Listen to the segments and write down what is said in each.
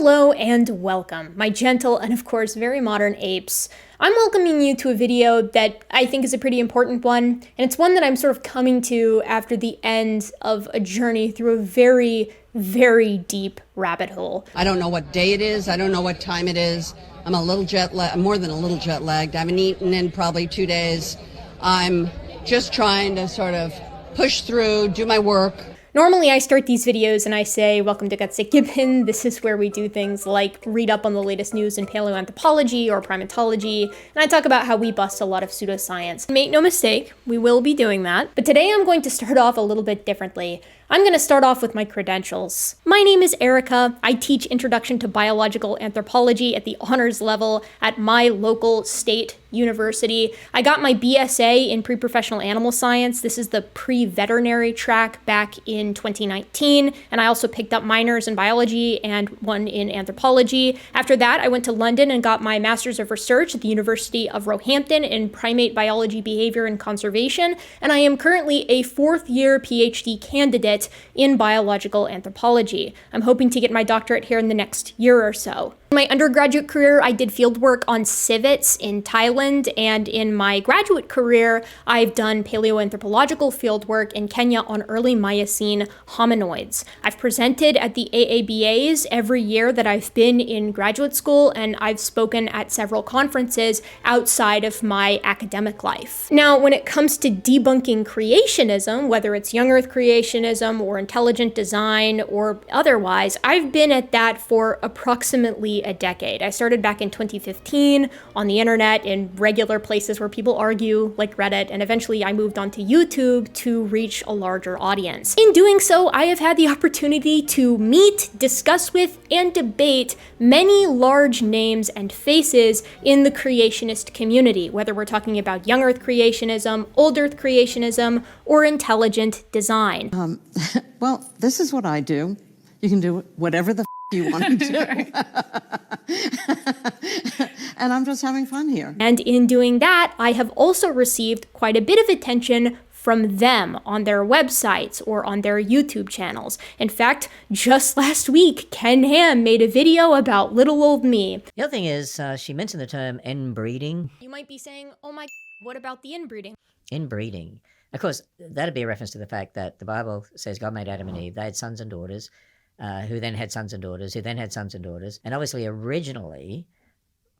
Hello and welcome, my gentle and of course very modern apes. I'm welcoming you to a video that I think is a pretty important one, and it's one that I'm sort of coming to after the end of a journey through a very, very deep rabbit hole. I don't know what day it is, I don't know what time it is. I'm a little more than a little jet lagged. I haven't eaten in probably 2 days. I'm just trying to sort of push through, do my work. Normally I start these videos and I say, welcome to Gutsick. This is where we do things like read up on the latest news in paleoanthropology or primatology, and I talk about how we bust a lot of pseudoscience. Make no mistake, we will be doing that, but today I'm going to start off a little bit differently. I'm going to start off with my credentials. My name is Erica. I teach Introduction to Biological Anthropology at the honors level at my local state university. I got my BSA in pre-professional animal science. This is the pre-veterinary track back in 2019. And I also picked up minors in biology and one in anthropology. After that, I went to London and got my Master's of Research at the University of Roehampton in primate biology, behavior, and conservation. And I am currently a fourth-year PhD candidate in biological anthropology. I'm hoping to get my doctorate here in the next year or so. In my undergraduate career, I did fieldwork on civets in Thailand, and in my graduate career, I've done paleoanthropological fieldwork in Kenya on early Miocene hominoids. I've presented at the AABAs every year that I've been in graduate school, and I've spoken at several conferences outside of my academic life. Now, when it comes to debunking creationism, whether it's young Earth creationism or intelligent design or otherwise, I've been at that for approximately a decade. I started back in 2015 on the internet in regular places where people argue, like Reddit, and eventually I moved on to YouTube to reach a larger audience. In doing so, I have had the opportunity to meet, discuss with, and debate many large names and faces in the creationist community, whether we're talking about young Earth creationism, old Earth creationism, or intelligent design. Well, this is what I do. You can do whatever the you want to do. And I'm just having fun here. And in doing that, I have also received quite a bit of attention from them on their websites or on their YouTube channels. In fact, just last week, Ken Ham made a video about little old me. The other thing is, she mentioned the term inbreeding. You might be saying, oh my, what about the inbreeding? Inbreeding. Of course, that'd be a reference to the fact that the Bible says God made Adam and Eve. They had sons and daughters, who then had sons and daughters, who then had sons and daughters. And obviously, originally,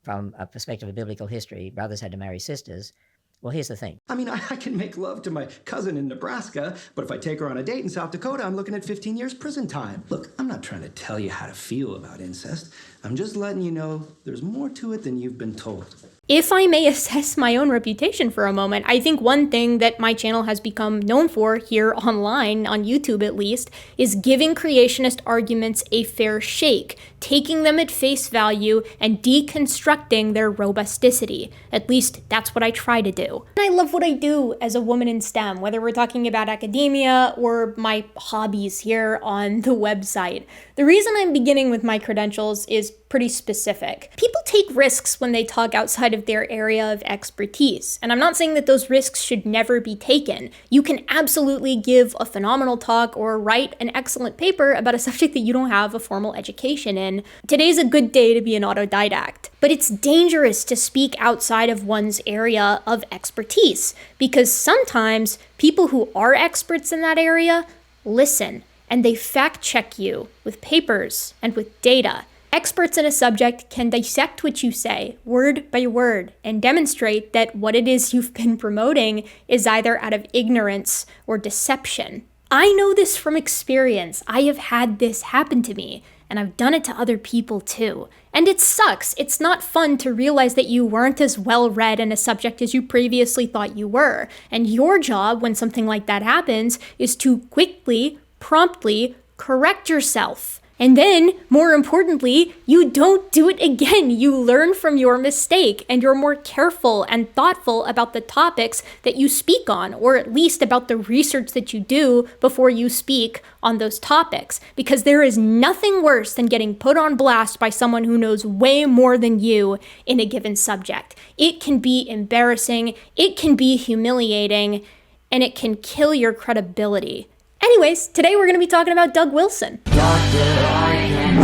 from a perspective of biblical history, brothers had to marry sisters. Well, here's the thing. I mean, I can make love to my cousin in Nebraska, but if I take her on a date in South Dakota, I'm looking at 15 years prison time. Look, I'm not trying to tell you how to feel about incest. I'm just letting you know there's more to it than you've been told. If I may assess my own reputation for a moment, I think one thing that my channel has become known for here online, on YouTube at least, is giving creationist arguments a fair shake, taking them at face value and deconstructing their robusticity. At least that's what I try to do. And I love what I do as a woman in STEM, whether we're talking about academia or my hobbies here on the website. The reason I'm beginning with my credentials is pretty specific. People take risks when they talk outside of their area of expertise, and I'm not saying that those risks should never be taken. You can absolutely give a phenomenal talk or write an excellent paper about a subject that you don't have a formal education in. Today's a good day to be an autodidact, but it's dangerous to speak outside of one's area of expertise, because sometimes people who are experts in that area listen, and they fact check you with papers and with data. Experts in a subject can dissect what you say, word by word, and demonstrate that what it is you've been promoting is either out of ignorance or deception. I know this from experience. I have had this happen to me, and I've done it to other people too. And it sucks. It's not fun to realize that you weren't as well-read in a subject as you previously thought you were. And your job when something like that happens is to quickly, promptly correct yourself. And then, more importantly, you don't do it again. You learn from your mistake, and you're more careful and thoughtful about the topics that you speak on, or at least about the research that you do before you speak on those topics. Because there is nothing worse than getting put on blast by someone who knows way more than you in a given subject. It can be embarrassing, it can be humiliating, and it can kill your credibility. Anyways, today we're going to be talking about Doug Wilson. Doctor, I can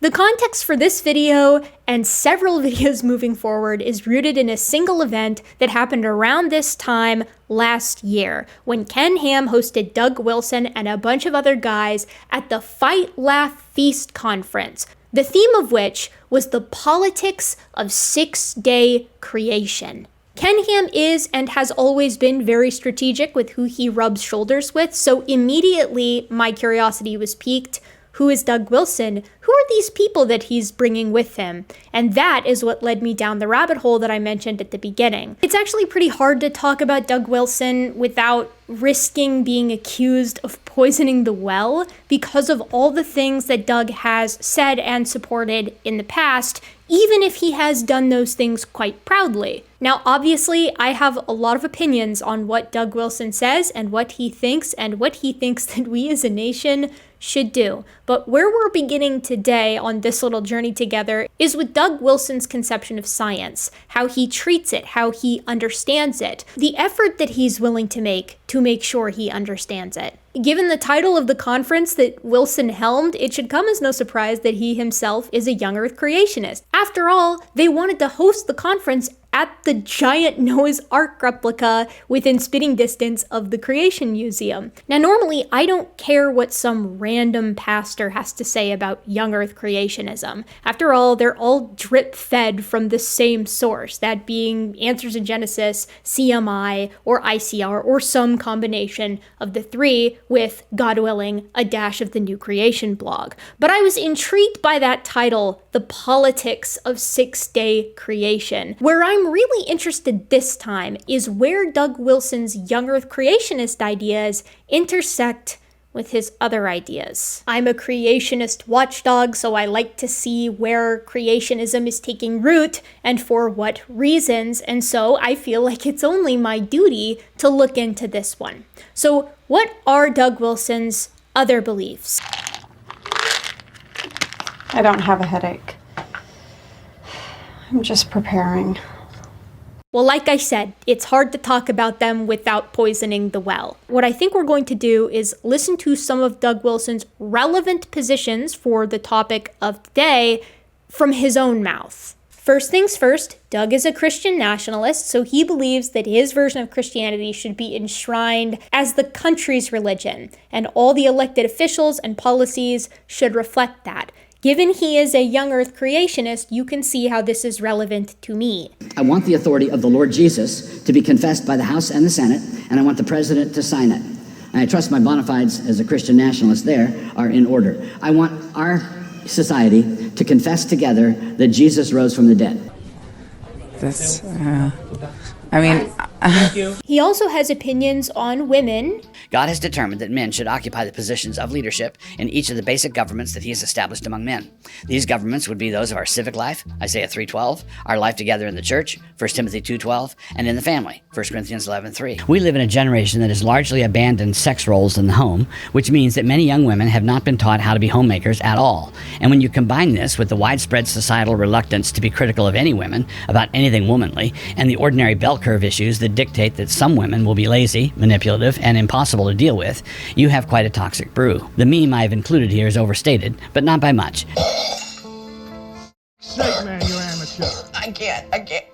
The context for this video and several videos moving forward is rooted in a single event that happened around this time last year, when Ken Ham hosted Doug Wilson and a bunch of other guys at the Fight, Laugh, Feast conference, the theme of which was the politics of 6-day creation. Ken Ham is and has always been very strategic with who he rubs shoulders with, so immediately my curiosity was piqued. Who is Doug Wilson? Who are these people that he's bringing with him? And that is what led me down the rabbit hole that I mentioned at the beginning. It's actually pretty hard to talk about Doug Wilson without risking being accused of poisoning the well because of all the things that Doug has said and supported in the past, even if he has done those things quite proudly. Now, obviously, I have a lot of opinions on what Doug Wilson says and what he thinks that we as a nation should do. But where we're beginning today on this little journey together is with Doug Wilson's conception of science, how he treats it, how he understands it, the effort that he's willing to make sure he understands it. Given the title of the conference that Wilson helmed, it should come as no surprise that he himself is a young Earth creationist. After all, they wanted to host the conference at the giant Noah's Ark replica within spitting distance of the Creation Museum. Now, normally, I don't care what some random pastor has to say about young Earth creationism. After all, they're all drip-fed from the same source, that being Answers in Genesis, CMI, or ICR, or some combination of the three, with, God willing, a dash of the New Creation blog. But I was intrigued by that title, The Politics of 6-Day Creation. Where I'm really interested this time is where Doug Wilson's young Earth creationist ideas intersect with his other ideas. I'm a creationist watchdog, so I like to see where creationism is taking root and for what reasons, and so I feel like it's only my duty to look into this one. So, what are Doug Wilson's other beliefs? I don't have a headache. I'm just preparing. Well, like I said, it's hard to talk about them without poisoning the well. What I think we're going to do is listen to some of Doug Wilson's relevant positions for the topic of today from his own mouth. First things first, Doug is a Christian nationalist, so he believes that his version of Christianity should be enshrined as the country's religion, and all the elected officials and policies should reflect that. Given he is a young Earth creationist, you can see how this is relevant to me. I want the authority of the Lord Jesus to be confessed by the House and the Senate, and I want the President to sign it. And I trust my bona fides as a Christian nationalist there are in order. I want our society to confess together that Jesus rose from the dead. He also has opinions on women. God has determined that men should occupy the positions of leadership in each of the basic governments that he has established among men. These governments would be those of our civic life, Isaiah 3:12, our life together in the church, 1 Timothy 2:12, and in the family, 1 Corinthians 11:3. We live in a generation that has largely abandoned sex roles in the home, which means that many young women have not been taught how to be homemakers at all. And when you combine this with the widespread societal reluctance to be critical of any women about anything womanly, and the ordinary bell curve issues that dictate that some women will be lazy, manipulative, and impossible to deal with, you have quite a toxic brew. The meme I've included here is overstated, but not by much. Sake, man, you're amateur. I can't.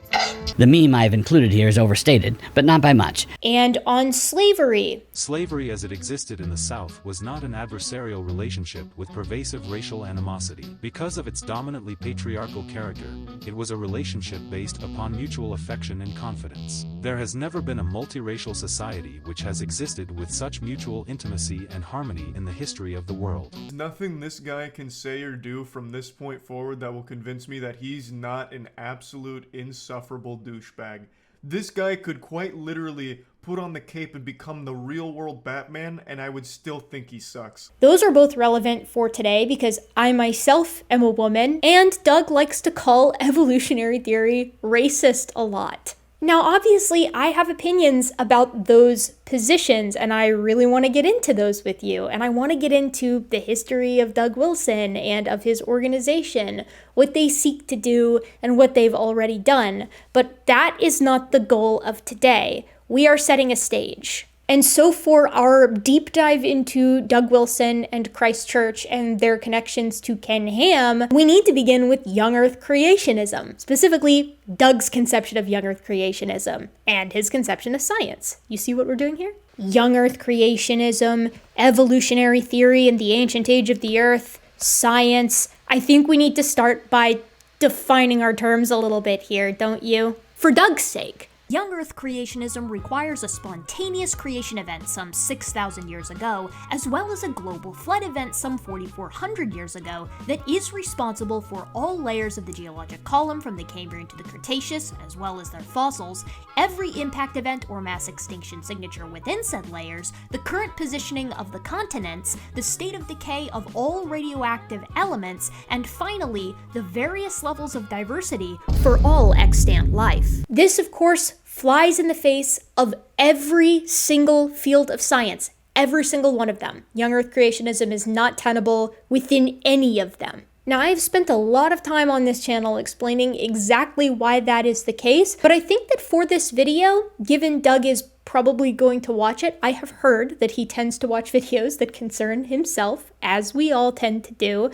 The meme I've included here is overstated, but not by much. And on slavery. Slavery as it existed in the South was not an adversarial relationship with pervasive racial animosity. Because of its dominantly patriarchal character, it was a relationship based upon mutual affection and confidence. There has never been a multiracial society which has existed with such mutual intimacy and harmony in the history of the world. Nothing this guy can say or do from this point forward that will convince me that he's not an absolute insufferable douchebag. This guy could quite literally put on the cape and become the real world Batman, and I would still think he sucks. Those are both relevant for today because I myself am a woman, and Doug likes to call evolutionary theory racist a lot. Now, obviously, I have opinions about those positions, and I really want to get into those with you. And I want to get into the history of Doug Wilson and of his organization, what they seek to do, and what they've already done. But that is not the goal of today. We are setting a stage. And so for our deep dive into Doug Wilson and Christ Church and their connections to Ken Ham, we need to begin with young earth creationism, specifically Doug's conception of young earth creationism and his conception of science. You see what we're doing here? Young earth creationism, evolutionary theory in the ancient age of the earth, science. I think we need to start by defining our terms a little bit here, don't you? For Doug's sake. Young Earth creationism requires a spontaneous creation event some 6,000 years ago, as well as a global flood event some 4,400 years ago, that is responsible for all layers of the geologic column from the Cambrian to the Cretaceous, as well as their fossils, every impact event or mass extinction signature within said layers, the current positioning of the continents, the state of decay of all radioactive elements, and finally, the various levels of diversity for all extant life. This, of course, flies in the face of every single field of science, every single one of them. Young Earth creationism is not tenable within any of them. Now, I've spent a lot of time on this channel explaining exactly why that is the case, but I think that for this video, given Doug is probably going to watch it, I have heard that he tends to watch videos that concern himself, as we all tend to do.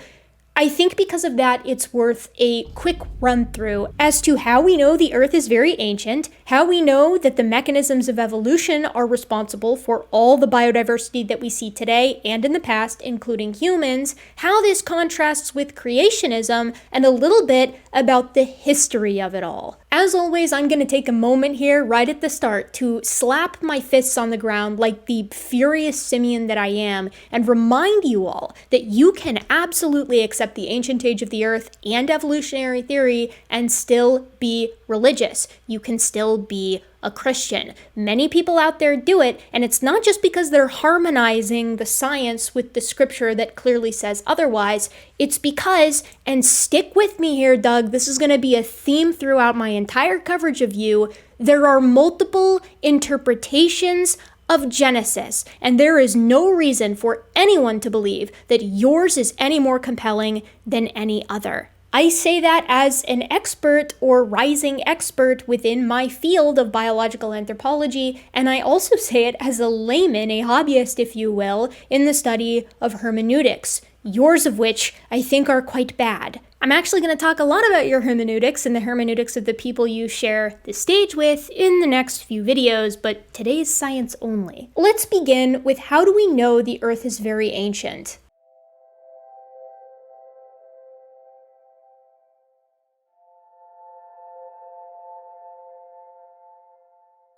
I think because of that, it's worth a quick run through as to how we know the Earth is very ancient, how we know that the mechanisms of evolution are responsible for all the biodiversity that we see today and in the past, including humans, how this contrasts with creationism, and a little bit about the history of it all. As always, I'm going to take a moment here right at the start to slap my fists on the ground like the furious simian that I am and remind you all that you can absolutely accept the ancient age of the Earth and evolutionary theory and still be religious. You can still be a Christian. Many people out there do it, and it's not just because they're harmonizing the science with the scripture that clearly says otherwise. It's because, and stick with me here, Doug, this is going to be a theme throughout my entire coverage of you, there are multiple interpretations of Genesis, and there is no reason for anyone to believe that yours is any more compelling than any other. I say that as an expert or rising expert within my field of biological anthropology, and I also say it as a layman, a hobbyist, if you will, in the study of hermeneutics, yours of which I think are quite bad. I'm actually going to talk a lot about your hermeneutics and the hermeneutics of the people you share the stage with in the next few videos, but today's science only. Let's begin with how do we know the Earth is very ancient?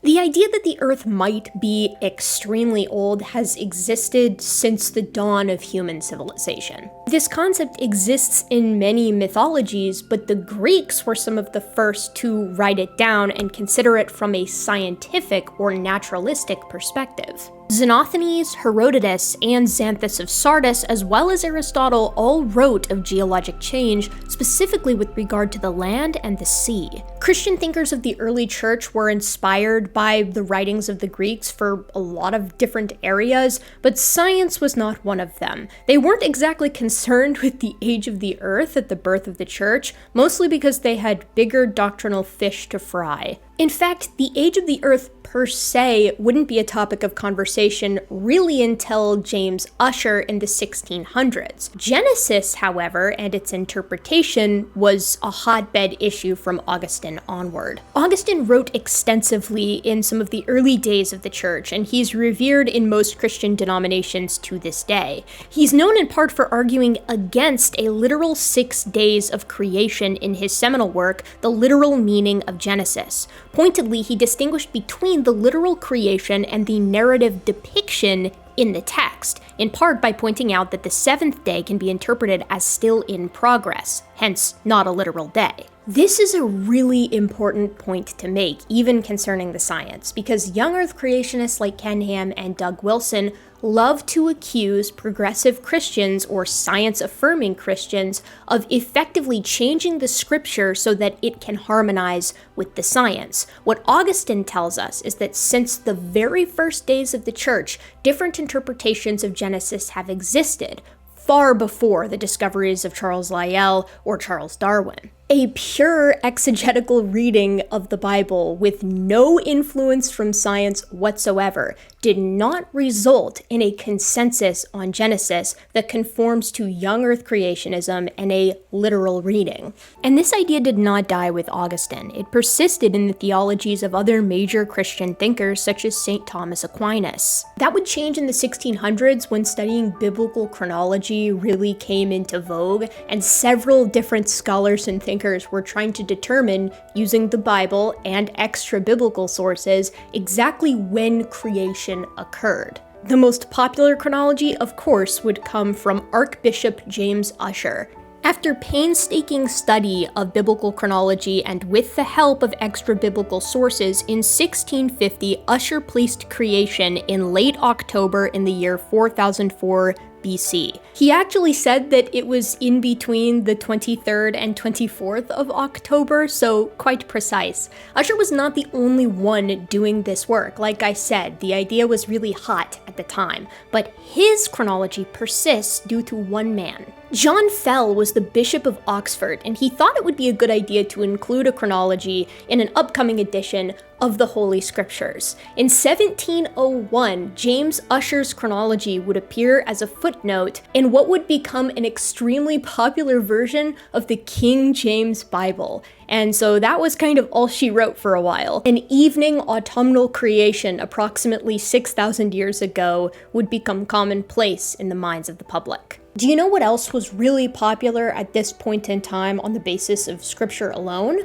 The idea that the Earth might be extremely old has existed since the dawn of human civilization. This concept exists in many mythologies, but the Greeks were some of the first to write it down and consider it from a scientific or naturalistic perspective. Xenophanes, Herodotus, and Xanthus of Sardis, as well as Aristotle, all wrote of geologic change, specifically with regard to the land and the sea. Christian thinkers of the early church were inspired by the writings of the Greeks for a lot of different areas, but science was not one of them. They weren't exactly concerned with the age of the earth at the birth of the church, mostly because they had bigger doctrinal fish to fry. In fact, the age of the Earth per se wouldn't be a topic of conversation really until James Ussher in the 1600s. Genesis, however, and its interpretation was a hotbed issue from Augustine onward. Augustine wrote extensively in some of the early days of the church, and he's revered in most Christian denominations to this day. He's known in part for arguing against a literal 6 days of creation in his seminal work, The Literal Meaning of Genesis. Pointedly, he distinguished between the literal creation and the narrative depiction in the text, in part by pointing out that the seventh day can be interpreted as still in progress, hence not a literal day. This is a really important point to make, even concerning the science, because young Earth creationists like Ken Ham and Doug Wilson love to accuse progressive Christians or science-affirming Christians of effectively changing the scripture so that it can harmonize with the science. What Augustine tells us is that since the very first days of the church, different interpretations of Genesis have existed, far before the discoveries of Charles Lyell or Charles Darwin. A pure exegetical reading of the Bible with no influence from science whatsoever did not result in a consensus on Genesis that conforms to young earth creationism and a literal reading. And this idea did not die with Augustine. It persisted in the theologies of other major Christian thinkers such as St. Thomas Aquinas. That would change in the 1600s when studying biblical chronology really came into vogue, and several different scholars and thinkers were trying to determine, using the Bible and extra-biblical sources, exactly when creation occurred. The most popular chronology, of course, would come from Archbishop James Ussher. After painstaking study of biblical chronology and with the help of extra-biblical sources, in 1650, Ussher placed creation in late October in the year 4004 BC. He actually said that it was in between the 23rd and 24th of October, so quite precise. Ussher was not the only one doing this work. Like I said, the idea was really hot at the time, but his chronology persists due to one man. John Fell was the Bishop of Oxford, and he thought it would be a good idea to include a chronology in an upcoming edition of the Holy Scriptures. In 1701, James Ussher's chronology would appear as a footnote in what would become an extremely popular version of the King James Bible. And so that was kind of all she wrote for a while. An evening autumnal creation approximately 6,000 years ago would become commonplace in the minds of the public. Do you know what else was really popular at this point in time on the basis of scripture alone?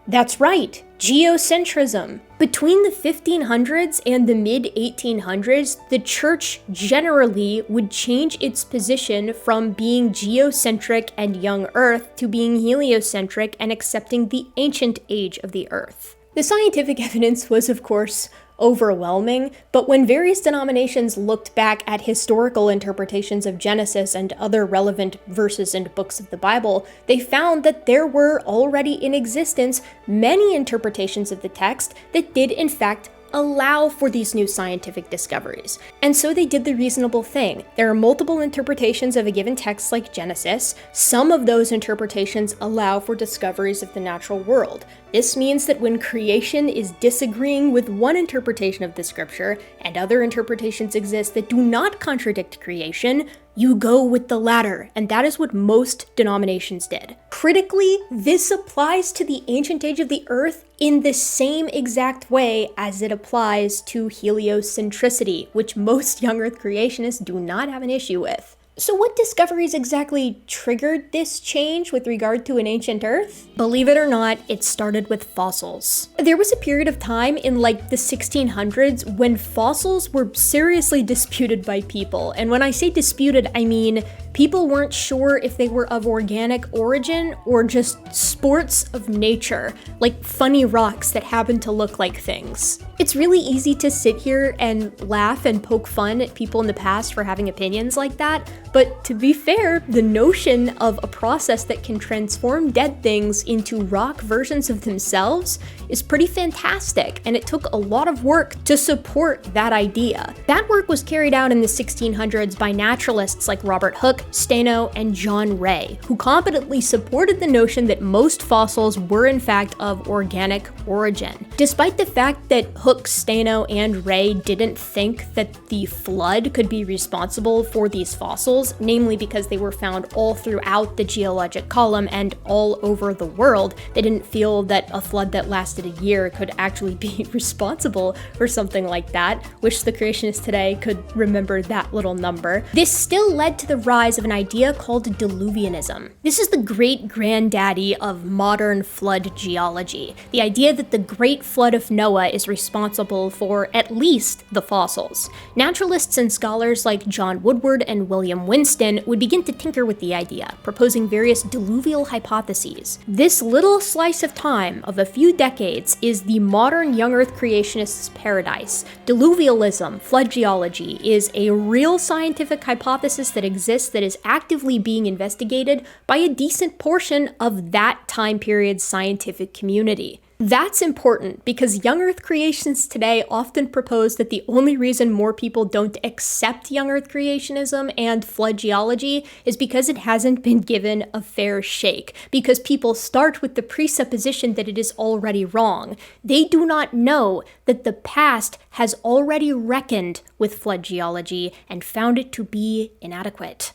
That's right, geocentrism. Between the 1500s and the mid-1800s, the church generally would change its position from being geocentric and young Earth to being heliocentric and accepting the ancient age of the Earth. The scientific evidence was, of course, overwhelming, but when various denominations looked back at historical interpretations of Genesis and other relevant verses and books of the Bible, they found that there were already in existence many interpretations of the text that did in fact allow for these new scientific discoveries. And so they did the reasonable thing. There are multiple interpretations of a given text like Genesis. Some of those interpretations allow for discoveries of the natural world. This means that when creation is disagreeing with one interpretation of the scripture, and other interpretations exist that do not contradict creation, you go with the latter, and that is what most denominations did. Critically, this applies to the ancient age of the Earth in the same exact way as it applies to heliocentricity, which most young Earth creationists do not have an issue with. So what discoveries exactly triggered this change with regard to an ancient Earth? Believe it or not, it started with fossils. There was a period of time in like the 1600s when fossils were seriously disputed by people. And when I say disputed, I mean people weren't sure if they were of organic origin or just sports of nature, like funny rocks that happen to look like things. It's really easy to sit here and laugh and poke fun at people in the past for having opinions like that, but to be fair, the notion of a process that can transform dead things into rock versions of themselves is pretty fantastic, and it took a lot of work to support that idea. That work was carried out in the 1600s by naturalists like Robert Hooke, Steno, and John Ray, who competently supported the notion that most fossils were in fact of organic origin. Despite the fact that Hooke, Steno, and Ray didn't think that the flood could be responsible for these fossils, namely because they were found all throughout the geologic column and all over the world, they didn't feel that a flood that lasted a year could actually be responsible for something like that. Wish the creationists today could remember that little number. This still led to the rise of an idea called diluvianism. This is the great granddaddy of modern flood geology. The idea that the Great Flood of Noah is responsible for at least the fossils. Naturalists and scholars like John Woodward and William Winston would begin to tinker with the idea, proposing various diluvial hypotheses. This little slice of time of a few decades is the modern young Earth creationists' paradise. Diluvialism, flood geology, is a real scientific hypothesis that exists that is actively being investigated by a decent portion of that time period's scientific community. That's important because young Earth creationists today often propose that the only reason more people don't accept young Earth creationism and flood geology is because it hasn't been given a fair shake, because people start with the presupposition that it is already wrong. They do not know that the past has already reckoned with flood geology and found it to be inadequate.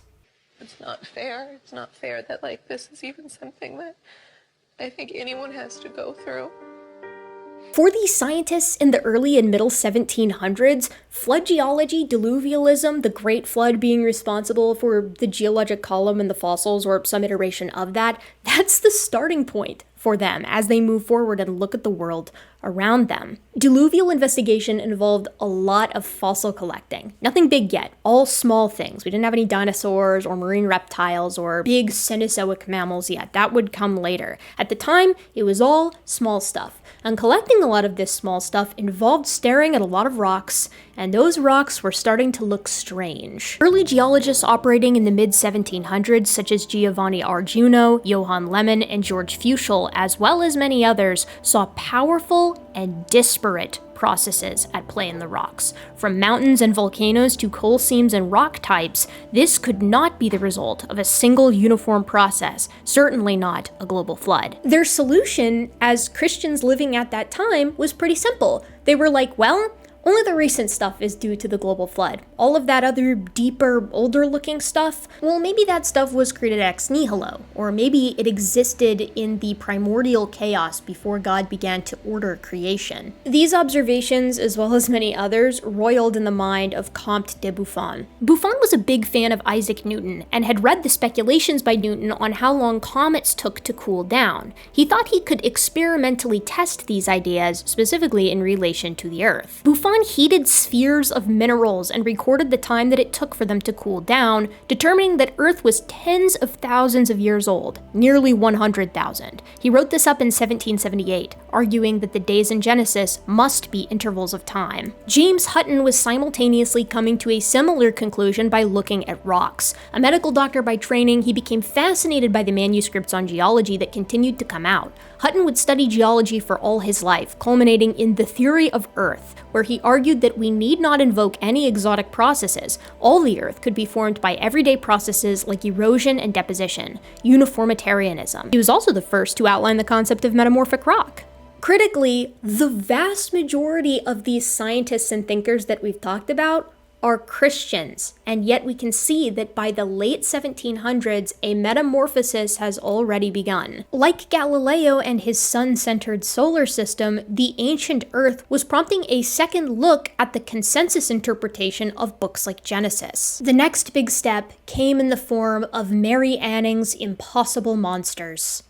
It's not fair. It's not fair that, like, this is even something that I think anyone has to go through. For these scientists in the early and middle 1700s, flood geology, diluvialism, the Great Flood being responsible for the geologic column and the fossils, or some iteration of that, that's the starting point for them as they move forward and look at the world around them. Diluvial investigation involved a lot of fossil collecting. Nothing big yet, all small things. We didn't have any dinosaurs or marine reptiles or big Cenozoic mammals yet. That would come later. At the time, it was all small stuff. And collecting a lot of this small stuff involved staring at a lot of rocks, and those rocks were starting to look strange. Early geologists operating in the mid-1700s, such as Giovanni Arjuno, Johann Lehmann, and George Fuchsel, as well as many others, saw powerful and disparate processes at play in the rocks. From mountains and volcanoes to coal seams and rock types, this could not be the result of a single uniform process, certainly not a global flood. Their solution, as Christians living at that time, was pretty simple. They were like, well, only the recent stuff is due to the global flood. All of that other deeper, older-looking stuff, well, maybe that stuff was created ex nihilo, or maybe it existed in the primordial chaos before God began to order creation. These observations, as well as many others, roiled in the mind of Comte de Buffon. Buffon was a big fan of Isaac Newton, and had read the speculations by Newton on how long comets took to cool down. He thought he could experimentally test these ideas, specifically in relation to the Earth. Buffon heated spheres of minerals and recorded the time that it took for them to cool down, determining that Earth was tens of thousands of years old, nearly 100,000. He wrote this up in 1778, arguing that the days in Genesis must be intervals of time. James Hutton was simultaneously coming to a similar conclusion by looking at rocks. A medical doctor by training, he became fascinated by the manuscripts on geology that continued to come out. Hutton would study geology for all his life, culminating in The Theory of Earth, where he argued that we need not invoke any exotic processes. All the Earth could be formed by everyday processes like erosion and deposition, uniformitarianism. He was also the first to outline the concept of metamorphic rock. Critically, the vast majority of these scientists and thinkers that we've talked about are Christians, and yet we can see that by the late 1700s, a metamorphosis has already begun. Like Galileo and his sun-centered solar system, the ancient Earth was prompting a second look at the consensus interpretation of books like Genesis. The next big step came in the form of Mary Anning's Impossible Monsters.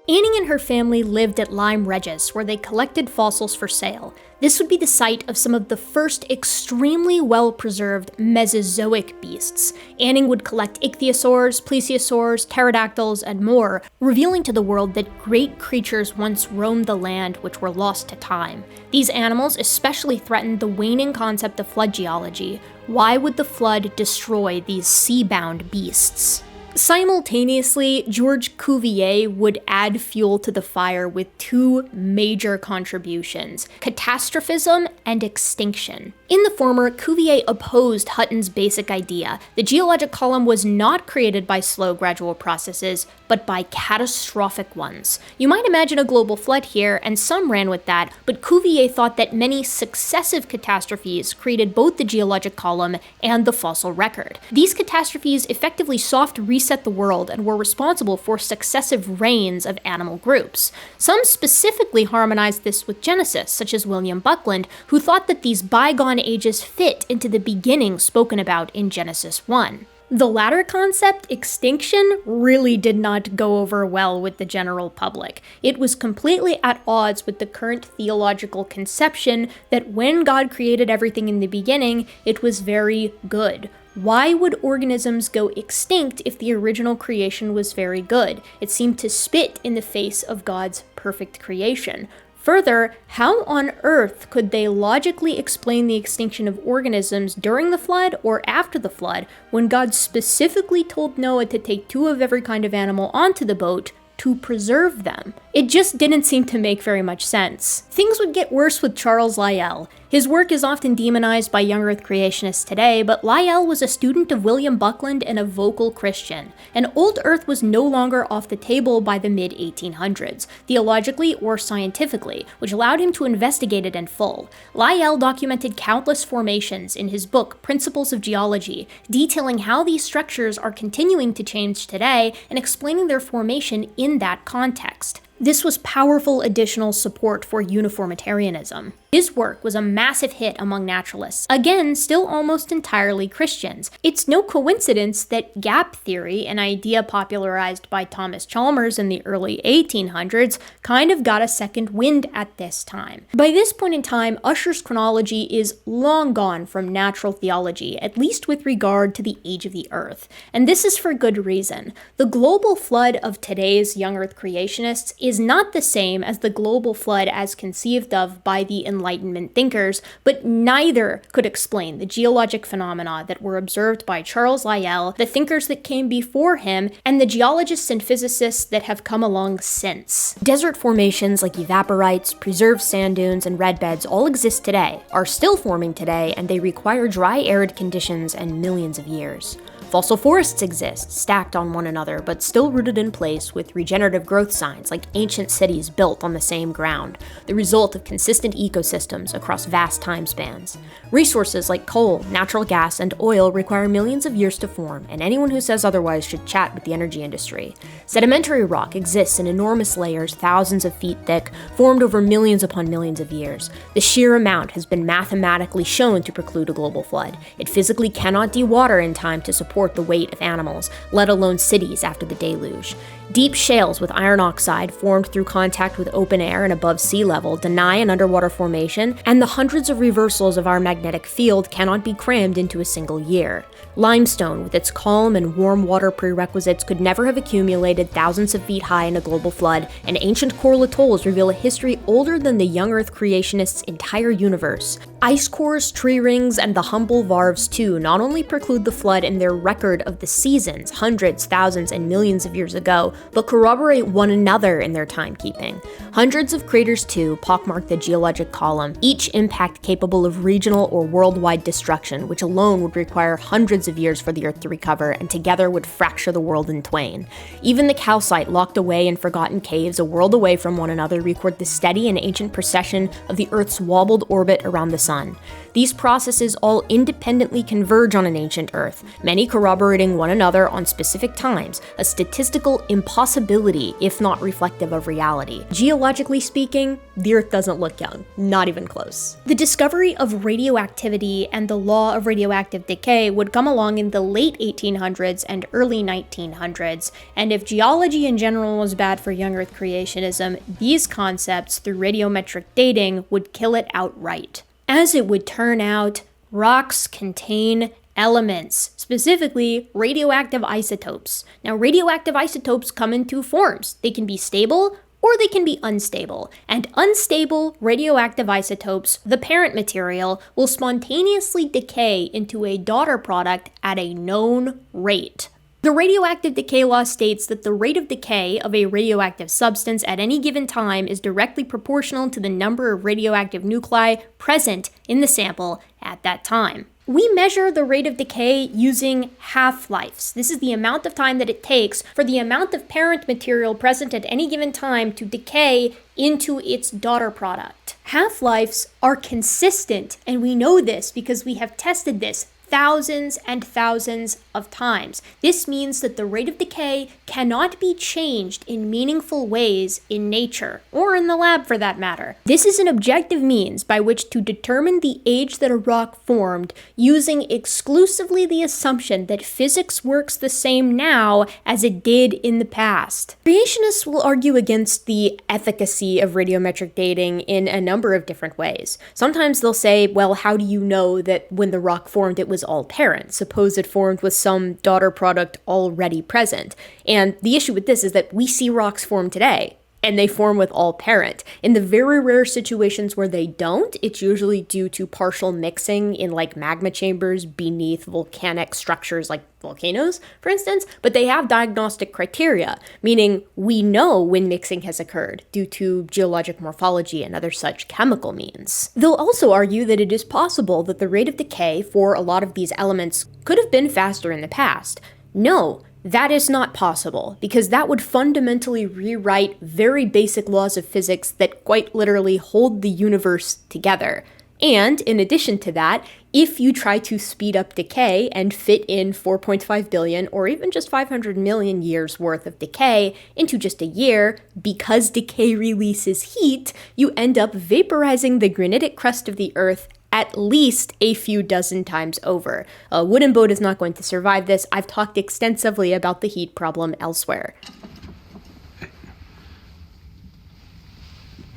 Anning and her family lived at Lyme Regis, where they collected fossils for sale. This would be the site of some of the first extremely well-preserved Mesozoic beasts. Anning would collect ichthyosaurs, plesiosaurs, pterodactyls, and more, revealing to the world that great creatures once roamed the land which were lost to time. These animals especially threatened the waning concept of flood geology. Why would the flood destroy these sea-bound beasts? Simultaneously, George Cuvier would add fuel to the fire with two major contributions: catastrophism and extinction. In the former, Cuvier opposed Hutton's basic idea. The geologic column was not created by slow, gradual processes, but by catastrophic ones. You might imagine a global flood here, and some ran with that, but Cuvier thought that many successive catastrophes created both the geologic column and the fossil record. These catastrophes effectively soft reset the world and were responsible for successive reigns of animal groups. Some specifically harmonized this with Genesis, such as William Buckland, who thought that these bygone ages fit into the beginning spoken about in Genesis 1. The latter concept, extinction, really did not go over well with the general public. It was completely at odds with the current theological conception that when God created everything in the beginning, it was very good. Why would organisms go extinct if the original creation was very good? It seemed to spit in the face of God's perfect creation. Further, how on earth could they logically explain the extinction of organisms during the flood or after the flood when God specifically told Noah to take 2 of every kind of animal onto the boat to preserve them? It just didn't seem to make very much sense. Things would get worse with Charles Lyell. His work is often demonized by young Earth creationists today, but Lyell was a student of William Buckland and a vocal Christian, and old Earth was no longer off the table by the mid-1800s, theologically or scientifically, which allowed him to investigate it in full. Lyell documented countless formations in his book Principles of Geology, detailing how these structures are continuing to change today and explaining their formation in that context. This was powerful additional support for uniformitarianism. His work was a massive hit among naturalists, again, still almost entirely Christians. It's no coincidence that gap theory, an idea popularized by Thomas Chalmers in the early 1800s, kind of got a second wind at this time. By this point in time, Ussher's chronology is long gone from natural theology, at least with regard to the age of the Earth. And this is for good reason. The global flood of today's young Earth creationists is not the same as the global flood as conceived of by the Enlightenment thinkers, but neither could explain the geologic phenomena that were observed by Charles Lyell, the thinkers that came before him, and the geologists and physicists that have come along since. Desert formations like evaporites, preserved sand dunes, and red beds all exist today, are still forming today, and they require dry, arid conditions and millions of years. Fossil forests exist, stacked on one another, but still rooted in place with regenerative growth signs like ancient cities built on the same ground, the result of consistent ecosystems across vast time spans. Resources like coal, natural gas, and oil require millions of years to form, and anyone who says otherwise should chat with the energy industry. Sedimentary rock exists in enormous layers thousands of feet thick, formed over millions upon millions of years. The sheer amount has been mathematically shown to preclude a global flood. It physically cannot dewater in time to support the weight of animals, let alone cities after the deluge. Deep shales with iron oxide formed through contact with open air and above sea level deny an underwater formation, and the hundreds of reversals of our magnetic field cannot be crammed into a single year. Limestone, with its calm and warm water prerequisites, could never have accumulated thousands of feet high in a global flood, and ancient coral atolls reveal a history older than the young Earth creationists' entire universe. Ice cores, tree rings, and the humble varves too not only preclude the flood in their record of the seasons, hundreds, thousands, and millions of years ago, but corroborate one another in their timekeeping. Hundreds of craters too pockmark the geologic column, each impact capable of regional or worldwide destruction, which alone would require hundreds of years for the Earth to recover, and together would fracture the world in twain. Even the calcite locked away in forgotten caves a world away from one another record the steady and ancient procession of the Earth's wobbled orbit around the sun. These processes all independently converge on an ancient Earth, many corroborating one another on specific times, a statistical impossibility if not reflective of reality. Geologically speaking, the Earth doesn't look young, not even close. The discovery of radioactivity and the law of radioactive decay would come along in the late 1800s and early 1900s, and if geology in general was bad for young Earth creationism, these concepts, through radiometric dating, would kill it outright. As it would turn out, rocks contain elements, specifically radioactive isotopes. Now, radioactive isotopes come in 2 forms. They can be stable or they can be unstable. And unstable radioactive isotopes, the parent material, will spontaneously decay into a daughter product at a known rate. The radioactive decay law states that the rate of decay of a radioactive substance at any given time is directly proportional to the number of radioactive nuclei present in the sample at that time. We measure the rate of decay using half-lives. This is the amount of time that it takes for the amount of parent material present at any given time to decay into its daughter product. Half-lives are consistent, and we know this because we have tested this thousands and thousands of times. This means that the rate of decay cannot be changed in meaningful ways in nature, or in the lab for that matter. This is an objective means by which to determine the age that a rock formed using exclusively the assumption that physics works the same now as it did in the past. Creationists will argue against the efficacy of radiometric dating in a number of different ways. Sometimes they'll say, well, how do you know that when the rock formed it was all parent? Suppose it formed with some daughter product already present. And the issue with this is that we see rocks form today. and they form with all parent. In the very rare situations where they don't, it's usually due to partial mixing in like magma chambers beneath volcanic structures like volcanoes, for instance, but they have diagnostic criteria, meaning we know when mixing has occurred due to geologic morphology and other such chemical means. They'll also argue that it is possible that the rate of decay for a lot of these elements could have been faster in the past. No, that is not possible, because that would fundamentally rewrite very basic laws of physics that quite literally hold the universe together. And in addition to that, if you try to speed up decay and fit in 4.5 billion or even just 500 million years worth of decay into just a year, because decay releases heat, you end up vaporizing the granitic crust of the Earth at least a few dozen times over. A wooden boat is not going to survive this. I've talked extensively about the heat problem elsewhere.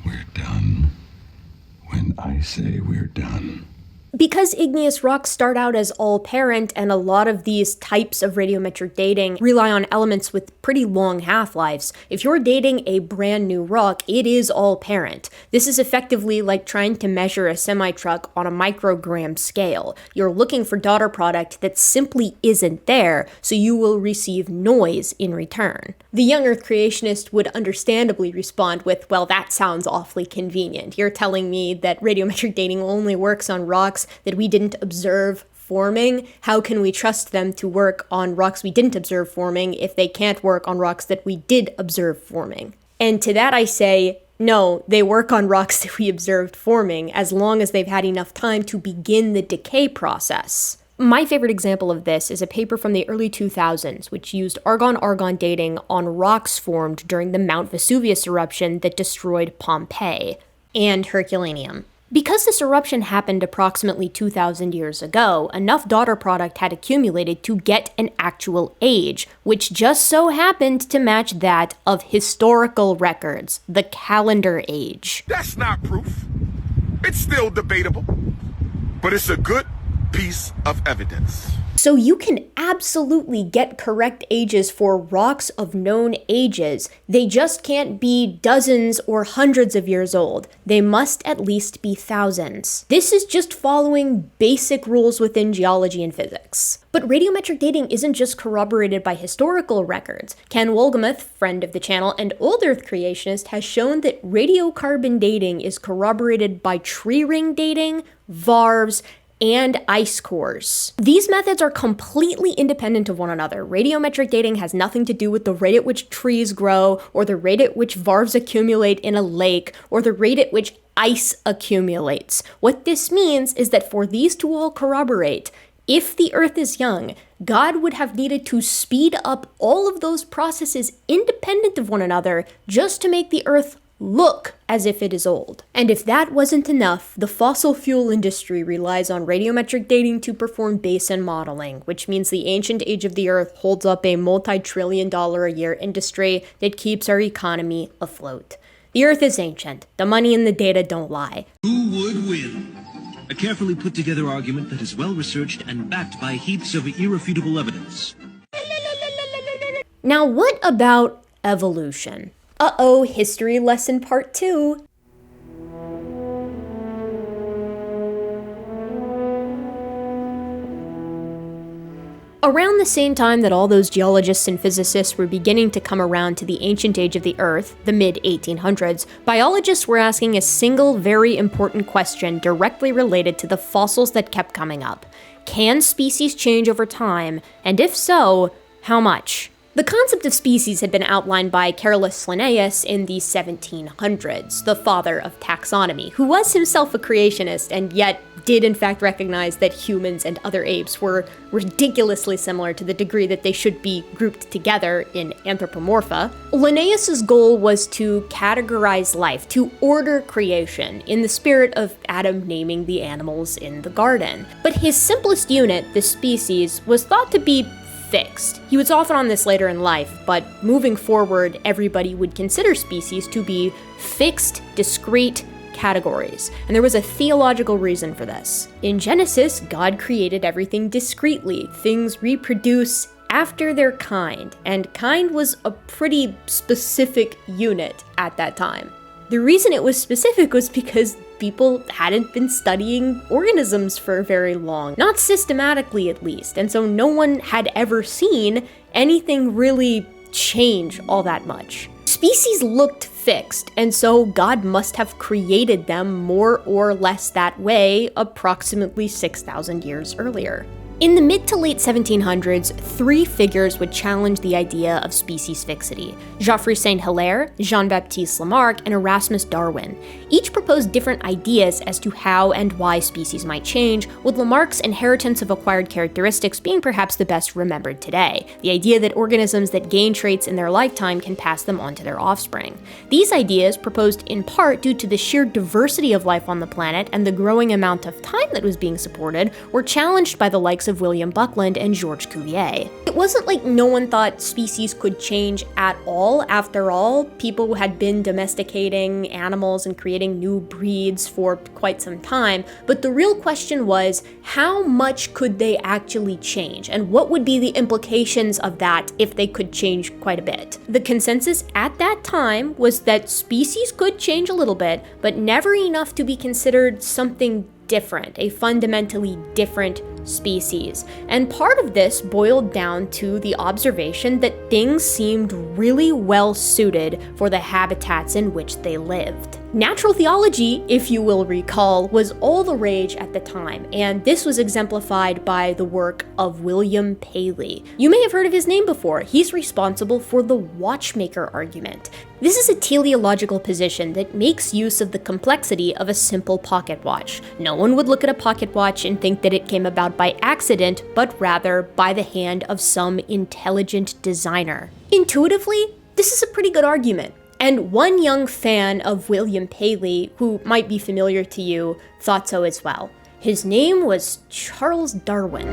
We're done when I say we're done. Because igneous rocks start out as all-parent, and a lot of these types of radiometric dating rely on elements with pretty long half-lives, if you're dating a brand new rock, it is all-parent. This is effectively like trying to measure a semi-truck on a microgram scale. You're looking for daughter product that simply isn't there, so you will receive noise in return. The young Earth creationist would understandably respond with, well, that sounds awfully convenient. You're telling me that radiometric dating only works on rocks that we didn't observe forming? How can we trust them to work on rocks we didn't observe forming if they can't work on rocks that we did observe forming? And to that I say, no, they work on rocks that we observed forming as long as they've had enough time to begin the decay process. My favorite example of this is a paper from the early 2000s, which used argon-argon dating on rocks formed during the Mount Vesuvius eruption that destroyed Pompeii and Herculaneum. Because this eruption happened approximately 2,000 years ago, enough daughter product had accumulated to get an actual age, which just so happened to match that of historical records, the calendar age. That's not proof. It's still debatable, but it's a good piece of evidence. So you can absolutely get correct ages for rocks of known ages. They just can't be dozens or hundreds of years old. They must at least be thousands. This is just following basic rules within geology and physics. But radiometric dating isn't just corroborated by historical records. Ken Wolgamuth, friend of the channel and old Earth creationist, has shown that radiocarbon dating is corroborated by tree ring dating, varves, and ice cores. These methods are completely independent of one another. Radiometric dating has nothing to do with the rate at which trees grow, or the rate at which varves accumulate in a lake, or the rate at which ice accumulates. What this means is that for these to all corroborate, if the Earth is young, God would have needed to speed up all of those processes independent of one another just to make the Earth look as if it is old. And if that wasn't enough, the fossil fuel industry relies on radiometric dating to perform basin modeling, which means the ancient age of the Earth holds up a multi-trillion-dollar a year industry that keeps our economy afloat. The Earth is ancient. The money and the data don't lie. Who would win? A carefully put together argument that is well researched and backed by heaps of irrefutable evidence. Now, what about evolution? Uh-oh, history lesson part 2. Around the same time that all those geologists and physicists were beginning to come around to the ancient age of the Earth, the mid-1800s, biologists were asking a single very important question directly related to the fossils that kept coming up. Can species change over time? And if so, how much? The concept of species had been outlined by Carolus Linnaeus in the 1700s, the father of taxonomy, who was himself a creationist and yet did in fact recognize that humans and other apes were ridiculously similar to the degree that they should be grouped together in anthropomorpha. Linnaeus's goal was to categorize life, to order creation, in the spirit of Adam naming the animals in the garden. But his simplest unit, the species, was thought to be fixed. He was often on this later in life, but moving forward, everybody would consider species to be fixed, discrete categories. And there was a theological reason for this. In Genesis, God created everything discretely. Things reproduce after their kind, and kind was a pretty specific unit at that time. The reason it was specific was because people hadn't been studying organisms for very long, not systematically at least, and so no one had ever seen anything really change all that much. Species looked fixed, and so God must have created them more or less that way approximately 6,000 years earlier. In the mid to late 1700s, three figures would challenge the idea of species fixity: Geoffroy Saint-Hilaire, Jean-Baptiste Lamarck, and Erasmus Darwin. Each proposed different ideas as to how and why species might change, with Lamarck's inheritance of acquired characteristics being perhaps the best remembered today, the idea that organisms that gain traits in their lifetime can pass them on to their offspring. These ideas, proposed in part due to the sheer diversity of life on the planet and the growing amount of time that was being supported, were challenged by the likes of William Buckland and Georges Cuvier. It wasn't like no one thought species could change at all. After all, people had been domesticating animals and creating new breeds for quite some time, but the real question was, how much could they actually change, and what would be the implications of that if they could change quite a bit? The consensus at that time was that species could change a little bit, but never enough to be considered something different, a fundamentally different species. And part of this boiled down to the observation that things seemed really well suited for the habitats in which they lived. Natural theology, if you will recall, was all the rage at the time, and this was exemplified by the work of William Paley. You may have heard of his name before. He's responsible for the watchmaker argument. This is a teleological position that makes use of the complexity of a simple pocket watch. No one would look at a pocket watch and think that it came about by accident, but rather by the hand of some intelligent designer. Intuitively, this is a pretty good argument. And one young fan of William Paley, who might be familiar to you, thought so as well. His name was Charles Darwin.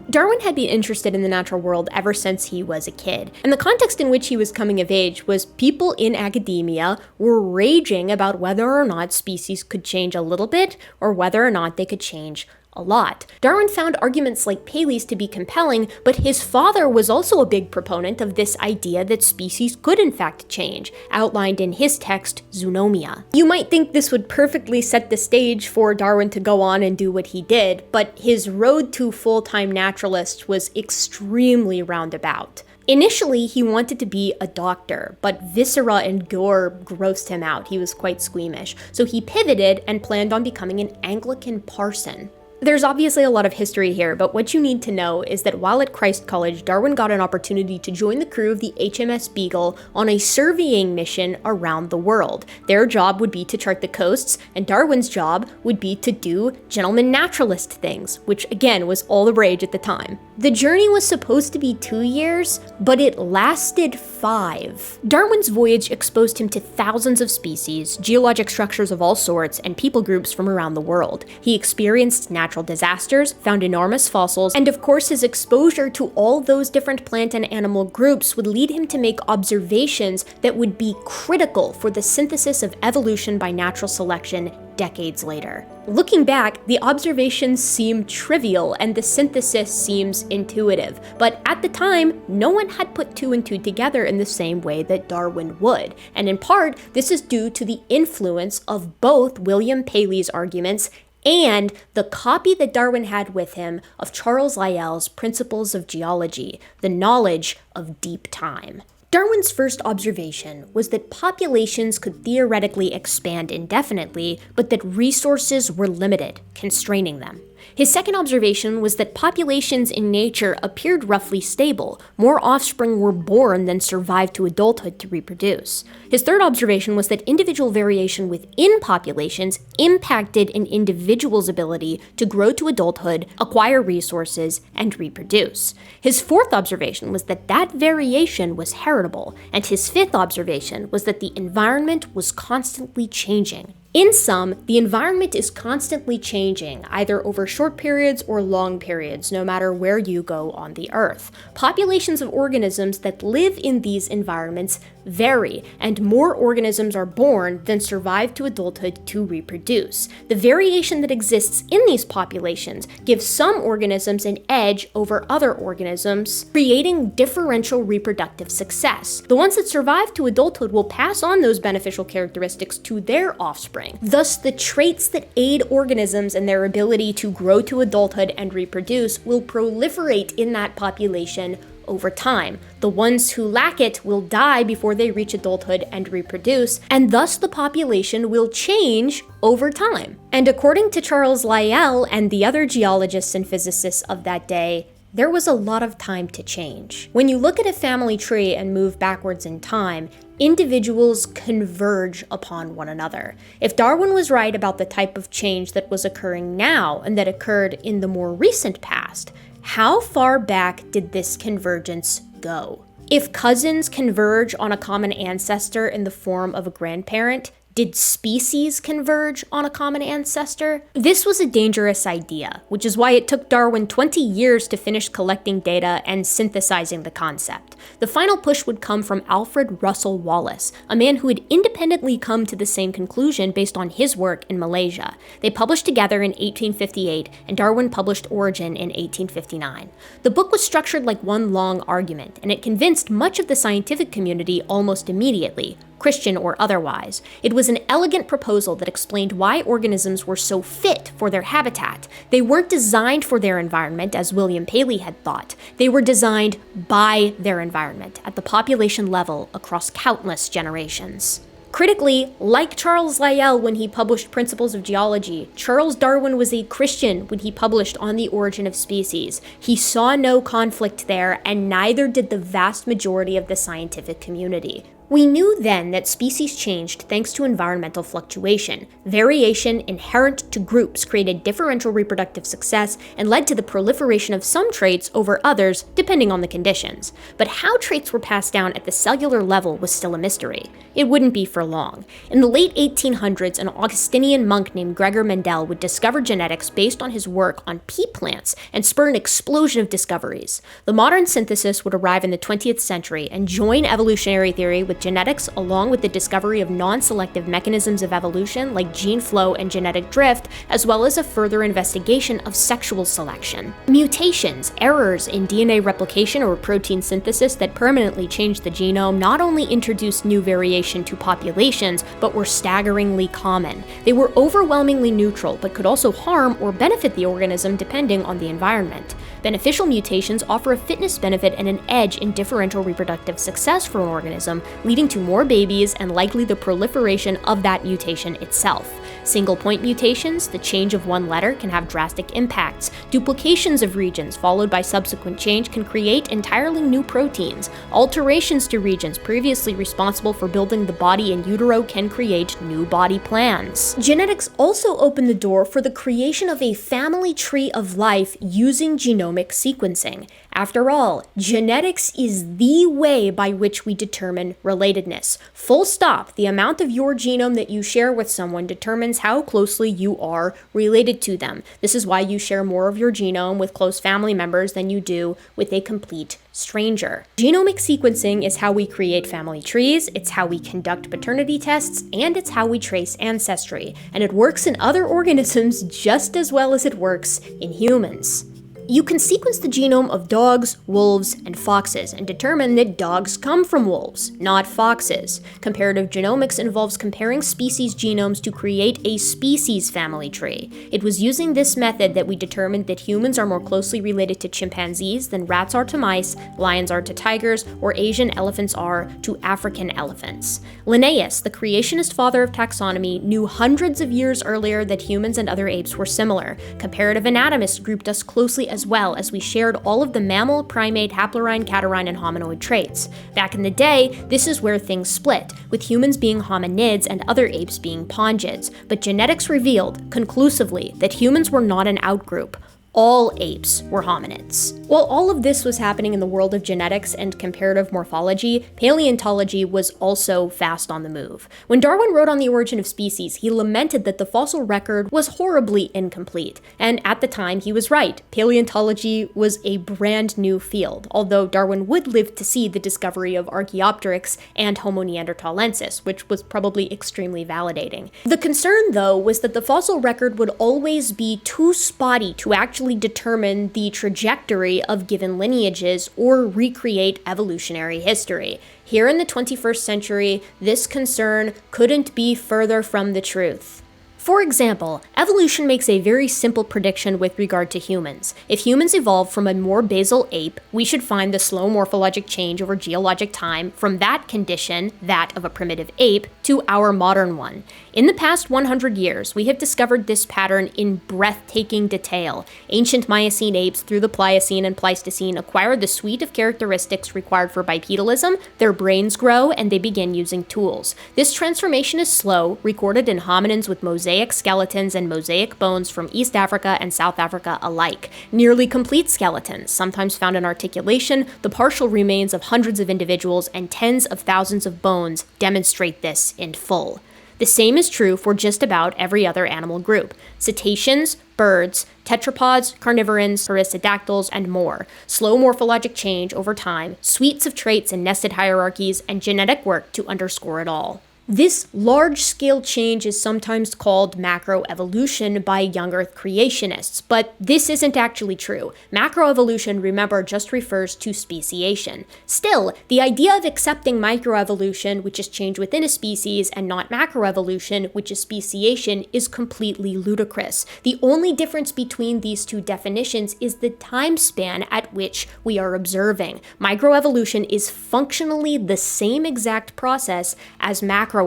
Darwin had been interested in the natural world ever since he was a kid, and the context in which he was coming of age was people in academia were raging about whether or not species could change a little bit, or whether or not they could change a lot. Darwin found arguments like Paley's to be compelling, but his father was also a big proponent of this idea that species could in fact change, outlined in his text, Zoonomia. You might think this would perfectly set the stage for Darwin to go on and do what he did, but his road to full-time naturalist was extremely roundabout. Initially, he wanted to be a doctor, but viscera and gore grossed him out. He was quite squeamish, so he pivoted and planned on becoming an Anglican parson. There's obviously a lot of history here, but what you need to know is that while at Christ College, Darwin got an opportunity to join the crew of the HMS Beagle on a surveying mission around the world. Their job would be to chart the coasts, and Darwin's job would be to do gentleman naturalist things, which again was all the rage at the time. The journey was supposed to be 2 years, but it lasted 5. Darwin's voyage exposed him to thousands of species, geologic structures of all sorts, and people groups from around the world. He experienced natural disasters, found enormous fossils, and of course his exposure to all those different plant and animal groups would lead him to make observations that would be critical for the synthesis of evolution by natural selection decades later. Looking back, the observations seem trivial and the synthesis seems intuitive, but at the time, no one had put 2 and 2 together in the same way that Darwin would, and in part, this is due to the influence of both William Paley's arguments and the copy that Darwin had with him of Charles Lyell's Principles of Geology, the knowledge of deep time. Darwin's first observation was that populations could theoretically expand indefinitely, but that resources were limited, constraining them. His second observation was that populations in nature appeared roughly stable. More offspring were born than survived to adulthood to reproduce. His third observation was that individual variation within populations impacted an individual's ability to grow to adulthood, acquire resources, and reproduce. His fourth observation was that that variation was heritable, and his fifth observation was that the environment was constantly changing. In sum, the environment is constantly changing, either over short periods or long periods, no matter where you go on the Earth. Populations of organisms that live in these environments vary, and more organisms are born than survive to adulthood to reproduce. The variation that exists in these populations gives some organisms an edge over other organisms, creating differential reproductive success. The ones that survive to adulthood will pass on those beneficial characteristics to their offspring. Thus, the traits that aid organisms in their ability to grow to adulthood and reproduce will proliferate in that population over time. The ones who lack it will die before they reach adulthood and reproduce, and thus the population will change over time. And according to Charles Lyell and the other geologists and physicists of that day, there was a lot of time to change. When you look at a family tree and move backwards in time, individuals converge upon one another. If Darwin was right about the type of change that was occurring now and that occurred in the more recent past, how far back did this convergence go? If cousins converge on a common ancestor in the form of a grandparent, did species converge on a common ancestor? This was a dangerous idea, which is why it took Darwin 20 years to finish collecting data and synthesizing the concept. The final push would come from Alfred Russel Wallace, a man who had independently come to the same conclusion based on his work in Malaysia. They published together in 1858, and Darwin published Origin in 1859. The book was structured like one long argument, and it convinced much of the scientific community almost immediately, Christian or otherwise. It was an elegant proposal that explained why organisms were so fit for their habitat. They weren't designed for their environment, as William Paley had thought. They were designed by their environment, at the population level, across countless generations. Critically, like Charles Lyell when he published Principles of Geology, Charles Darwin was a Christian when he published On the Origin of Species. He saw no conflict there, and neither did the vast majority of the scientific community. We knew then that species changed thanks to environmental fluctuation. Variation inherent to groups created differential reproductive success and led to the proliferation of some traits over others, depending on the conditions. But how traits were passed down at the cellular level was still a mystery. It wouldn't be for long. In the late 1800s, an Augustinian monk named Gregor Mendel would discover genetics based on his work on pea plants and spur an explosion of discoveries. The modern synthesis would arrive in the 20th century and join evolutionary theory with genetics, along with the discovery of non-selective mechanisms of evolution like gene flow and genetic drift, as well as a further investigation of sexual selection. Mutations, errors in DNA replication or protein synthesis that permanently changed the genome not only introduced new variation to populations, but were staggeringly common. They were overwhelmingly neutral, but could also harm or benefit the organism depending on the environment. Beneficial mutations offer a fitness benefit and an edge in differential reproductive success for an organism, leading to more babies and likely the proliferation of that mutation itself. Single-point mutations, the change of one letter, can have drastic impacts. Duplications of regions followed by subsequent change can create entirely new proteins. Alterations to regions previously responsible for building the body in utero can create new body plans. Genetics also open the door for the creation of a family tree of life using genomic sequencing. After all, genetics is the way by which we determine relatedness. Full stop. The amount of your genome that you share with someone determines how closely you are related to them. This is why you share more of your genome with close family members than you do with a complete stranger. Genomic sequencing is how we create family trees, it's how we conduct paternity tests, and it's how we trace ancestry. And it works in other organisms just as well as it works in humans. You can sequence the genome of dogs, wolves, and foxes and determine that dogs come from wolves, not foxes. Comparative genomics involves comparing species genomes to create a species family tree. It was using this method that we determined that humans are more closely related to chimpanzees than rats are to mice, lions are to tigers, or Asian elephants are to African elephants. Linnaeus, the creationist father of taxonomy, knew hundreds of years earlier that humans and other apes were similar. Comparative anatomists grouped us closely as well, as we shared all of the mammal, primate, haplorhine, catarrhine, and hominoid traits. Back in the day, this is where things split, with humans being hominids and other apes being pongids, but genetics revealed, conclusively, that humans were not an outgroup. all apes were hominids. While all of this was happening in the world of genetics and comparative morphology, paleontology was also fast on the move. When Darwin wrote on The Origin of Species, he lamented that the fossil record was horribly incomplete. And at the time, he was right. Paleontology was a brand new field, although Darwin would live to see the discovery of Archaeopteryx and Homo neanderthalensis, which was probably extremely validating. The concern, though, was that the fossil record would always be too spotty to actually determine the trajectory of given lineages or recreate evolutionary history. Here in the 21st century, this concern couldn't be further from the truth. For example, evolution makes a very simple prediction with regard to humans. If humans evolved from a more basal ape, we should find the slow morphologic change over geologic time from that condition, that of a primitive ape, to our modern one. In the past 100 years, we have discovered this pattern in breathtaking detail. Ancient Miocene apes through the Pliocene and Pleistocene acquired the suite of characteristics required for bipedalism, their brains grow, and they begin using tools. This transformation is slow, recorded in hominins with mosaic skeletons and mosaic bones from East Africa and South Africa alike. Nearly complete skeletons, sometimes found in articulation, the partial remains of hundreds of individuals, and tens of thousands of bones demonstrate this in full. The same is true for just about every other animal group. Cetaceans, birds, tetrapods, carnivorans, perissodactyls, and more. Slow morphologic change over time, suites of traits and nested hierarchies, and genetic work to underscore it all. This large-scale change is sometimes called macroevolution by young Earth creationists, but this isn't actually true. Macroevolution, remember, just refers to speciation. Still, the idea of accepting microevolution, which is change within a species, and not macroevolution, which is speciation, is completely ludicrous. The only difference between these two definitions is the time span at which we are observing. Microevolution is functionally the same exact process as macroevolution.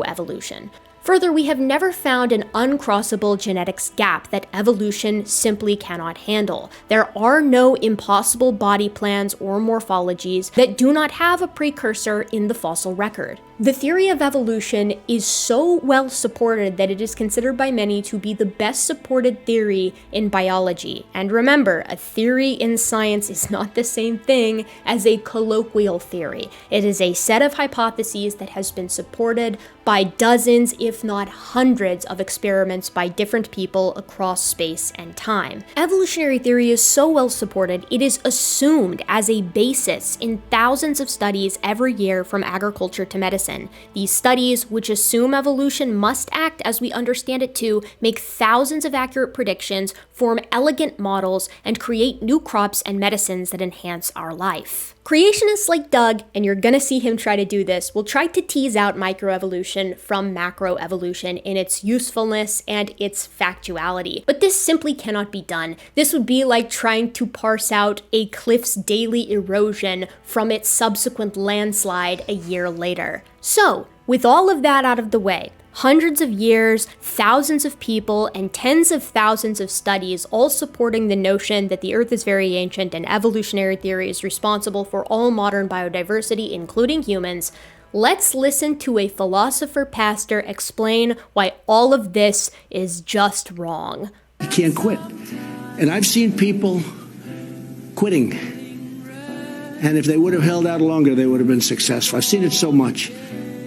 Further, we have never found an uncrossable genetics gap that evolution simply cannot handle. There are no impossible body plans or morphologies that do not have a precursor in the fossil record. The theory of evolution is so well supported that it is considered by many to be the best supported theory in biology. And remember, a theory in science is not the same thing as a colloquial theory. It is a set of hypotheses that has been supported by dozens, if not hundreds, of experiments by different people across space and time. Evolutionary theory is so well supported, it is assumed as a basis in thousands of studies every year from agriculture to medicine. These studies, which assume evolution must act as we understand it to, make thousands of accurate predictions, form elegant models, and create new crops and medicines that enhance our life. Creationists like Doug, and you're gonna see him try to do this, will try to tease out microevolution from macroevolution in its usefulness and its factuality. But this simply cannot be done. This would be like trying to parse out a cliff's daily erosion from its subsequent landslide a year later. So, with all of that out of the way, hundreds of years, thousands of people, and tens of thousands of studies all supporting the notion that the Earth is very ancient and evolutionary theory is responsible for all modern biodiversity, including humans, let's listen to a philosopher-pastor explain why all of this is just wrong. You can't quit. And I've seen people quitting. And if they would have held out longer, they would have been successful. I've seen it so much.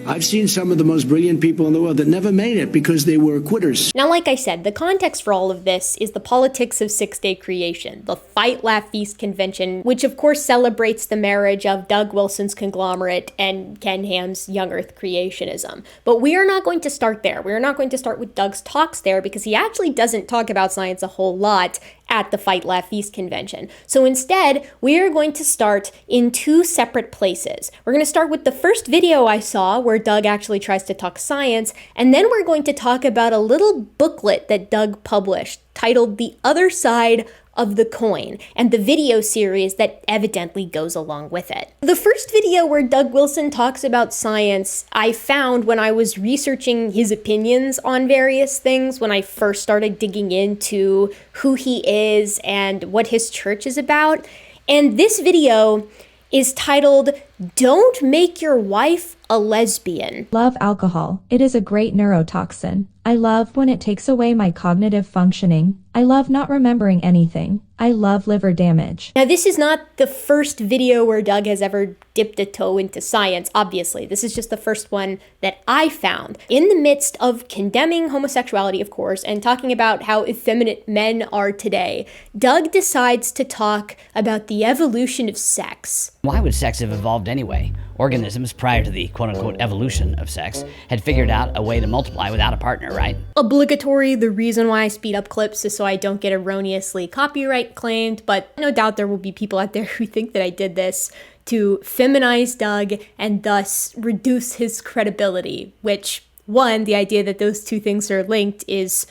I've seen some of the most brilliant people in the world that never made it because they were quitters. Now, like I said, the context for all of this is the politics of six-day creation, the Fight, Laugh, Feast convention, which of course celebrates the marriage of Doug Wilson's conglomerate and Ken Ham's young Earth creationism. But we are not going to start there. We are not going to start with Doug's talks there because he actually doesn't talk about science a whole lot at the Fight, Laugh, Feast convention. So instead, we are going to start in two separate places. We're going to start with the first video I saw where Doug actually tries to talk science, and then we're going to talk about a little booklet that Doug published titled The Other Side of the Coin, and the video series that evidently goes along with it. The first video where Doug Wilson talks about science I found when I was researching his opinions on various things when I first started digging into who he is and what his church is about. And this video is titled don't make your wife a lesbian. Love alcohol. It is a great neurotoxin. I love when it takes away my cognitive functioning. I love not remembering anything. I love liver damage. Now, this is not the first video where Doug has ever dipped a toe into science, obviously. This is just the first one that I found. In the midst of condemning homosexuality, of course, and talking about how effeminate men are today, Doug decides to talk about the evolution of sex. Why would sex have evolved anyway? Organisms, prior to the quote-unquote evolution of sex, had figured out a way to multiply without a partner, right? Obligatory, the reason why I speed up clips is so I don't get erroneously copyright claimed, but no doubt there will be people out there who think that I did this to feminize Doug and thus reduce his credibility, which, one, the idea that those two things are linked is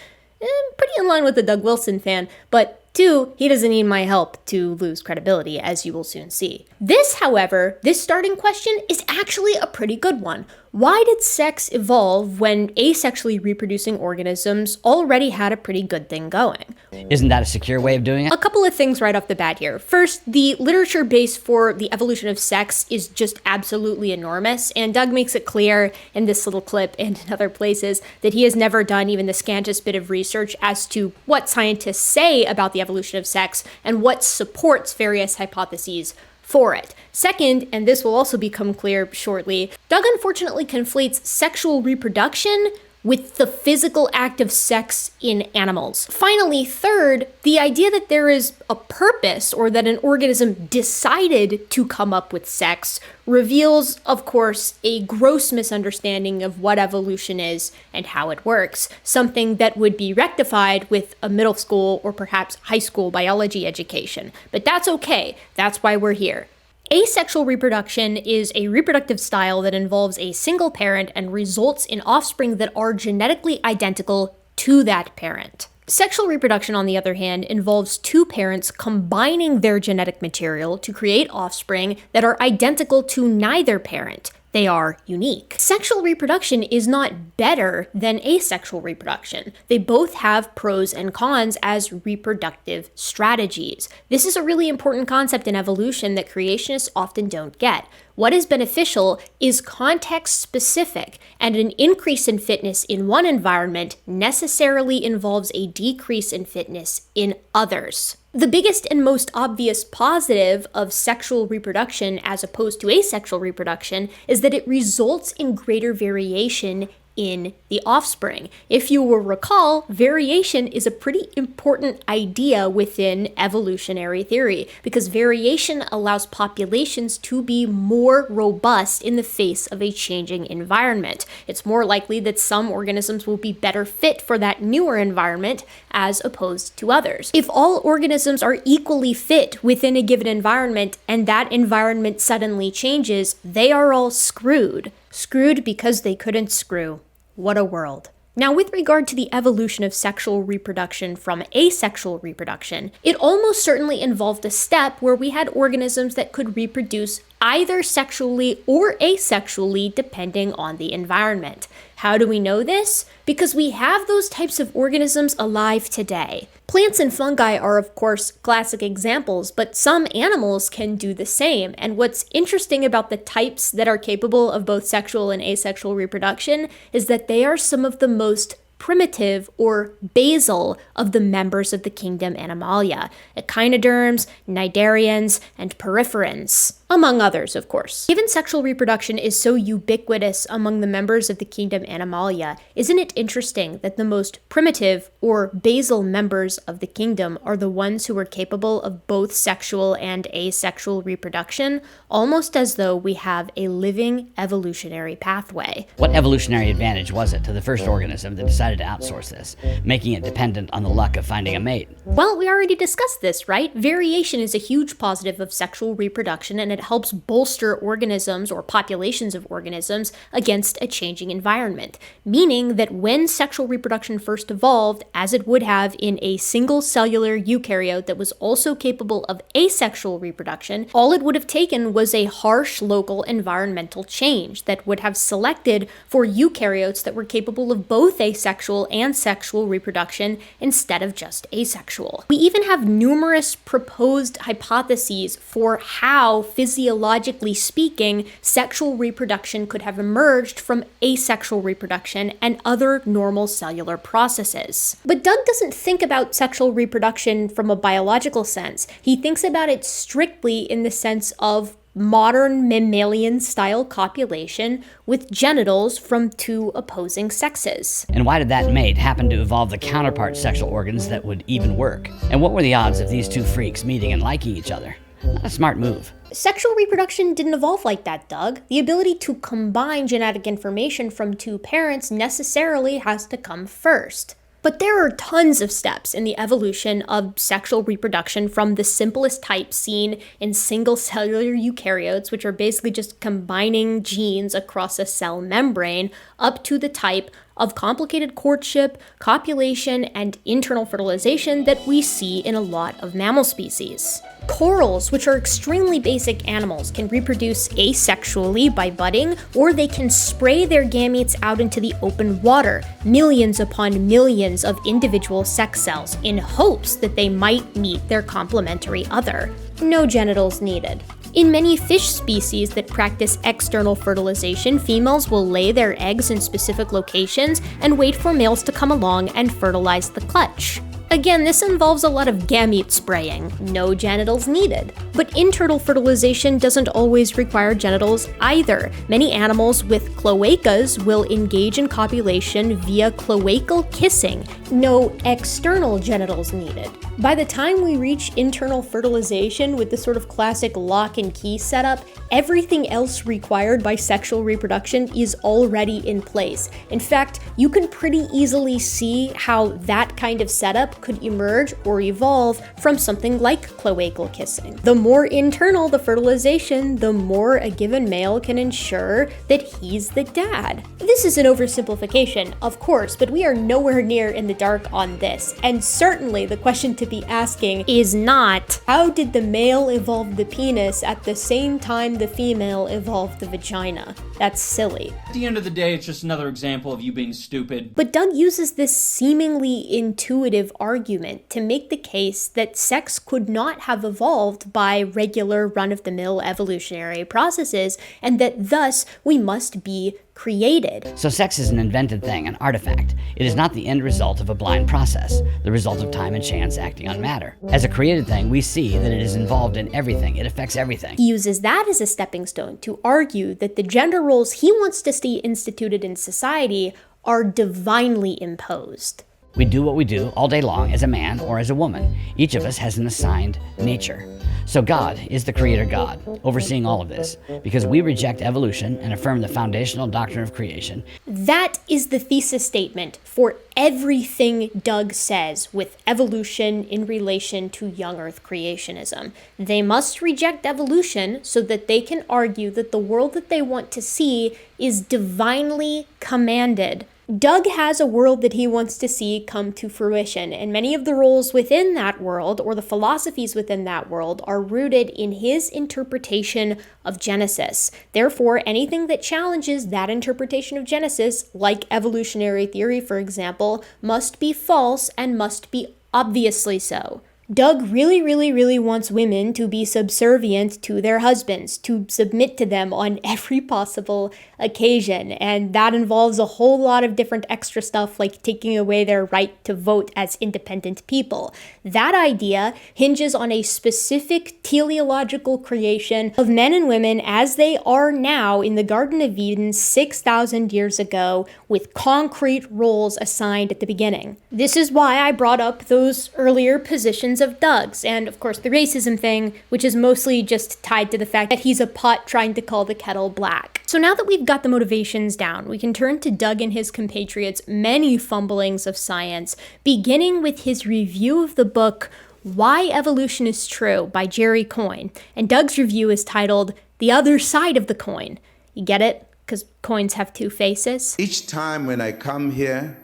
pretty in line with the Doug Wilson fan, but two, he doesn't need my help to lose credibility, as you will soon see. This, however, this starting question is actually a pretty good one. Why did sex evolve when asexually reproducing organisms already had a pretty good thing going? Isn't that a secure way of doing it? A couple of things right off the bat here. First, the literature base for the evolution of sex is just absolutely enormous, and Doug makes it clear in this little clip and in other places that he has never done even the scantest bit of research as to what scientists say about the evolution of sex and what supports various hypotheses for it. Second, and this will also become clear shortly, Doug unfortunately conflates sexual reproduction with the physical act of sex in animals. Finally, third, the idea that there is a purpose or that an organism decided to come up with sex reveals, of course, a gross misunderstanding of what evolution is and how it works, something that would be rectified with a middle school or perhaps high school biology education. But that's okay. That's why we're here. Asexual reproduction is a reproductive style that involves a single parent and results in offspring that are genetically identical to that parent. Sexual reproduction, on the other hand, involves two parents combining their genetic material to create offspring that are identical to neither parent. They are unique. Sexual reproduction is not better than asexual reproduction. They both have pros and cons as reproductive strategies. This is a really important concept in evolution that creationists often don't get. What is beneficial is context specific, and an increase in fitness in one environment necessarily involves a decrease in fitness in others. The biggest and most obvious positive of sexual reproduction as opposed to asexual reproduction is that it results in greater variation in the offspring. If you will recall, variation is a pretty important idea within evolutionary theory because variation allows populations to be more robust in the face of a changing environment. It's more likely that some organisms will be better fit for that newer environment as opposed to others. If all organisms are equally fit within a given environment and that environment suddenly changes, they are all screwed. Screwed because they couldn't screw. What a world. Now, with regard to the evolution of sexual reproduction from asexual reproduction, it almost certainly involved a step where we had organisms that could reproduce either sexually or asexually depending on the environment. How do we know this? Because we have those types of organisms alive today. Plants and fungi are, of course, classic examples, but some animals can do the same. And what's interesting about the types that are capable of both sexual and asexual reproduction is that they are some of the most primitive or basal of the members of the kingdom Animalia, echinoderms, cnidarians, and poriferans, among others, of course. Given sexual reproduction is so ubiquitous among the members of the kingdom Animalia, isn't it interesting that the most primitive or basal members of the kingdom are the ones who are capable of both sexual and asexual reproduction, almost as though we have a living evolutionary pathway? What evolutionary advantage was it to the first organism that decided to outsource this, making it dependent on the luck of finding a mate? Well, we already discussed this, right? Variation is a huge positive of sexual reproduction, and it helps bolster organisms or populations of organisms against a changing environment, meaning that when sexual reproduction first evolved, as it would have in a single cellular eukaryote that was also capable of asexual reproduction, all it would have taken was a harsh local environmental change that would have selected for eukaryotes that were capable of both asexual sexual and sexual reproduction instead of just asexual. We even have numerous proposed hypotheses for how, physiologically speaking, sexual reproduction could have emerged from asexual reproduction and other normal cellular processes. But Doug doesn't think about sexual reproduction from a biological sense. He thinks about it strictly in the sense of modern mammalian-style copulation with genitals from two opposing sexes. And why did that mate happen to evolve the counterpart sexual organs that would even work? And what were the odds of these two freaks meeting and liking each other? Not a smart move. Sexual reproduction didn't evolve like that, Doug. The ability to combine genetic information from two parents necessarily has to come first. But there are tons of steps in the evolution of sexual reproduction, from the simplest type seen in single-cellular eukaryotes, which are basically just combining genes across a cell membrane, up to the type of complicated courtship, copulation, and internal fertilization that we see in a lot of mammal species. Corals, which are extremely basic animals, can reproduce asexually by budding, or they can spray their gametes out into the open water, millions upon millions of individual sex cells, in hopes that they might meet their complementary other. No genitals needed. In many fish species that practice external fertilization, females will lay their eggs in specific locations and wait for males to come along and fertilize the clutch. Again, this involves a lot of gamete spraying, no genitals needed. But internal fertilization doesn't always require genitals either. Many animals with cloacas will engage in copulation via cloacal kissing, no external genitals needed. By the time we reach internal fertilization with the sort of classic lock and key setup, everything else required by sexual reproduction is already in place. In fact, you can pretty easily see how that kind of setup could emerge or evolve from something like cloacal kissing. The more internal the fertilization, the more a given male can ensure that he's the dad. This is an oversimplification, of course, but we are nowhere near in the dark on this. And certainly the question to be asking is not, how did the male evolve the penis at the same time the female evolved the vagina? That's silly. At the end of the day, it's just another example of you being stupid. But Doug uses this seemingly intuitive argument to make the case that sex could not have evolved by regular run-of-the-mill evolutionary processes, and that thus we must be created. So sex is an invented thing, an artifact. It is not the end result of a blind process, the result of time and chance acting on matter. As a created thing, we see that it is involved in everything. It affects everything. He uses that as a stepping stone to argue that the gender roles he wants to see instituted in society are divinely imposed. We do what we do all day long as a man or as a woman. Each of us has an assigned nature. So God is the creator God, overseeing all of this, because we reject evolution and affirm the foundational doctrine of creation. That is the thesis statement for everything Doug says with evolution in relation to young Earth creationism. They must reject evolution so that they can argue that the world that they want to see is divinely commanded. Doug has a world that he wants to see come to fruition, and many of the roles within that world, or the philosophies within that world, are rooted in his interpretation of Genesis. Therefore, anything that challenges that interpretation of Genesis, like evolutionary theory, for example, must be false and must be obviously so. Doug really wants women to be subservient to their husbands, to submit to them on every possible occasion, and that involves a whole lot of different extra stuff like taking away their right to vote as independent people. That idea hinges on a specific teleological creation of men and women as they are now in the Garden of Eden 6,000 years ago, with concrete roles assigned at the beginning. This is why I brought up those earlier positions of Doug's, and of course the racism thing, which is mostly just tied to the fact that he's a pot trying to call the kettle black. So now that we've got the motivations down, we can turn to Doug and his compatriots' many fumblings of science, beginning with his review of the book Why Evolution is True by Jerry Coyne, and Doug's review is titled The Other Side of the Coin. You get it? Because coins have two faces. Each time when I come here,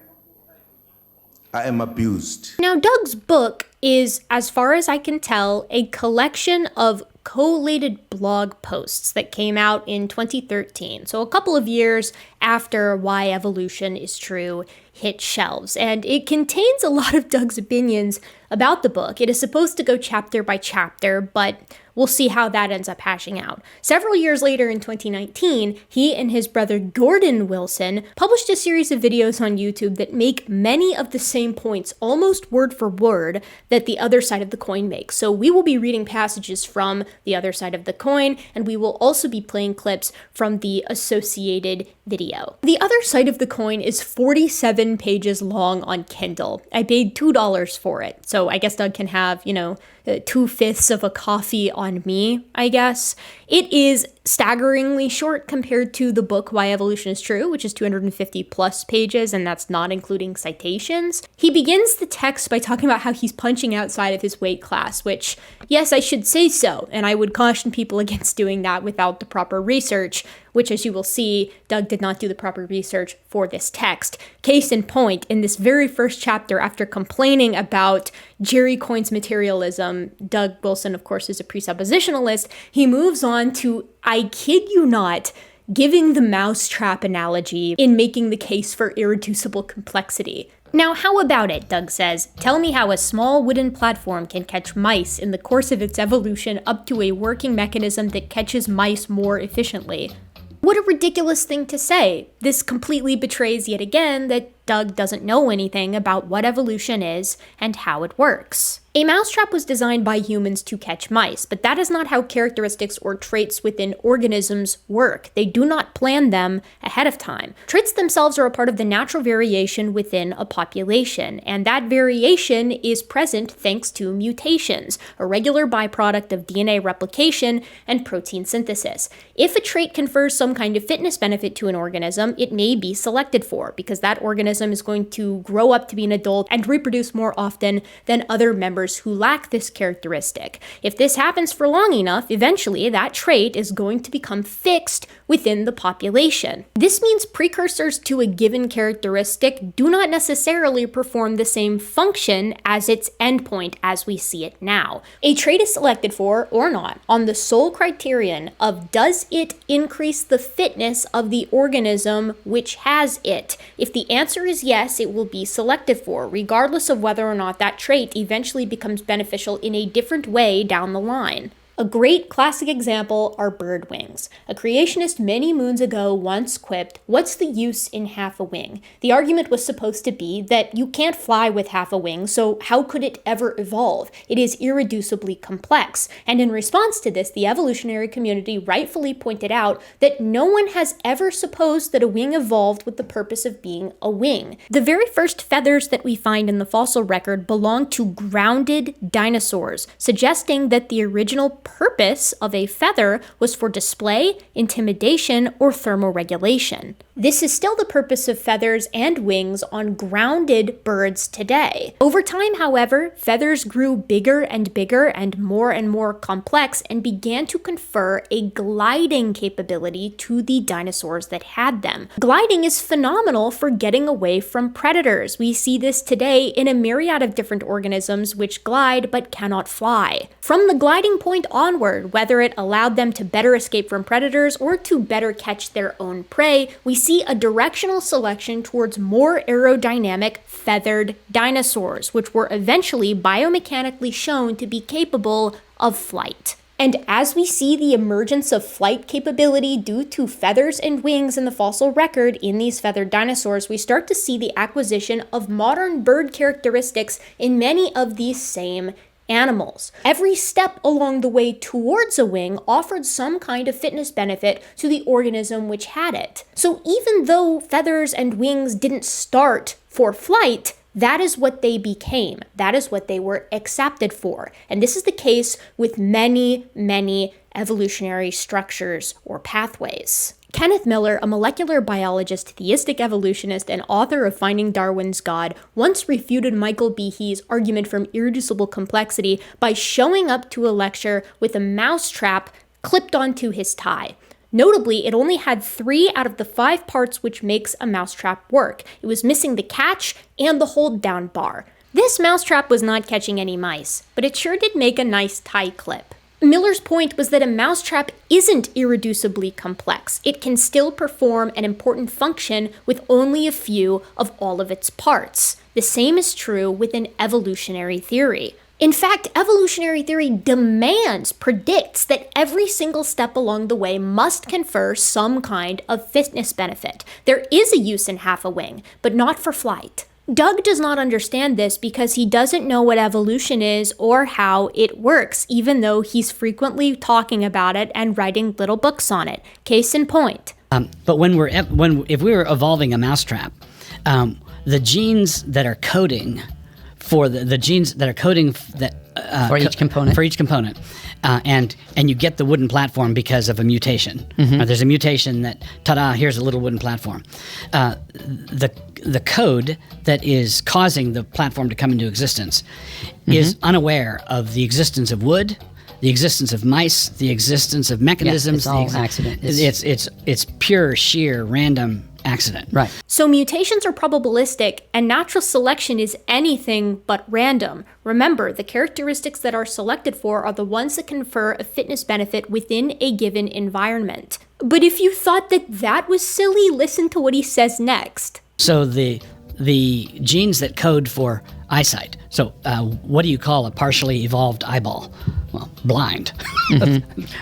I am abused. Now, Doug's book is, as far as I can tell, a collection of collated blog posts that came out in 2013. So a couple of years after Why Evolution is True, hit shelves, and it contains a lot of Doug's opinions about the book. It is supposed to go chapter by chapter, but we'll see how that ends up hashing out. Several years later in 2019, he and his brother Gordon Wilson published a series of videos on YouTube that make many of the same points, almost word for word, that The Other Side of the Coin makes. So we will be reading passages from The Other Side of the Coin, and we will also be playing clips from the associated video. The Other Side of the Coin is 47 pages long on Kindle. I paid $2 for it, so I guess Doug can have, 2/5 of a coffee on me, I guess. It is staggeringly short compared to the book Why Evolution is True, which is 250 plus pages, and that's not including citations. He begins the text by talking about how he's punching outside of his weight class, which, yes, I should say so, and I would caution people against doing that without the proper research, which, as you will see, Doug did not do the proper research for this text. Case in point, in this very first chapter, after complaining about Jerry Coyne's materialism, Doug Wilson, of course, is a presuppositionalist, he moves on to, I kid you not, giving the mousetrap analogy in making the case for irreducible complexity. Now, how about it, Doug says. Tell me how a small wooden platform can catch mice in the course of its evolution up to a working mechanism that catches mice more efficiently. What a ridiculous thing to say. This completely betrays yet again that Doug doesn't know anything about what evolution is and how it works. A mousetrap was designed by humans to catch mice, but that is not how characteristics or traits within organisms work. They do not plan them ahead of time. Traits themselves are a part of the natural variation within a population, and that variation is present thanks to mutations, a regular byproduct of DNA replication and protein synthesis. If a trait confers some kind of fitness benefit to an organism, it may be selected for, because that organism is going to grow up to be an adult and reproduce more often than other members who lack this characteristic. If this happens for long enough, eventually that trait is going to become fixed within the population. This means precursors to a given characteristic do not necessarily perform the same function as its endpoint as we see it now. A trait is selected for, or not, on the sole criterion of does it increase the fitness of the organism which has it. If the answer is yes, it will be selected for, regardless of whether or not that trait eventually becomes beneficial in a different way down the line. A great classic example are bird wings. A creationist many moons ago once quipped, "What's the use in half a wing?" The argument was supposed to be that you can't fly with half a wing, so how could it ever evolve? It is irreducibly complex. And in response to this, the evolutionary community rightfully pointed out that no one has ever supposed that a wing evolved with the purpose of being a wing. The very first feathers that we find in the fossil record belong to grounded dinosaurs, suggesting that the original purpose of a feather was for display, intimidation, or thermoregulation. This is still the purpose of feathers and wings on grounded birds today. Over time, however, feathers grew bigger and more complex and began to confer a gliding capability to the dinosaurs that had them. Gliding is phenomenal for getting away from predators. We see this today in a myriad of different organisms which glide but cannot fly. From the gliding point onward, whether it allowed them to better escape from predators or to better catch their own prey, we see a directional selection towards more aerodynamic feathered dinosaurs, which were eventually biomechanically shown to be capable of flight. And as we see the emergence of flight capability due to feathers and wings in the fossil record in these feathered dinosaurs, we start to see the acquisition of modern bird characteristics in many of these same animals. Every step along the way towards a wing offered some kind of fitness benefit to the organism which had it. So even though feathers and wings didn't start for flight, that is what they became. That is what they were accepted for. And this is the case with many evolutionary structures or pathways. Kenneth Miller, a molecular biologist, theistic evolutionist, and author of Finding Darwin's God, once refuted Michael Behe's argument from irreducible complexity by showing up to a lecture with a mousetrap clipped onto his tie. Notably, it only had 3 out of the 5 parts which makes a mousetrap work. It was missing the catch and the hold-down bar. This mousetrap was not catching any mice, but it sure did make a nice tie clip. Miller's point was that a mousetrap isn't irreducibly complex. It can still perform an important function with only a few of all of its parts. The same is true within evolutionary theory. In fact, evolutionary theory predicts that every single step along the way must confer some kind of fitness benefit. There is a use in half a wing, but not for flight. Doug does not understand this because he doesn't know what evolution is or how it works, even though he's frequently talking about it and writing little books on it. Case in point. But if we were evolving a mousetrap, the genes that are coding for the genes that are coding for each component, and you get the wooden platform because of a mutation. There's a mutation that, ta-da, here's a little wooden platform. The code that is causing the platform to come into existence is unaware of the existence of wood, the existence of mice, the existence of mechanisms. Yeah, it's all accident. It's pure, sheer, random accident. Right. So mutations are probabilistic, and natural selection is anything but random. Remember, the characteristics that are selected for are the ones that confer a fitness benefit within a given environment. But if you thought that was silly, listen to what he says next. So the genes that code for eyesight. So what do you call a partially evolved eyeball? Well, blind.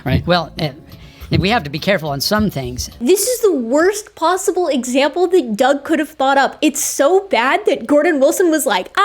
Right? Well, we have to be careful on some things. This is the worst possible example that Doug could have thought up. It's so bad that Gordon Wilson was like,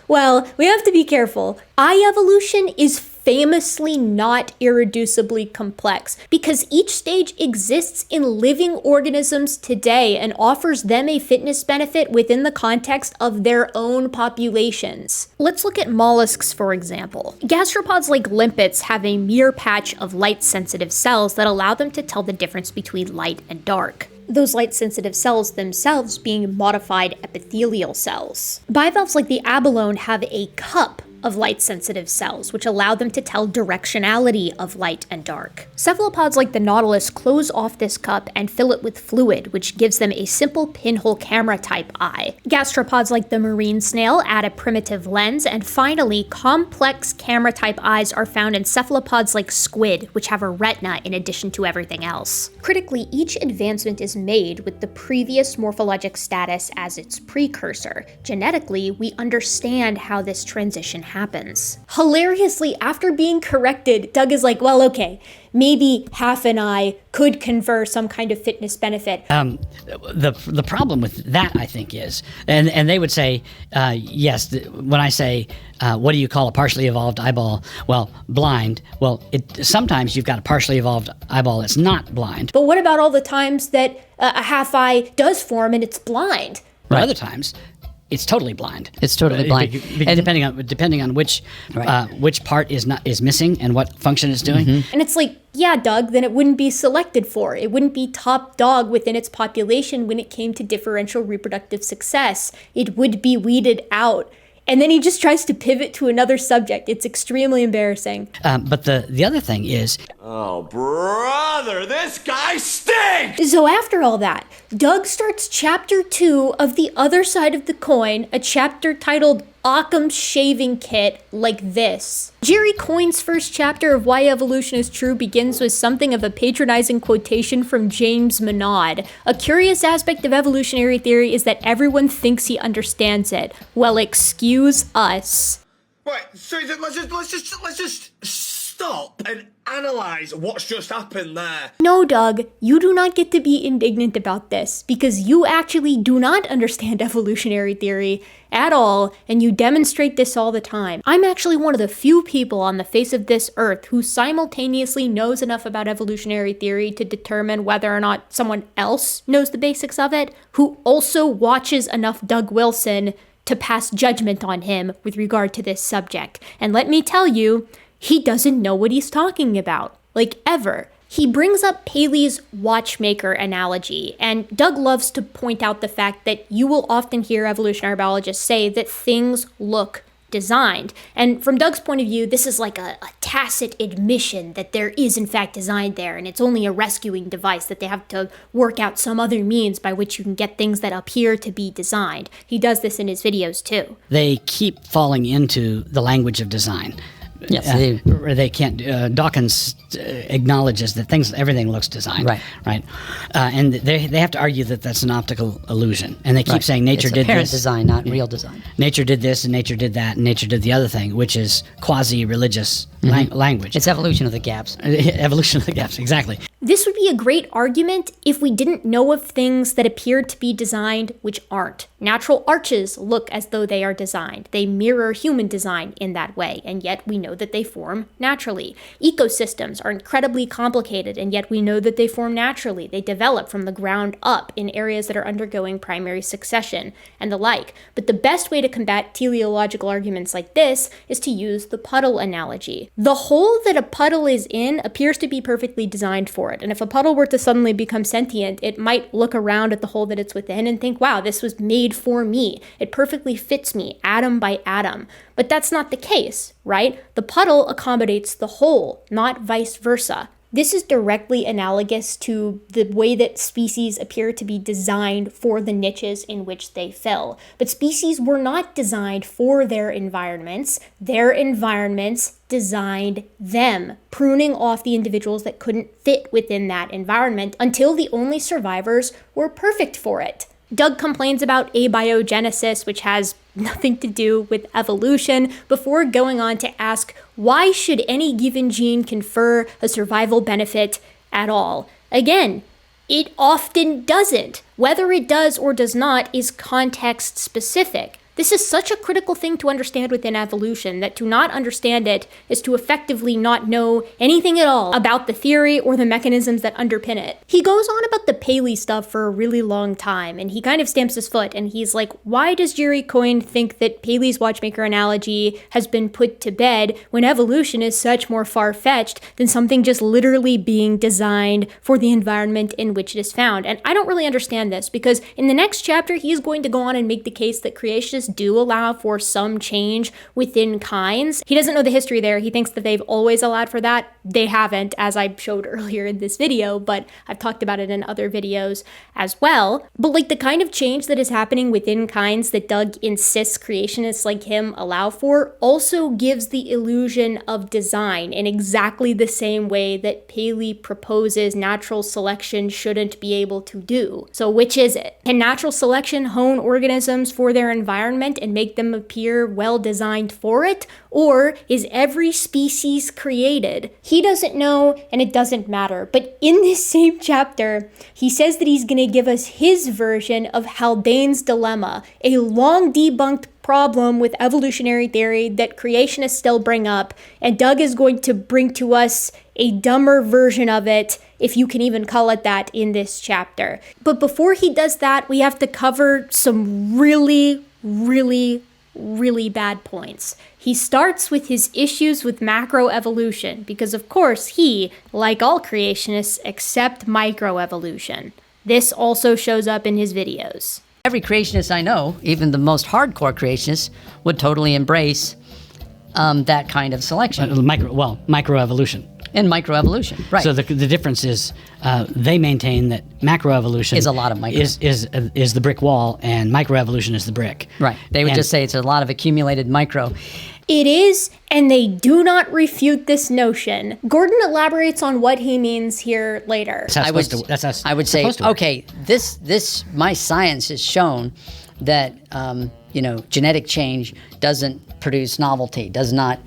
well, we have to be careful. Eye evolution is famously not irreducibly complex because each stage exists in living organisms today and offers them a fitness benefit within the context of their own populations. Let's look at mollusks, for example. Gastropods like limpets have a mere patch of light-sensitive cells that allow them to tell the difference between light and dark. Those light-sensitive cells themselves being modified epithelial cells. Bivalves like the abalone have a cup of light-sensitive cells, which allow them to tell directionality of light and dark. Cephalopods like the nautilus close off this cup and fill it with fluid, which gives them a simple pinhole camera-type eye. Gastropods like the marine snail add a primitive lens, and finally, complex camera-type eyes are found in cephalopods like squid, which have a retina in addition to everything else. Critically, each advancement is made with the previous morphologic status as its precursor. Genetically, we understand how this transition happens. Hilariously, after being corrected, Doug is like, well, okay, maybe half an eye could confer some kind of fitness benefit. The problem with that, I think, is, and they would say, yes, when I say, what do you call a partially evolved eyeball? Well, blind. Well, sometimes you've got a partially evolved eyeball that's not blind. But what about all the times that a half eye does form and it's blind? Right. Other times, it's totally blind. It's totally blind, and depending on which part is missing and what function it's doing. And it's like, yeah, Doug, then it wouldn't be selected for. It wouldn't be top dog within its population when it came to differential reproductive success. It would be weeded out. And then he just tries to pivot to another subject. It's extremely embarrassing. But the other thing is... Oh, brother, this guy stinks! So after all that, Doug starts chapter 2 of The Other Side of the Coin, a chapter titled Occam's Shaving Kit, like this. Jerry Coyne's first chapter of Why Evolution is True begins with something of a patronizing quotation from James Monod. A curious aspect of evolutionary theory is that everyone thinks he understands it. Well, excuse us. Right, so let's just stop and analyze what's just happened there. No, Doug, you do not get to be indignant about this, because you actually do not understand evolutionary theory at all, and you demonstrate this all the time. I'm actually one of the few people on the face of this earth who simultaneously knows enough about evolutionary theory to determine whether or not someone else knows the basics of it, who also watches enough Doug Wilson to pass judgment on him with regard to this subject. And let me tell you, he doesn't know what he's talking about, like ever. He brings up Paley's watchmaker analogy, and Doug loves to point out the fact that you will often hear evolutionary biologists say that things look designed. And from Doug's point of view, this is like a tacit admission that there is in fact design there, and it's only a rescuing device, that they have to work out some other means by which you can get things that appear to be designed. He does this in his videos too. They keep falling into the language of design. Yes, they can't. Dawkins acknowledges that everything looks designed. Right. And they have to argue that that's an optical illusion, and they keep saying nature did apparent this. design, not real design. Nature did this, and nature did that, and nature did the other thing, which is quasi-religious language. It's evolution of the gaps. Evolution of the gaps, exactly. This would be a great argument if we didn't know of things that appeared to be designed which aren't. Natural arches look as though they are designed. They mirror human design in that way, and yet we know that they form naturally. Ecosystems are incredibly complicated, and yet we know that they form naturally. They develop from the ground up in areas that are undergoing primary succession and the like. But the best way to combat teleological arguments like this is to use the puddle analogy. The hole that a puddle is in appears to be perfectly designed for it, and if a puddle were to suddenly become sentient, it might look around at the hole that it's within and think, wow, this was made for me. It perfectly fits me, atom by atom. But that's not the case, right? The puddle accommodates the hole, not vice versa. This is directly analogous to the way that species appear to be designed for the niches in which they fill. But species were not designed for their environments. Their environments designed them, pruning off the individuals that couldn't fit within that environment until the only survivors were perfect for it. Doug complains about abiogenesis, which has nothing to do with evolution, before going on to ask, why should any given gene confer a survival benefit at all? Again, it often doesn't. Whether it does or does not is context specific. This is such a critical thing to understand within evolution that to not understand it is to effectively not know anything at all about the theory or the mechanisms that underpin it. He goes on about the Paley stuff for a really long time, and he kind of stamps his foot, and he's like, why does Jerry Coyne think that Paley's watchmaker analogy has been put to bed when evolution is such more far-fetched than something just literally being designed for the environment in which it is found? And I don't really understand this, because in the next chapter, he's going to go on and make the case that creationists do allow for some change within kinds. He doesn't know the history there. He thinks that they've always allowed for that. They haven't, as I showed earlier in this video, but I've talked about it in other videos as well. But like the kind of change that is happening within kinds that Doug insists creationists like him allow for also gives the illusion of design in exactly the same way that Paley proposes natural selection shouldn't be able to do. So which is it? Can natural selection hone organisms for their environment and make them appear well designed for it? Or is every species created? He doesn't know, and it doesn't matter. But in this same chapter, he says that he's going to give us his version of Haldane's dilemma, a long debunked problem with evolutionary theory that creationists still bring up, and Doug is going to bring to us a dumber version of it, if you can even call it that, in this chapter. But before he does that, we have to cover some really bad points. He starts with his issues with macroevolution, because of course he, like all creationists, accept microevolution. This also shows up in his videos. Every creationist I know, even the most hardcore creationists, would totally embrace that kind of selection. Microevolution. And microevolution, right. So the difference is they maintain that macroevolution is a lot of micro. is the brick wall, and microevolution is the brick. Right. They would just say it's a lot of accumulated micro. It is, and they do not refute this notion. Gordon elaborates on what he means here later. I would say, okay, this my science has shown that genetic change doesn't produce novelty, does not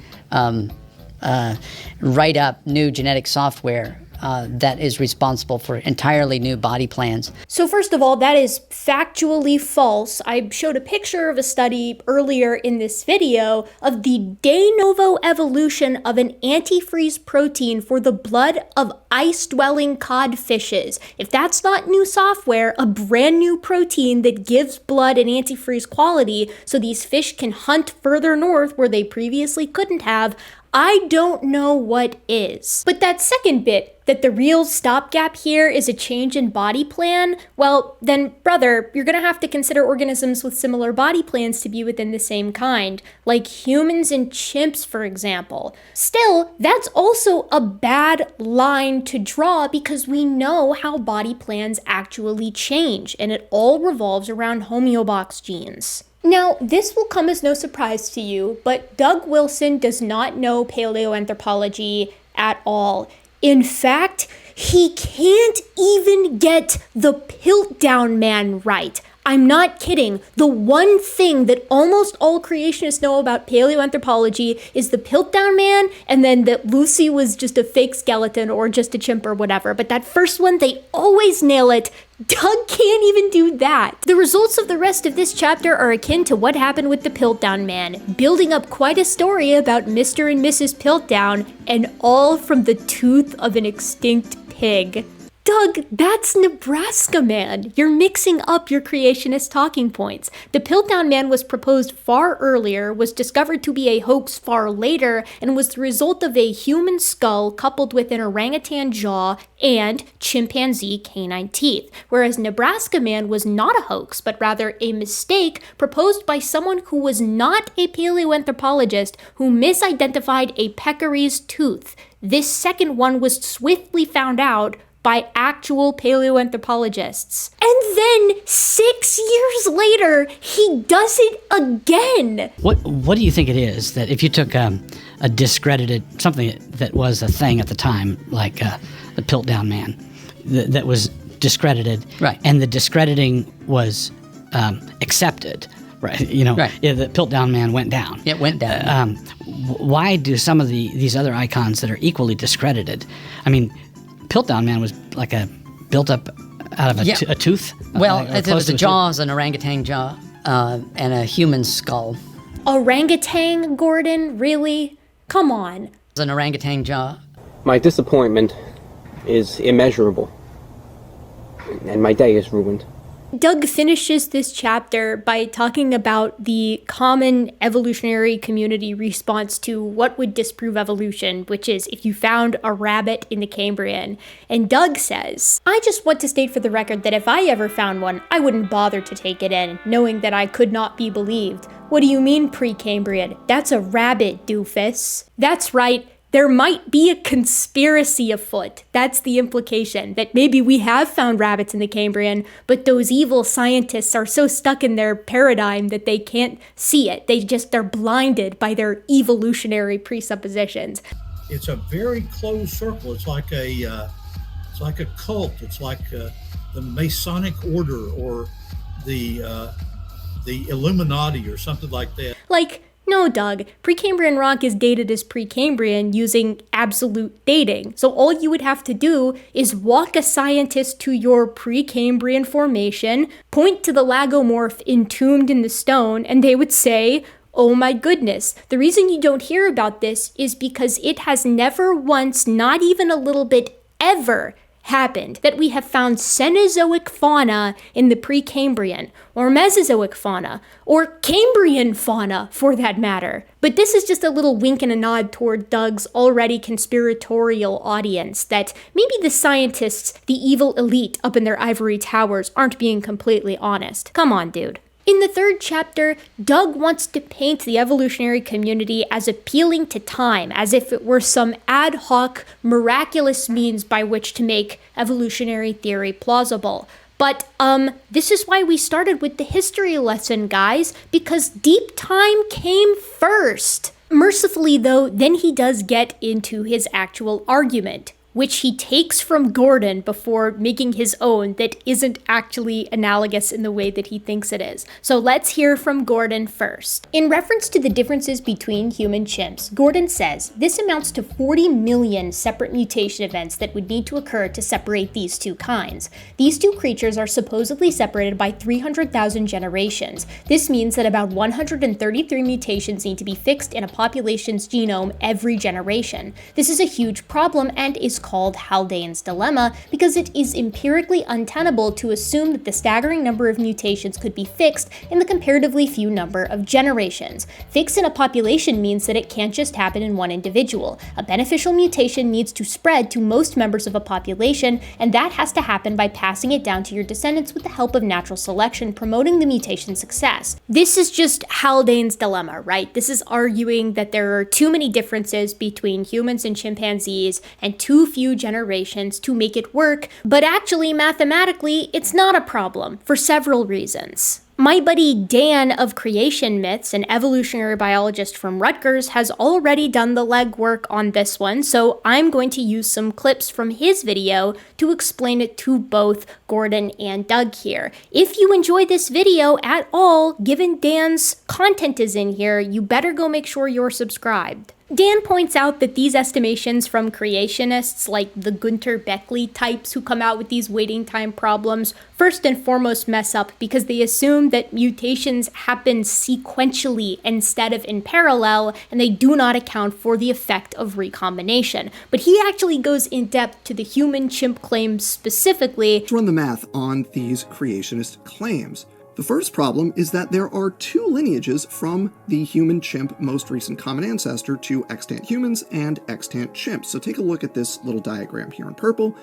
write up new genetic software that is responsible for entirely new body plans. So first of all, that is factually false. I showed a picture of a study earlier in this video of the de novo evolution of an antifreeze protein for the blood of ice-dwelling codfishes. If that's not new software, a brand new protein that gives blood an antifreeze quality so these fish can hunt further north where they previously couldn't have, I don't know what is. But that second bit, that the real stopgap here is a change in body plan, well, then, brother, you're gonna have to consider organisms with similar body plans to be within the same kind, like humans and chimps, for example. Still, that's also a bad line to draw because we know how body plans actually change, and it all revolves around homeobox genes. Now, this will come as no surprise to you, but Doug Wilson does not know paleoanthropology at all. In fact, he can't even get the Piltdown Man right. I'm not kidding. The one thing that almost all creationists know about paleoanthropology is the Piltdown Man, and then that Lucy was just a fake skeleton or just a chimp or whatever. But that first one, they always nail it. Doug can't even do that. The results of the rest of this chapter are akin to what happened with the Piltdown Man, building up quite a story about Mr. and Mrs. Piltdown, and all from the tooth of an extinct pig. Doug, that's Nebraska Man. You're mixing up your creationist talking points. The Piltdown Man was proposed far earlier, was discovered to be a hoax far later, and was the result of a human skull coupled with an orangutan jaw and chimpanzee canine teeth, whereas Nebraska Man was not a hoax, but rather a mistake proposed by someone who was not a paleoanthropologist who misidentified a peccary's tooth. This second one was swiftly found out by actual paleoanthropologists. And then 6 years later, he does it again. What do you think it is that if you took a discredited, something that was a thing at the time, like the Piltdown Man, that was discredited, right, and the discrediting was accepted, right? You know, right. Yeah, the Piltdown Man went down. It went down. Why do some of these other icons that are equally discredited? I mean, Piltdown Man was like built up out of a tooth. Well, it was a jaw, an orangutan jaw, and a human skull. Orangutan, Gordon? Really? Come on. An orangutan jaw. My disappointment is immeasurable, and my day is ruined. Doug finishes this chapter by talking about the common evolutionary community response to what would disprove evolution, which is if you found a rabbit in the Cambrian. And Doug says, I just want to state for the record that if I ever found one, I wouldn't bother to take it in, knowing that I could not be believed. What do you mean Precambrian? That's a rabbit, doofus. That's right. There might be a conspiracy afoot. That's the implication, that maybe we have found rabbits in the Cambrian, but those evil scientists are so stuck in their paradigm that they can't see it. They're blinded by their evolutionary presuppositions. It's a very closed circle. It's like a cult. It's like the Masonic order or the Illuminati or something like that. No, Doug, Precambrian rock is dated as Precambrian using absolute dating. So all you would have to do is walk a scientist to your Precambrian formation, point to the lagomorph entombed in the stone, and they would say, oh my goodness. The reason you don't hear about this is because it has never once, not even a little bit, ever happened that we have found Cenozoic fauna in the Precambrian, or Mesozoic fauna, or Cambrian fauna for that matter. But this is just a little wink and a nod toward Doug's already conspiratorial audience that maybe the scientists, the evil elite up in their ivory towers, aren't being completely honest. Come on, dude. In the third chapter, Doug wants to paint the evolutionary community as appealing to time, as if it were some ad hoc, miraculous means by which to make evolutionary theory plausible. But, this is why we started with the history lesson, guys, because deep time came first. Mercifully, though, then he does get into his actual argument, which he takes from Gordon before making his own that isn't actually analogous in the way that he thinks it is. So let's hear from Gordon first. In reference to the differences between human chimps, Gordon says this amounts to 40 million separate mutation events that would need to occur to separate these two kinds. These two creatures are supposedly separated by 300,000 generations. This means that about 133 mutations need to be fixed in a population's genome every generation. This is a huge problem and is called Haldane's dilemma because it is empirically untenable to assume that the staggering number of mutations could be fixed in the comparatively few number of generations. Fix in a population means that it can't just happen in one individual. A beneficial mutation needs to spread to most members of a population, and that has to happen by passing it down to your descendants with the help of natural selection, promoting the mutation success. This is just Haldane's dilemma, right? This is arguing that there are too many differences between humans and chimpanzees and too few generations to make it work, but actually mathematically it's not a problem for several reasons. My buddy Dan of Creation Myths, an evolutionary biologist from Rutgers, has already done the legwork on this one, so I'm going to use some clips from his video to explain it to both Gordon and Doug here. If you enjoy this video at all, given Dan's content is in here, you better go make sure you're subscribed. Dan points out that these estimations from creationists, like the Gunter Beckley types who come out with these waiting time problems, first and foremost mess up because they assume that mutations happen sequentially instead of in parallel, and they do not account for the effect of recombination. But he actually goes in depth to the human-chimp claims specifically. Let's run the math on these creationist claims. The first problem is that there are two lineages from the human-chimp most recent common ancestor to extant humans and extant chimps. So take a look at this little diagram here in purple.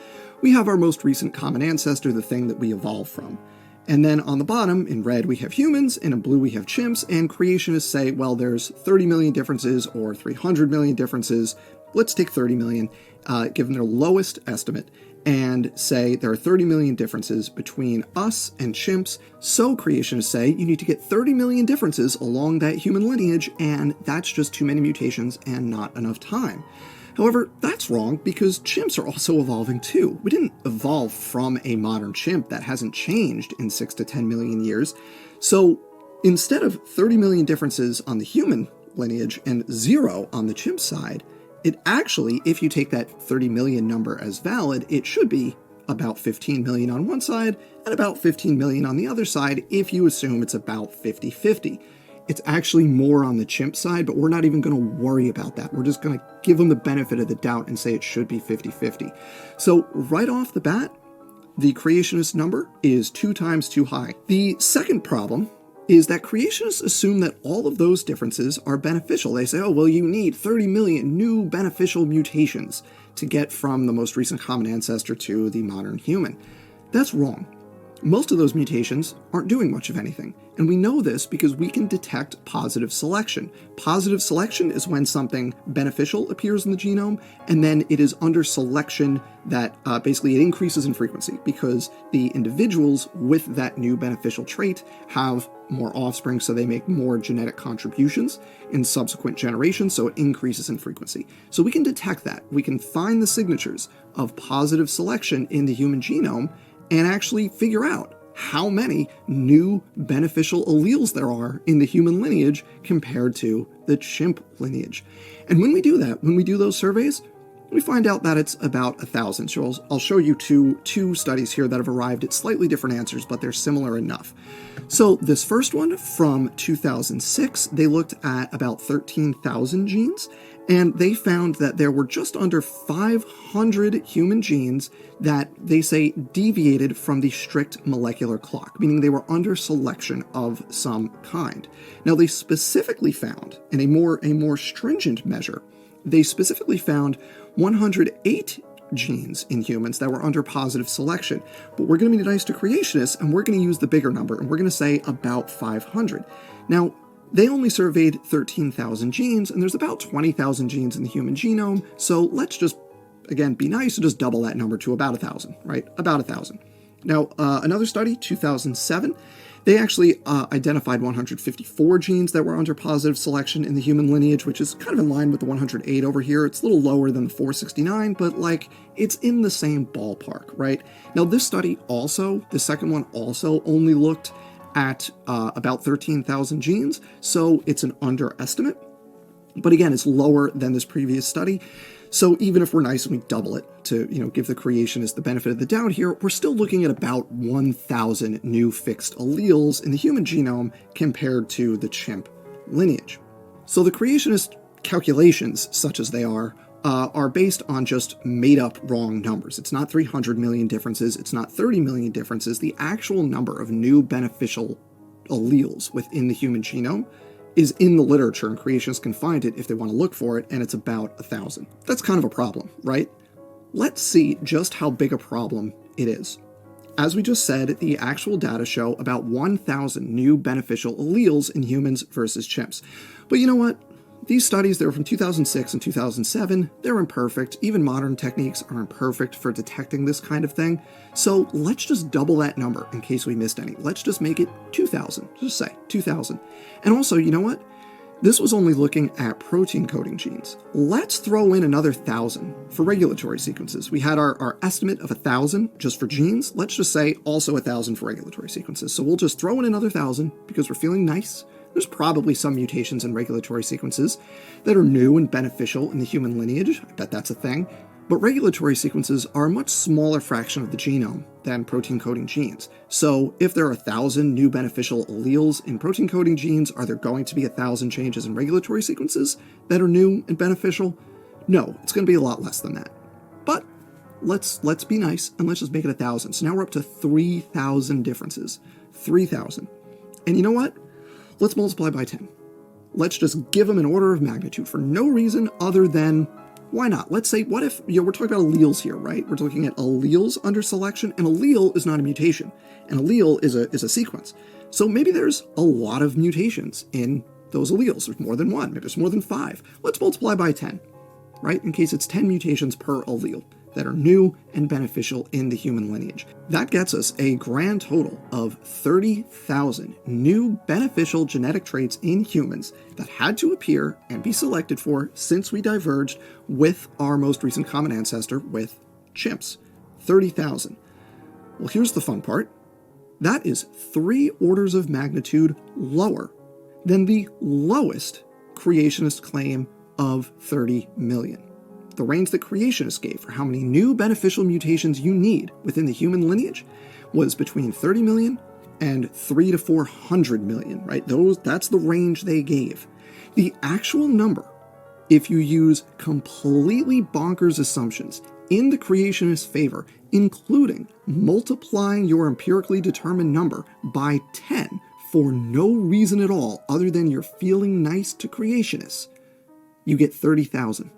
We have our most recent common ancestor, the thing that we evolved from. And then on the bottom, in red, we have humans, and in blue, we have chimps, and creationists say, well, there's 30 million differences or 300 million differences. Let's take 30 million, given their lowest estimate, and say there are 30 million differences between us and chimps. So creationists say you need to get 30 million differences along that human lineage, and that's just too many mutations and not enough time. However, that's wrong because chimps are also evolving too. We didn't evolve from a modern chimp. That hasn't changed in 6 to 10 million years. So instead of 30 million differences on the human lineage and 0 on the chimp side, it actually, if you take that 30 million number as valid, it should be about 15 million on one side and about 15 million on the other side if you assume it's about 50-50. It's actually more on the chimp side, but we're not even going to worry about that. We're just going to give them the benefit of the doubt and say it should be 50-50. So right off the bat, the creationist number is 2 times too high. The second problem is that creationists assume that all of those differences are beneficial. They say, oh, well, you need 30 million new beneficial mutations to get from the most recent common ancestor to the modern human. That's wrong. Most of those mutations aren't doing much of anything, and we know this because we can detect positive selection. Positive selection is when something beneficial appears in the genome, and then it is under selection that basically it increases in frequency because the individuals with that new beneficial trait have more offspring, so they make more genetic contributions in subsequent generations, so it increases in frequency. So we can detect that. We can find the signatures of positive selection in the human genome and actually figure out how many new beneficial alleles there are in the human lineage compared to the chimp lineage. And when we do that, when we do those surveys, we find out that it's about 1,000. So I'll show you two studies here that have arrived at slightly different answers, but they're similar enough. So this first one from 2006, they looked at about 13,000 genes, and they found that there were just under 500 human genes that they say deviated from the strict molecular clock, meaning they were under selection of some kind. Now they specifically found, in a more stringent measure, they specifically found 108 genes in humans that were under positive selection. But we're going to be nice to creationists, and we're going to use the bigger number, and we're going to say about 500. Now, they only surveyed 13,000 genes, and there's about 20,000 genes in the human genome, so let's just, again, be nice and just double that number to about 1,000, right? About 1,000. Now, another study, 2007, they actually identified 154 genes that were under positive selection in the human lineage, which is kind of in line with the 108 over here. It's a little lower than the 469, but like it's in the same ballpark, right? Now this study also, the second one also only looked at about 13,000 genes, so it's an underestimate. But again, it's lower than this previous study. So even if we're nice and we double it to, give the creationists the benefit of the doubt here, we're still looking at about 1,000 new fixed alleles in the human genome compared to the chimp lineage. So the creationist calculations, such as they are based on just made-up wrong numbers. It's not 300 million differences. It's not 30 million differences. The actual number of new beneficial alleles within the human genome is in the literature, and creationists can find it if they want to look for it, and it's about 1,000. That's kind of a problem, right? Let's see just how big a problem it is. As we just said, the actual data show about 1,000 new beneficial alleles in humans versus chimps. But you know what? these studies, they were from 2006 and 2007. They're imperfect. Even modern techniques are imperfect for detecting this kind of thing. So let's just double that number in case we missed any. Let's just make it 2,000. Just say 2,000. And also, you know what? This was only looking at protein coding genes. Let's throw in another 1,000 for regulatory sequences. We had our estimate of 1,000 just for genes. Let's just say also 1,000 for regulatory sequences. So we'll just throw in another 1,000 because we're feeling nice. There's probably some mutations in regulatory sequences that are new and beneficial in the human lineage. I bet that's a thing. But regulatory sequences are a much smaller fraction of the genome than protein coding genes. So if there are 1,000 new beneficial alleles in protein coding genes, are there going to be 1,000 changes in regulatory sequences that are new and beneficial? No, it's going to be a lot less than that. But let's be nice and let's just make it 1,000. So now we're up to 3,000 differences. 3,000. And you know what? Let's multiply by 10. Let's just give them an order of magnitude for no reason other than, why not? Let's say, what if, we're talking about alleles here, right? We're looking at alleles under selection. An allele is not a mutation. An allele is a sequence. So maybe there's a lot of mutations in those alleles. There's more than one, maybe there's more than 5. Let's multiply by 10, right? In case it's 10 mutations per allele that are new and beneficial in the human lineage. That gets us a grand total of 30,000 new beneficial genetic traits in humans that had to appear and be selected for since we diverged with our most recent common ancestor with chimps. 30,000. Well, here's the fun part. That is 3 orders of magnitude lower than the lowest creationist claim of 30 million. The range that creationists gave for how many new beneficial mutations you need within the human lineage was between 30 million and 300 to 400 million, right? That's the range they gave. The actual number, if you use completely bonkers assumptions in the creationist favor, including multiplying your empirically determined number by 10 for no reason at all other than you're feeling nice to creationists, you get 30,000.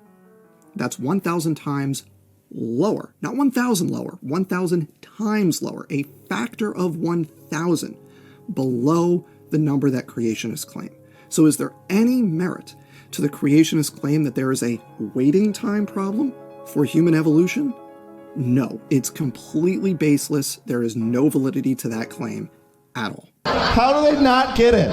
That's 1,000 times lower. Not 1,000 lower, 1,000 times lower. A factor of 1,000 below the number that creationists claim. So is there any merit to the creationist claim that there is a waiting time problem for human evolution? No, it's completely baseless. There is no validity to that claim at all. How do they not get it?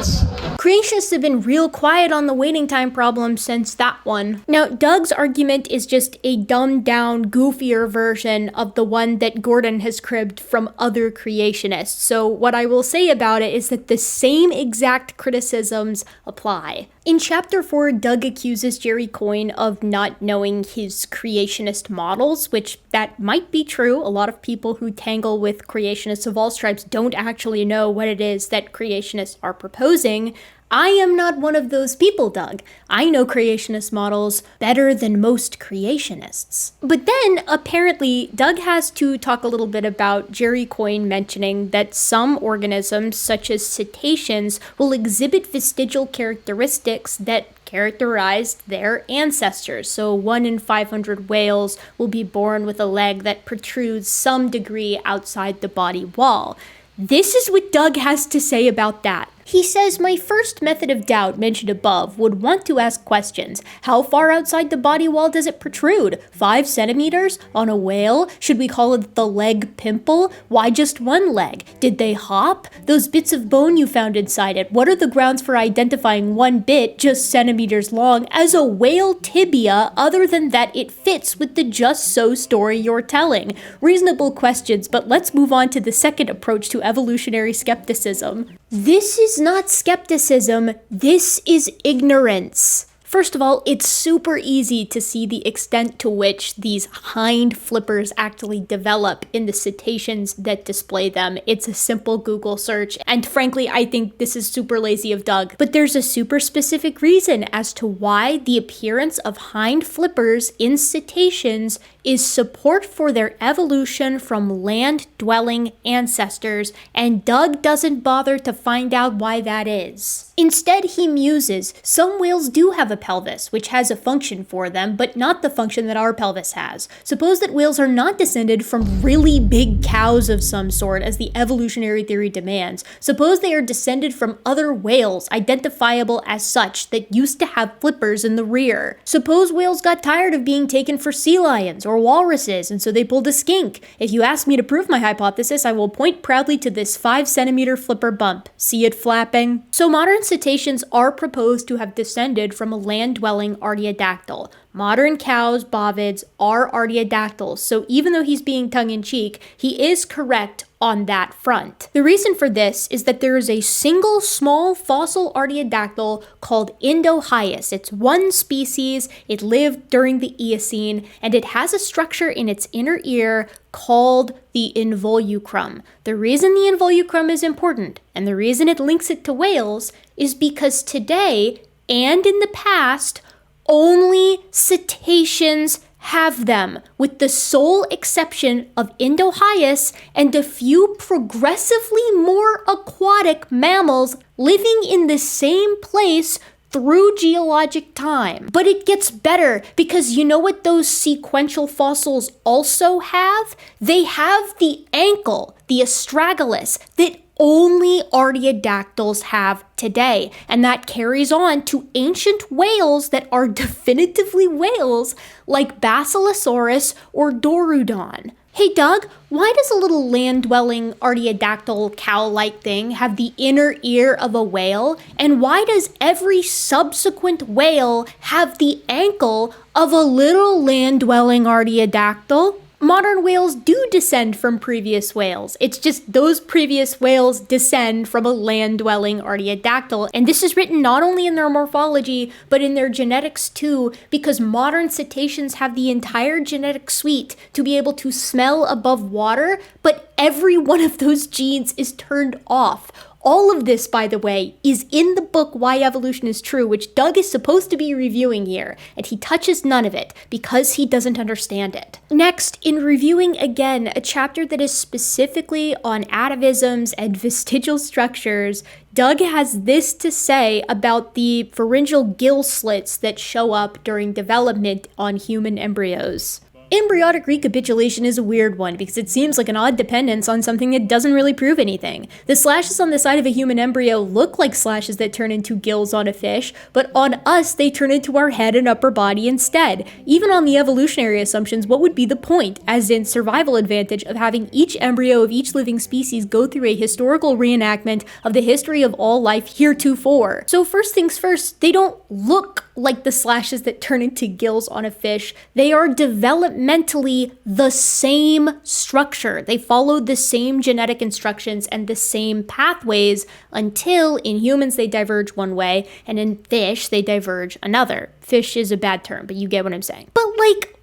Creationists have been real quiet on the waiting time problem since that one. Now, Doug's argument is just a dumbed down, goofier version of the one that Gordon has cribbed from other creationists. So what I will say about it is that the same exact criticisms apply. In Chapter 4, Doug accuses Jerry Coyne of not knowing his creationist models, which that might be true. A lot of people who tangle with creationists of all stripes don't actually know what it is that creationists are proposing. I am not one of those people, Doug. I know creationist models better than most creationists. But then, apparently, Doug has to talk a little bit about Jerry Coyne mentioning that some organisms, such as cetaceans, will exhibit vestigial characteristics that characterized their ancestors. So 1 in 500 whales will be born with a leg that protrudes some degree outside the body wall. This is what Doug has to say about that. He says, my first method of doubt mentioned above would want to ask questions. How far outside the body wall does it protrude? 5 centimeters? On a whale? Should we call it the leg pimple? Why just one leg? Did they hop? Those bits of bone you found inside it, what are the grounds for identifying one bit, just centimeters long, as a whale tibia other than that it fits with the just so story you're telling? Reasonable questions, but let's move on to the second approach to evolutionary skepticism. This is not skepticism, this is ignorance. First of all, it's super easy to see the extent to which these hind flippers actually develop in the cetaceans that display them. It's a simple Google search, and frankly, I think this is super lazy of Doug. But there's a super specific reason as to why the appearance of hind flippers in cetaceans is support for their evolution from land-dwelling ancestors, and Doug doesn't bother to find out why that is. Instead, he muses, some whales do have a pelvis, which has a function for them, but not the function that our pelvis has. Suppose that whales are not descended from really big cows of some sort, as the evolutionary theory demands. Suppose they are descended from other whales, identifiable as such, that used to have flippers in the rear. Suppose whales got tired of being taken for sea lions or walruses, and so they pulled a skink. If you ask me to prove my hypothesis, I will point proudly to this 5-centimeter flipper bump. See it flapping? So modern cetaceans are proposed to have descended from a land-dwelling artiodactyl. Modern cows, bovids, are artiodactyls, so even though he's being tongue-in-cheek, he is correct on that front. The reason for this is that there is a single small fossil artiodactyl called Indohyus. It's one species, it lived during the Eocene, and it has a structure in its inner ear called the involucrum. The reason the involucrum is important, and the reason it links it to whales, is because today, and in the past, only cetaceans have them, with the sole exception of Indohyus and a few progressively more aquatic mammals living in the same place through geologic time. But it gets better, because you know what those sequential fossils also have? They have the ankle, the astragalus, that only artiodactyls have today, and that carries on to ancient whales that are definitively whales like Basilosaurus or Dorudon. Hey Doug, why does a little land-dwelling artiodactyl cow-like thing have the inner ear of a whale, and why does every subsequent whale have the ankle of a little land-dwelling artiodactyl? Modern whales do descend from previous whales. It's just those previous whales descend from a land-dwelling artiodactyl. And this is written not only in their morphology, but in their genetics too, because modern cetaceans have the entire genetic suite to be able to smell above water, but every one of those genes is turned off. All of this, by the way, is in the book Why Evolution is True, which Doug is supposed to be reviewing here, and he touches none of it because he doesn't understand it. Next, in reviewing again a chapter that is specifically on atavisms and vestigial structures, Doug has this to say about the pharyngeal gill slits that show up during development on human embryos. Embryonic recapitulation is a weird one because it seems like an odd dependence on something that doesn't really prove anything. The slashes on the side of a human embryo look like slashes that turn into gills on a fish, but on us they turn into our head and upper body instead. Even on the evolutionary assumptions, what would be the point, as in survival advantage, of having each embryo of each living species go through a historical reenactment of the history of all life heretofore? So first things first, they don't look like the slashes that turn into gills on a fish. They are developmentally the same structure. They follow the same genetic instructions and the same pathways until in humans they diverge one way and in fish they diverge another. Fish is a bad term, but you get what I'm saying. But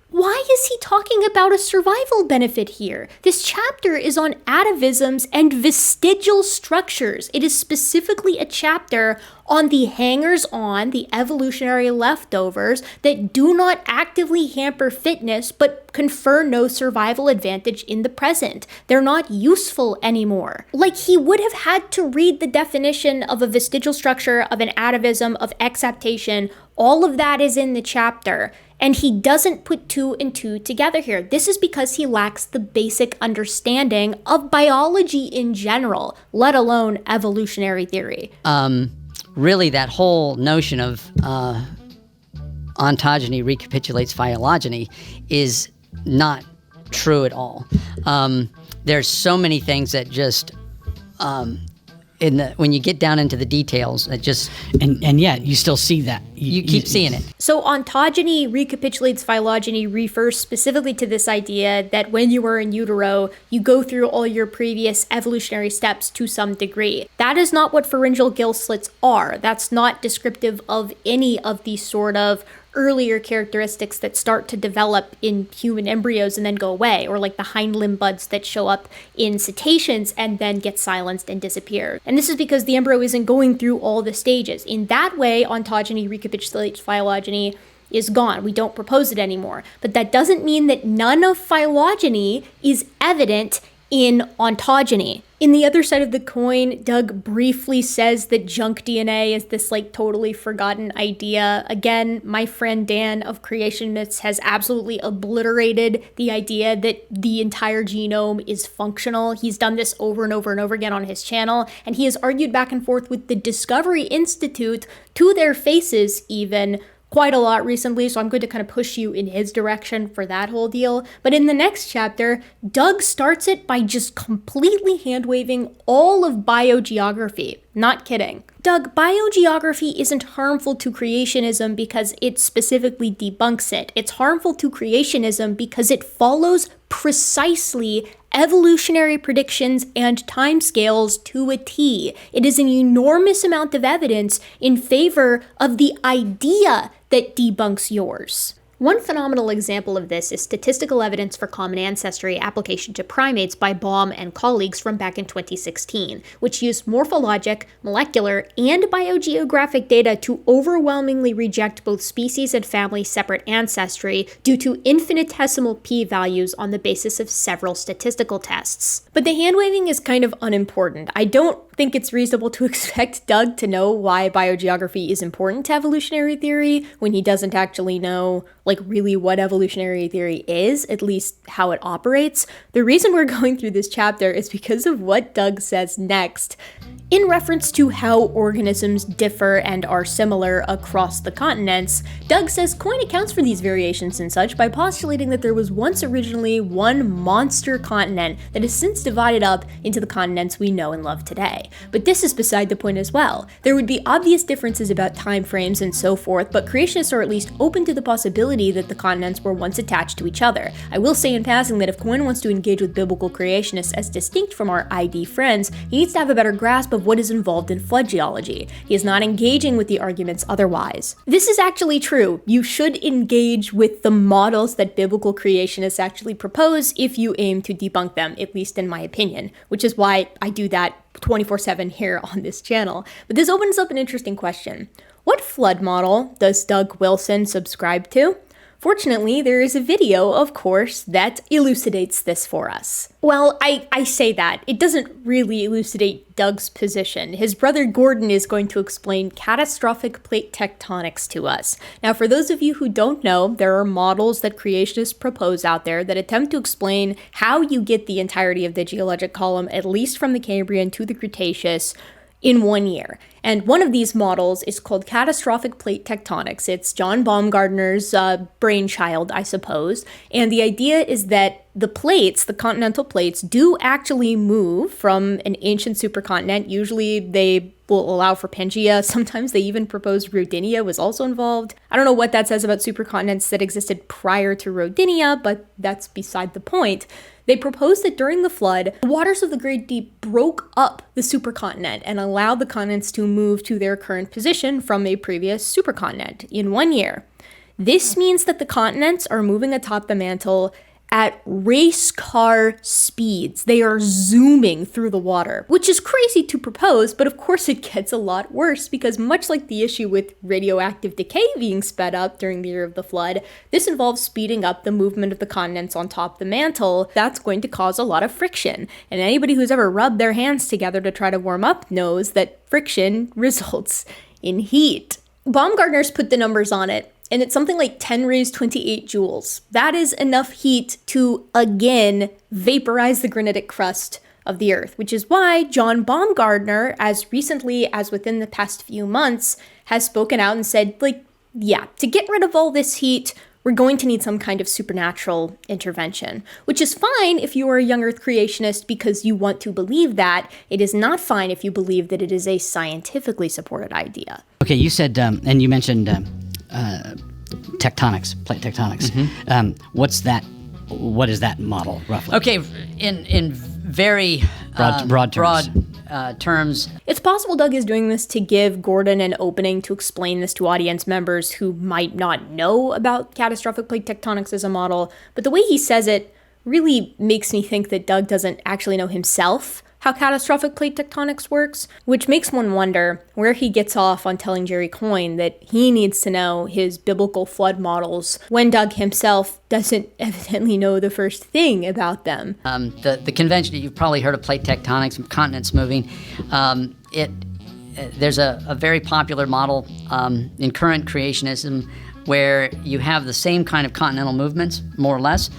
why is he talking about a survival benefit here? This chapter is on atavisms and vestigial structures. It is specifically a chapter on the hangers-on, the evolutionary leftovers that do not actively hamper fitness but confer no survival advantage in the present. They're not useful anymore. He would have had to read the definition of a vestigial structure, of an atavism, of exaptation. All of that is in the chapter. And he doesn't put two and two together here. This is because he lacks the basic understanding of biology in general, let alone evolutionary theory. Really, that whole notion of ontogeny recapitulates phylogeny is not true at all. There's so many things that just... when you get down into the details, it just... And yet, you still see that. You keep seeing it. So ontogeny recapitulates phylogeny refers specifically to this idea that when you are in utero, you go through all your previous evolutionary steps to some degree. That is not what pharyngeal gill slits are. That's not descriptive of any of these sort of earlier characteristics that start to develop in human embryos and then go away, or like the hind limb buds that show up in cetaceans and then get silenced and disappear. And this is because the embryo isn't going through all the stages. In that way, ontogeny recapitulates phylogeny is gone. We don't propose it anymore. But that doesn't mean that none of phylogeny is evident in ontogeny. In The Other Side of the Coin, Doug briefly says that junk DNA is this like totally forgotten idea. Again, my friend Dan of Creation Myths has absolutely obliterated the idea that the entire genome is functional. He's done this over and over and over again on his channel, and he has argued back and forth with the Discovery Institute to their faces even quite a lot recently, so I'm going to kind of push you in his direction for that whole deal. But in the next chapter, Doug starts it by just completely hand-waving all of biogeography. Not kidding. Doug, biogeography isn't harmful to creationism because it specifically debunks it. It's harmful to creationism because it follows precisely evolutionary predictions and timescales to a T. It is an enormous amount of evidence in favor of the idea that debunks yours. One phenomenal example of this is statistical evidence for common ancestry application to primates by Baum and colleagues from back in 2016, which used morphologic, molecular, and biogeographic data to overwhelmingly reject both species and family separate ancestry due to infinitesimal p-values on the basis of several statistical tests. But the hand-waving is kind of unimportant. I don't think it's reasonable to expect Doug to know why biogeography is important to evolutionary theory when he doesn't actually know, like, really what evolutionary theory is, at least how it operates. The reason we're going through this chapter is because of what Doug says next. In reference to how organisms differ and are similar across the continents, Doug says Coin accounts for these variations and such by postulating that there was once originally one monster continent that has since divided up into the continents we know and love today. But this is beside the point as well. There would be obvious differences about time frames and so forth, but creationists are at least open to the possibility that the continents were once attached to each other. I will say in passing that if Coin wants to engage with biblical creationists as distinct from our ID friends, he needs to have a better grasp of what is involved in flood geology. He is not engaging with the arguments otherwise. This is actually true. You should engage with the models that biblical creationists actually propose if you aim to debunk them, at least in my opinion, which is why I do that 24/7 here on this channel. But this opens up an interesting question. What flood model does Doug Wilson subscribe to? Fortunately, there is a video, of course, that elucidates this for us. Well, I say that. It doesn't really elucidate Doug's position. His brother Gordon is going to explain catastrophic plate tectonics to us. Now, for those of you who don't know, there are models that creationists propose out there that attempt to explain how you get the entirety of the geologic column, at least from the Cambrian to the Cretaceous, in 1 year. And one of these models is called catastrophic plate tectonics. It's John Baumgartner's brainchild, I suppose. And the idea is that the plates, the continental plates, do actually move from an ancient supercontinent. Usually they will allow for Pangea. Sometimes they even propose Rodinia was also involved. I don't know what that says about supercontinents that existed prior to Rodinia, but that's beside the point. They proposed that during the flood, the waters of the Great Deep broke up the supercontinent and allowed the continents to move to their current position from a previous supercontinent in 1 year. This means that the continents are moving atop the mantle at race car speeds. They are zooming through the water, which is crazy to propose, but of course it gets a lot worse because much like the issue with radioactive decay being sped up during the year of the flood, this involves speeding up the movement of the continents on top of the mantle. That's going to cause a lot of friction. And anybody who's ever rubbed their hands together to try to warm up knows that friction results in heat. Baumgartner's put the numbers on it, and it's something like 10 raised 28 joules. That is enough heat to, again, vaporize the granitic crust of the Earth, which is why John Baumgartner, as recently as within the past few months, has spoken out and said, yeah, to get rid of all this heat, we're going to need some kind of supernatural intervention, which is fine if you are a young Earth creationist because you want to believe that. It is not fine if you believe that it is a scientifically supported idea. Okay, you said, and you mentioned tectonics, plate tectonics. Mm-hmm. What is that model, roughly? Okay, in very broad terms. It's possible Doug is doing this to give Gordon an opening to explain this to audience members who might not know about catastrophic plate tectonics as a model, but the way he says it really makes me think that Doug doesn't actually know himself how catastrophic plate tectonics works, which makes one wonder where he gets off on telling Jerry Coyne that he needs to know his biblical flood models when Doug himself doesn't evidently know the first thing about them. The convention, you've probably heard of plate tectonics, continents moving. There's a very popular model in current creationism where you have the same kind of continental movements, more or less,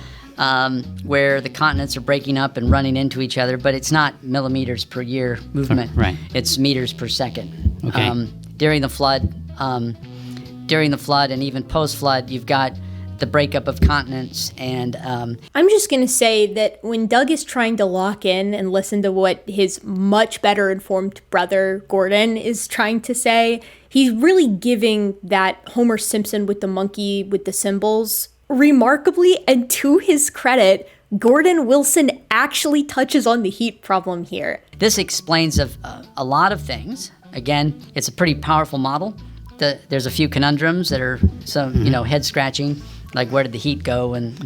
where the continents are breaking up and running into each other, but it's not millimeters per year movement. Right. It's meters per second. Okay. During the flood and even post-flood, you've got the breakup of continents and I'm just going to say that when Doug is trying to lock in and listen to what his much better informed brother Gordon is trying to say, he's really giving that Homer Simpson with the monkey with the symbols. Remarkably, and to his credit, Gordon Wilson actually touches on the heat problem here. This explains a lot of things. Again, it's a pretty powerful model. There's a few conundrums that are head scratching, like where did the heat go, and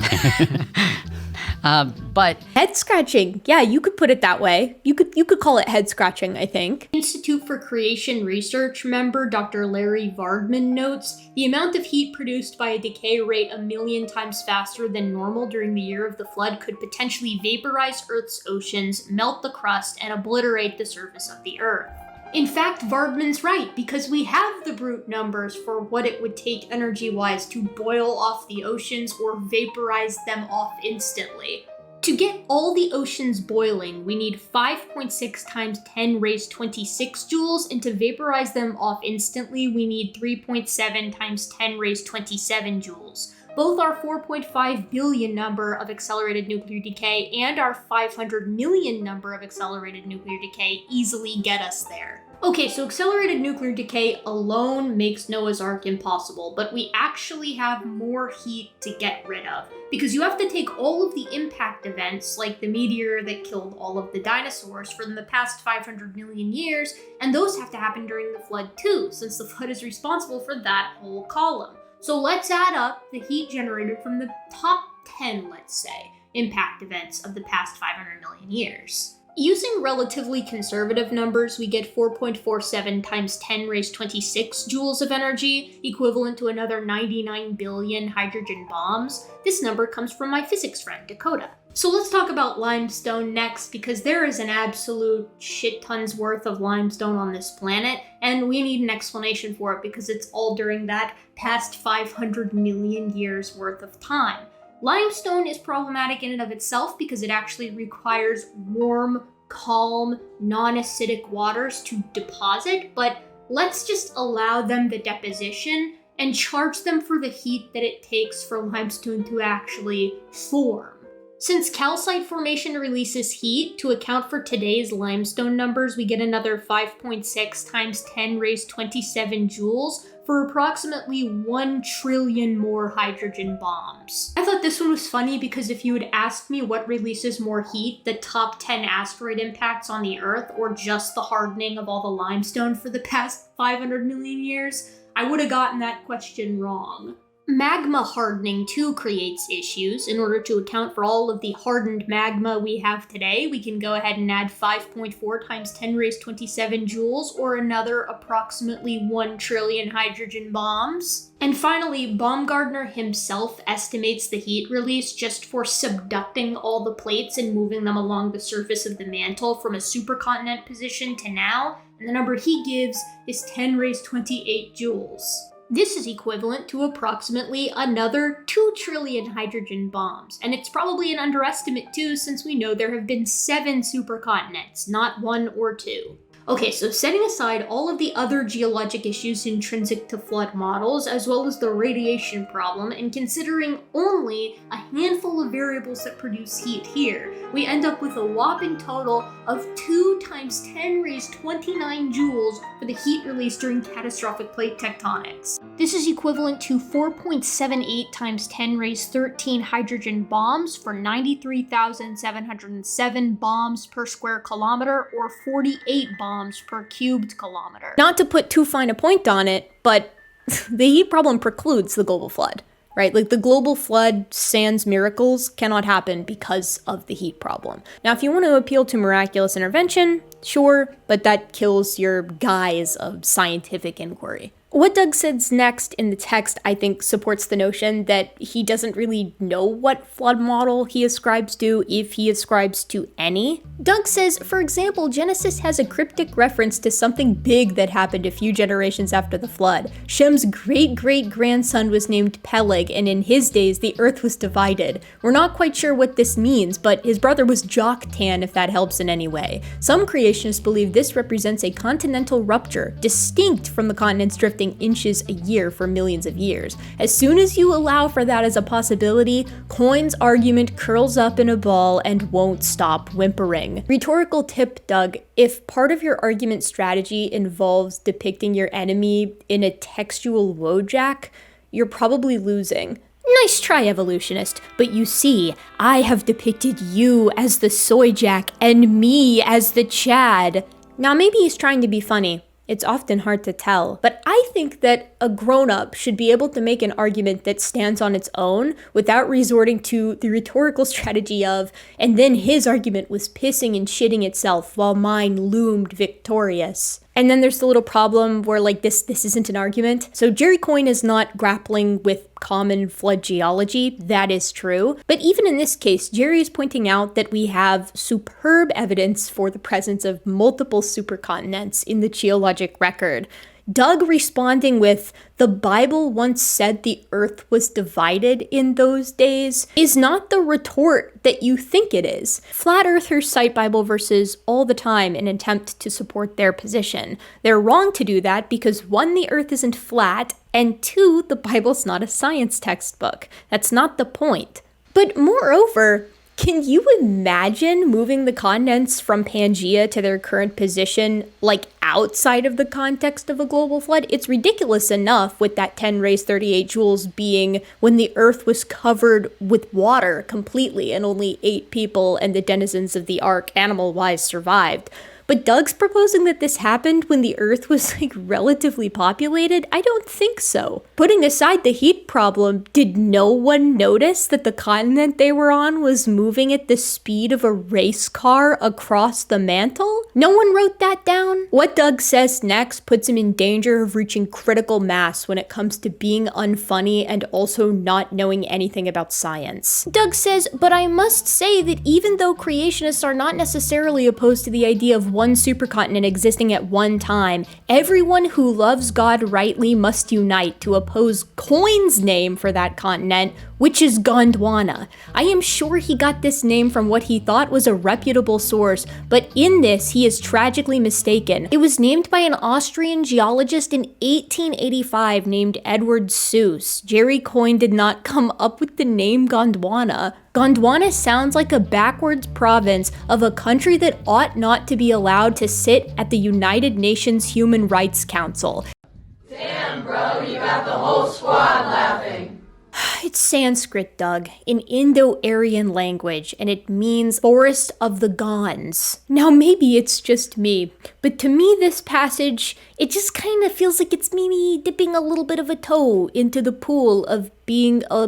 but head scratching, yeah, you could put it that way. You could call it head scratching, I think. Institute for Creation Research member Dr. Larry Vardman notes the amount of heat produced by a decay rate 1 million times faster than normal during the year of the flood could potentially vaporize Earth's oceans, melt the crust, and obliterate the surface of the Earth. In fact, Vardman's right, because we have the brute numbers for what it would take energy-wise to boil off the oceans or vaporize them off instantly. To get all the oceans boiling, we need 5.6 times 10 raised 26 joules, and to vaporize them off instantly, we need 3.7 times 10 raised 27 joules. Both our 4.5 billion number of accelerated nuclear decay and our 500 million number of accelerated nuclear decay easily get us there. Okay, so accelerated nuclear decay alone makes Noah's Ark impossible, but we actually have more heat to get rid of, because you have to take all of the impact events, like the meteor that killed all of the dinosaurs from the past 500 million years, and those have to happen during the flood too, since the flood is responsible for that whole column. So let's add up the heat generated from the top 10, let's say, impact events of the past 500 million years. Using relatively conservative numbers, we get 4.47 times 10 raised 26 joules of energy, equivalent to another 99 billion hydrogen bombs. This number comes from my physics friend, Dakota. So let's talk about limestone next, because there is an absolute shit tons worth of limestone on this planet, and we need an explanation for it because it's all during that past 500 million years worth of time. Limestone is problematic in and of itself because it actually requires warm, calm, non-acidic waters to deposit, but let's just allow them the deposition and charge them for the heat that it takes for limestone to actually form. Since calcite formation releases heat, to account for today's limestone numbers, we get another 5.6 times 10 raised 27 joules for approximately 1 trillion more hydrogen bombs. I thought this one was funny because if you had asked me what releases more heat, the top 10 asteroid impacts on the Earth, or just the hardening of all the limestone for the past 500 million years, I would have gotten that question wrong. Magma hardening too creates issues. In order to account for all of the hardened magma we have today, we can go ahead and add 5.4 times 10 raised 27 joules, or another approximately 1 trillion hydrogen bombs. And finally, Baumgartner himself estimates the heat release just for subducting all the plates and moving them along the surface of the mantle from a supercontinent position to now, and the number he gives is 10 raised 28 joules. This is equivalent to approximately another 2 trillion hydrogen bombs, and it's probably an underestimate too, since we know there have been 7 supercontinents, not 1 or 2. Okay, so setting aside all of the other geologic issues intrinsic to flood models, as well as the radiation problem, and considering only a handful of variables that produce heat here, we end up with a whopping total of 2 times 10 raised 29 joules for the heat released during catastrophic plate tectonics. This is equivalent to 4.78 times 10 raised 13 hydrogen bombs for 93,707 bombs per square kilometer, or 48 bombs per cubed kilometer. Not to put too fine a point on it, but the heat problem precludes the global flood, right? Like the global flood sans miracles cannot happen because of the heat problem. Now, if you want to appeal to miraculous intervention, sure, but that kills your guise of scientific inquiry. What Doug says next in the text, I think, supports the notion that he doesn't really know what flood model he ascribes to, if he ascribes to any. Doug says, for example, Genesis has a cryptic reference to something big that happened a few generations after the flood. Shem's great-great-grandson was named Peleg, and in his days, the earth was divided. We're not quite sure what this means, but his brother was Joktan, if that helps in any way. Some creationists believe this represents a continental rupture, distinct from the continents drifting inches a year for millions of years. As soon as you allow for that as a possibility, Coyne's argument curls up in a ball and won't stop whimpering. Rhetorical tip, Doug, if part of your argument strategy involves depicting your enemy in a textual Wojak, you're probably losing. Nice try, evolutionist, but you see, I have depicted you as the Soyjak and me as the Chad. Now maybe he's trying to be funny. It's often hard to tell, but I think that a grown-up should be able to make an argument that stands on its own without resorting to the rhetorical strategy of, and then his argument was pissing and shitting itself while mine loomed victorious. And then there's the little problem where like this isn't an argument. So Jerry Coyne is not grappling with common flood geology, that is true. But even in this case, Jerry is pointing out that we have superb evidence for the presence of multiple supercontinents in the geologic record. Doug responding with, the Bible once said the earth was divided in those days, is not the retort that you think it is. Flat earthers cite Bible verses all the time in an attempt to support their position. They're wrong to do that because 1, the earth isn't flat, and 2, the Bible's not a science textbook. That's not the point. But moreover, can you imagine moving the continents from Pangaea to their current position, like outside of the context of a global flood? It's ridiculous enough with that 10 raised 38 joules being when the earth was covered with water completely and only 8 people and the denizens of the ark animal-wise survived. But Doug's proposing that this happened when the Earth was like relatively populated? I don't think so. Putting aside the heat problem, did no one notice that the continent they were on was moving at the speed of a race car across the mantle? No one wrote that down? What Doug says next puts him in danger of reaching critical mass when it comes to being unfunny and also not knowing anything about science. Doug says, but I must say that even though creationists are not necessarily opposed to the idea of one supercontinent existing at one time, everyone who loves God rightly must unite to oppose Coyne's name for that continent, which is Gondwana. I am sure he got this name from what he thought was a reputable source, but in this he is tragically mistaken. It was named by an Austrian geologist in 1885 named Edward Seuss. Jerry Coyne did not come up with the name Gondwana. Gondwana sounds like a backwards province of a country that ought not to be allowed to sit at the United Nations Human Rights Council. Damn, bro, you got the whole squad laughing. It's Sanskrit, Doug, an Indo-Aryan language, and it means forest of the Gonds. Now maybe it's just me, but to me this passage, it just kind of feels like it's maybe dipping a little bit of a toe into the pool of being a,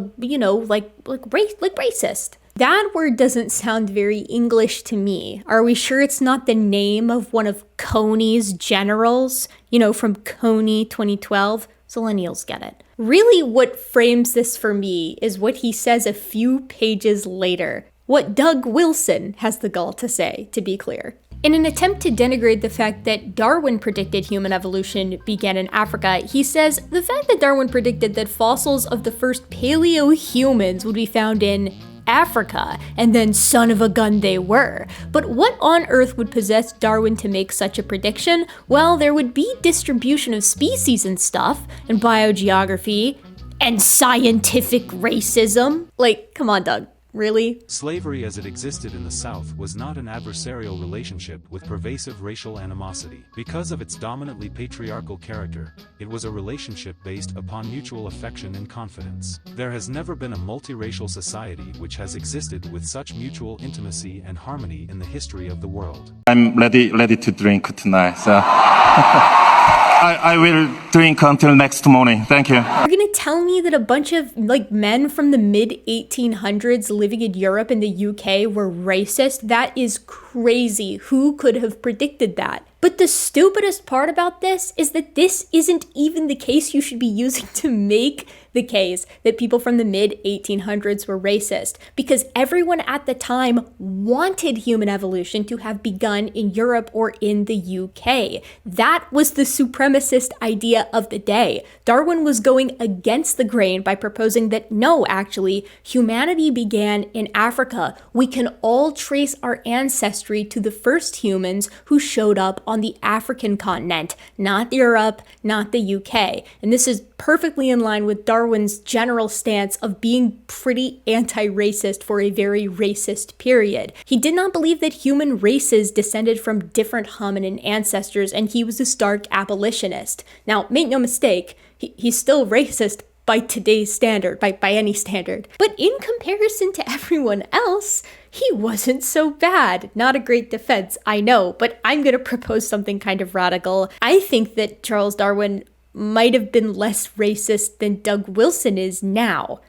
racist. That word doesn't sound very English to me. Are we sure it's not the name of one of Coney's generals? From Coney 2012? Millennials get it. Really, what frames this for me is what he says a few pages later. What Doug Wilson has the gall to say, to be clear. In an attempt to denigrate the fact that Darwin predicted human evolution began in Africa, he says, the fact that Darwin predicted that fossils of the first paleo-humans would be found in Africa, and then son of a gun they were. But what on earth would possess Darwin to make such a prediction? Well, there would be distribution of species and stuff, and biogeography, and scientific racism. Like, come on, Doug. Really? Slavery as it existed in the South was not an adversarial relationship with pervasive racial animosity. Because of its dominantly patriarchal character, it was a relationship based upon mutual affection and confidence. There has never been a multiracial society which has existed with such mutual intimacy and harmony in the history of the world. I'm ready to drink tonight. So. I will drink until next morning. Thank you. You're gonna tell me that a bunch of men from the mid-1800s living in Europe and the UK were racist? That is crazy. Who could have predicted that? But the stupidest part about this is that this isn't even the case you should be using to make the case that people from the mid-1800s were racist, because everyone at the time wanted human evolution to have begun in Europe or in the UK. That was the supremacist idea of the day. Darwin was going against the grain by proposing that no, actually, humanity began in Africa. We can all trace our ancestry to the first humans who showed up on the African continent, not Europe, not the UK. And this is perfectly in line with Darwin's general stance of being pretty anti-racist for a very racist period. He did not believe that human races descended from different hominin ancestors, and he was a stark abolitionist. Now, make no mistake, he's still racist by today's standard, by any standard. But in comparison to everyone else, he wasn't so bad. Not a great defense, I know, but I'm gonna propose something kind of radical. I think that Charles Darwin might have been less racist than Doug Wilson is now.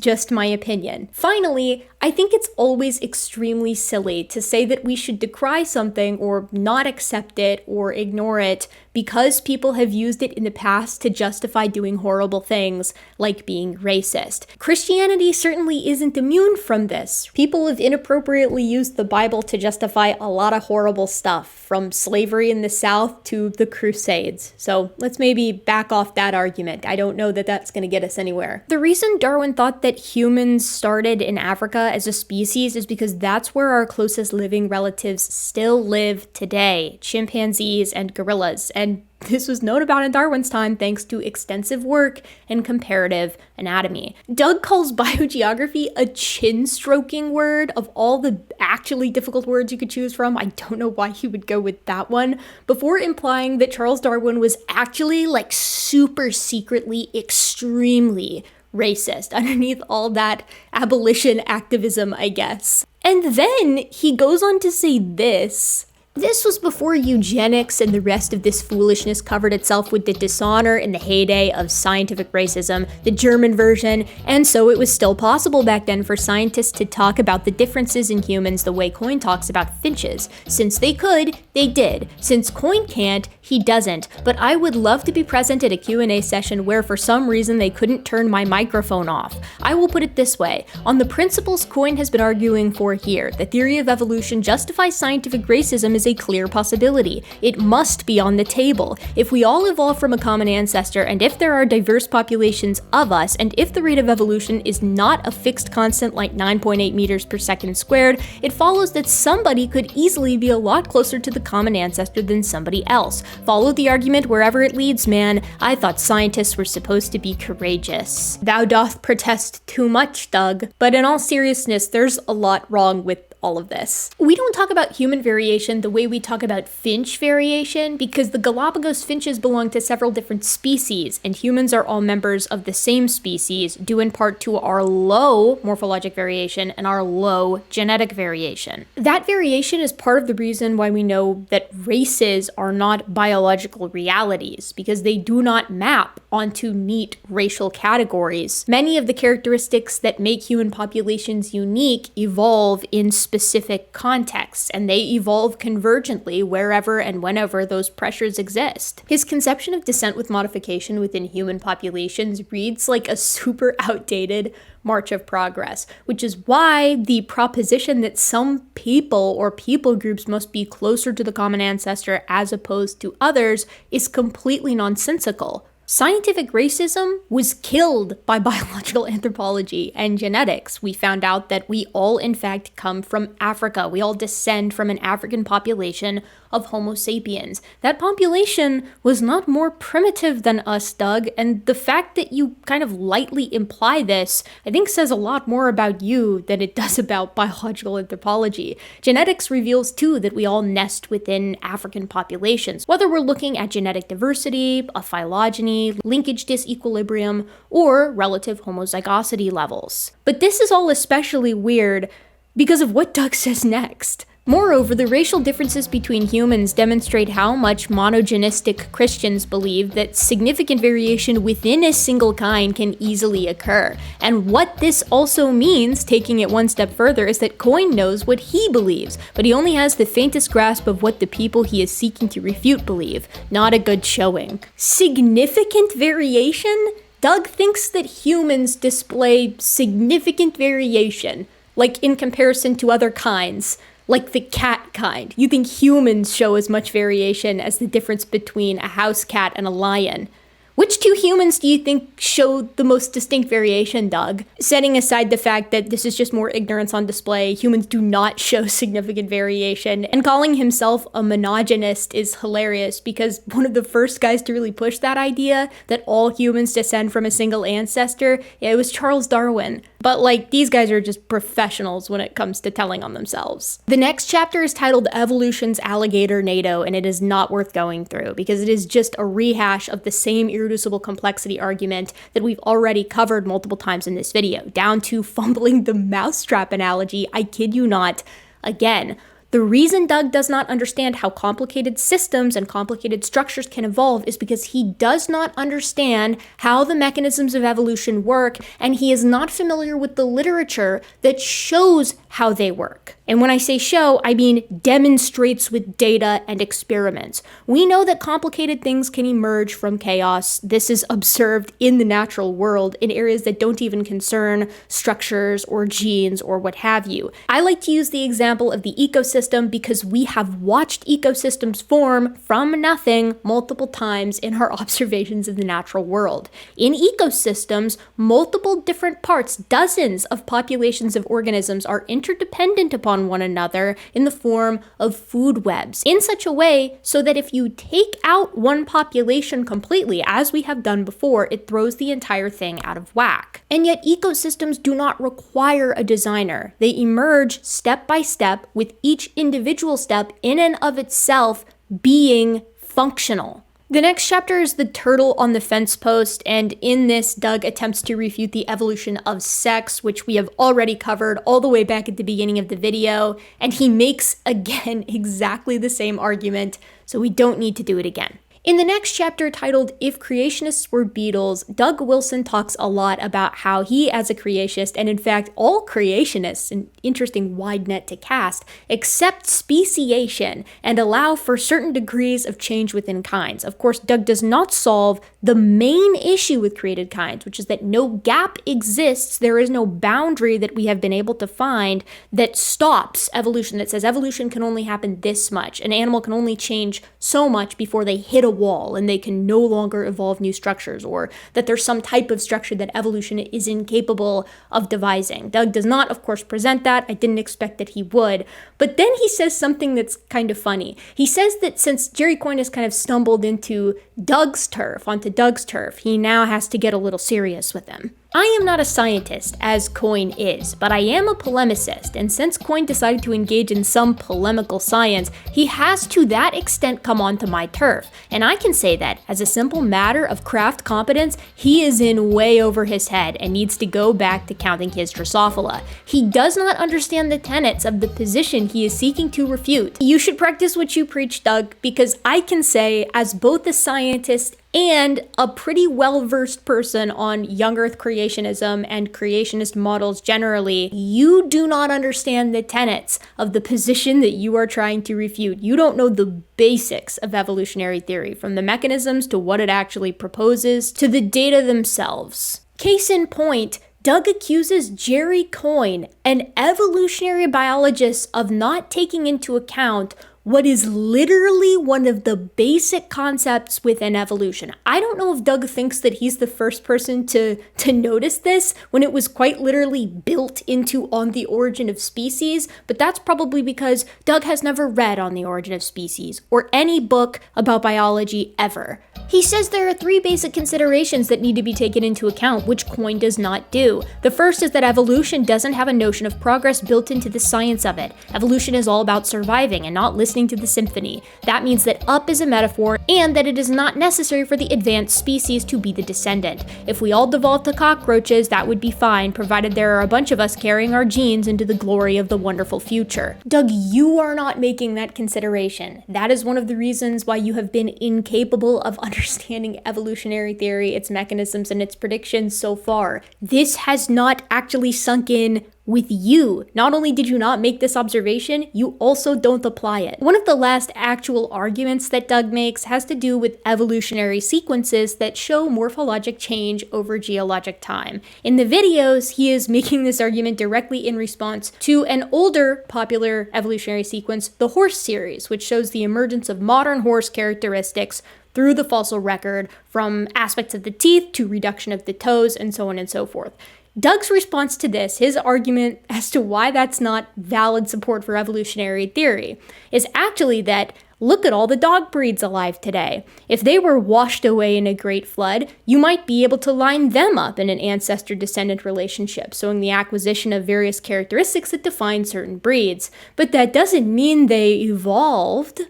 Just my opinion. Finally, I think it's always extremely silly to say that we should decry something or not accept it or ignore it because people have used it in the past to justify doing horrible things like being racist. Christianity certainly isn't immune from this. People have inappropriately used the Bible to justify a lot of horrible stuff, from slavery in the South to the Crusades. So let's maybe back off that argument. I don't know that that's going to get us anywhere. The reason Darwin thought that humans started in Africa as a species is because that's where our closest living relatives still live today, chimpanzees and gorillas. And this was known about in Darwin's time thanks to extensive work in comparative anatomy. Doug calls biogeography a chin-stroking word. Of all the actually difficult words you could choose from, I don't know why he would go with that one, before implying that Charles Darwin was actually super secretly extremely racist underneath all that abolition activism, I guess. And then he goes on to say this. This was before eugenics and the rest of this foolishness covered itself with the dishonor in the heyday of scientific racism, the German version, and so it was still possible back then for scientists to talk about the differences in humans the way Coyne talks about finches. Since they could, they did. Since Coyne can't, he doesn't. But I would love to be present at a Q&A session where for some reason they couldn't turn my microphone off. I will put it this way. On the principles Coyne has been arguing for here, the theory of evolution justifies scientific racism is a clear possibility. It must be on the table. If we all evolve from a common ancestor, and if there are diverse populations of us, and if the rate of evolution is not a fixed constant like 9.8 meters per second squared, it follows that somebody could easily be a lot closer to the common ancestor than somebody else. Follow the argument wherever it leads, man. I thought scientists were supposed to be courageous. Thou doth protest too much, Doug. But in all seriousness, there's a lot wrong with all of this. We don't talk about human variation the way we talk about finch variation because the Galapagos finches belong to several different species, and humans are all members of the same species, due in part to our low morphologic variation and our low genetic variation. That variation is part of the reason why we know that races are not biological realities, because they do not map onto neat racial categories. Many of the characteristics that make human populations unique evolve in specific contexts, and they evolve convergently wherever and whenever those pressures exist. His conception of descent with modification within human populations reads like a super outdated march of progress, which is why the proposition that some people or people groups must be closer to the common ancestor as opposed to others is completely nonsensical. Scientific racism was killed by biological anthropology and genetics. We found out that we all, in fact, come from Africa. We all descend from an African population of Homo sapiens. That population was not more primitive than us, Doug, and the fact that you kind of lightly imply this, I think says a lot more about you than it does about biological anthropology. Genetics reveals, too, that we all nest within African populations, whether we're looking at genetic diversity, a phylogeny, linkage disequilibrium, or relative homozygosity levels. But this is all especially weird because of what Doug says next. Moreover, the racial differences between humans demonstrate how much monogenistic Christians believe that significant variation within a single kind can easily occur. And what this also means, taking it one step further, is that Coyne knows what he believes, but he only has the faintest grasp of what the people he is seeking to refute believe. Not a good showing. Significant variation? Doug thinks that humans display significant variation, like in comparison to other kinds. Like the cat kind. You think humans show as much variation as the difference between a house cat and a lion. Which two humans do you think show the most distinct variation, Doug? Setting aside the fact that this is just more ignorance on display, humans do not show significant variation, and calling himself a monogynist is hilarious because one of the first guys to really push that idea that all humans descend from a single ancestor, it was Charles Darwin. But like, these guys are just professionals when it comes to telling on themselves. The next chapter is titled Evolution's Alligator NATO, and it is not worth going through because it is just a rehash of the same irreducible complexity argument that we've already covered multiple times in this video, down to fumbling the mousetrap analogy, I kid you not, again. The reason Doug does not understand how complicated systems and complicated structures can evolve is because he does not understand how the mechanisms of evolution work, and he is not familiar with the literature that shows how they work. And when I say show, I mean demonstrates with data and experiments. We know that complicated things can emerge from chaos. This is observed in the natural world in areas that don't even concern structures or genes or what have you. I like to use the example of the ecosystem because we have watched ecosystems form from nothing multiple times in our observations of the natural world. In ecosystems, multiple different parts, dozens of populations of organisms are interdependent upon one another in the form of food webs in such a way so that if you take out one population completely, as we have done before, it throws the entire thing out of whack. And yet ecosystems do not require a designer. They emerge step by step, with each individual step in and of itself being functional. The next chapter is the turtle on the fence post, and in this, Doug attempts to refute the evolution of sex, which we have already covered all the way back at the beginning of the video, and he makes, again, exactly the same argument, so we don't need to do it again. In the next chapter, titled If Creationists Were Beetles, Doug Wilson talks a lot about how he, as a creationist, and in fact all creationists, an interesting wide net to cast, accept speciation and allow for certain degrees of change within kinds. Of course, Doug does not solve the main issue with created kinds, which is that no gap exists, there is no boundary that we have been able to find that stops evolution, that says evolution can only happen this much. An animal can only change so much before they hit a wall and they can no longer evolve new structures, or that there's some type of structure that evolution is incapable of devising. Doug does not, of course, present that. I didn't expect that he would. But then he says something that's kind of funny. He says that since Jerry Coyne has kind of stumbled onto Doug's turf, he now has to get a little serious with him. I am not a scientist, as Coyne is, but I am a polemicist, and since Coyne decided to engage in some polemical science, he has to that extent come onto my turf. And I can say that, as a simple matter of craft competence, he is in way over his head and needs to go back to counting his Drosophila. He does not understand the tenets of the position he is seeking to refute. You should practice what you preach, Doug, because I can say, as both a scientist and a pretty well-versed person on young Earth creationism and creationist models generally, you do not understand the tenets of the position that you are trying to refute. You don't know the basics of evolutionary theory, from the mechanisms to what it actually proposes to the data themselves. Case in point, Doug accuses Jerry Coyne, an evolutionary biologist, of not taking into account what is literally one of the basic concepts within evolution. I don't know if Doug thinks that he's the first person to notice this when it was quite literally built into On the Origin of Species, but that's probably because Doug has never read On the Origin of Species or any book about biology ever. He says there are 3 basic considerations that need to be taken into account, which Coyne does not do. The first is that evolution doesn't have a notion of progress built into the science of it. Evolution is all about surviving and not listening listening to the symphony. That means that up is a metaphor and that it is not necessary for the advanced species to be the descendant. If we all devolved to cockroaches, that would be fine, provided there are a bunch of us carrying our genes into the glory of the wonderful future. Doug, you are not making that consideration. That is one of the reasons why you have been incapable of understanding evolutionary theory, its mechanisms, and its predictions so far. This has not actually sunk in with you. Not only did you not make this observation, you also don't apply it. One of the last actual arguments that Doug makes has to do with evolutionary sequences that show morphologic change over geologic time. In the videos, he is making this argument directly in response to an older popular evolutionary sequence, the horse series, which shows the emergence of modern horse characteristics through the fossil record, from aspects of the teeth to reduction of the toes, and so on and so forth. Doug's response to this, his argument as to why that's not valid support for evolutionary theory, is actually that look at all the dog breeds alive today. If they were washed away in a great flood, you might be able to line them up in an ancestor-descendant relationship, showing the acquisition of various characteristics that define certain breeds. But that doesn't mean they evolved.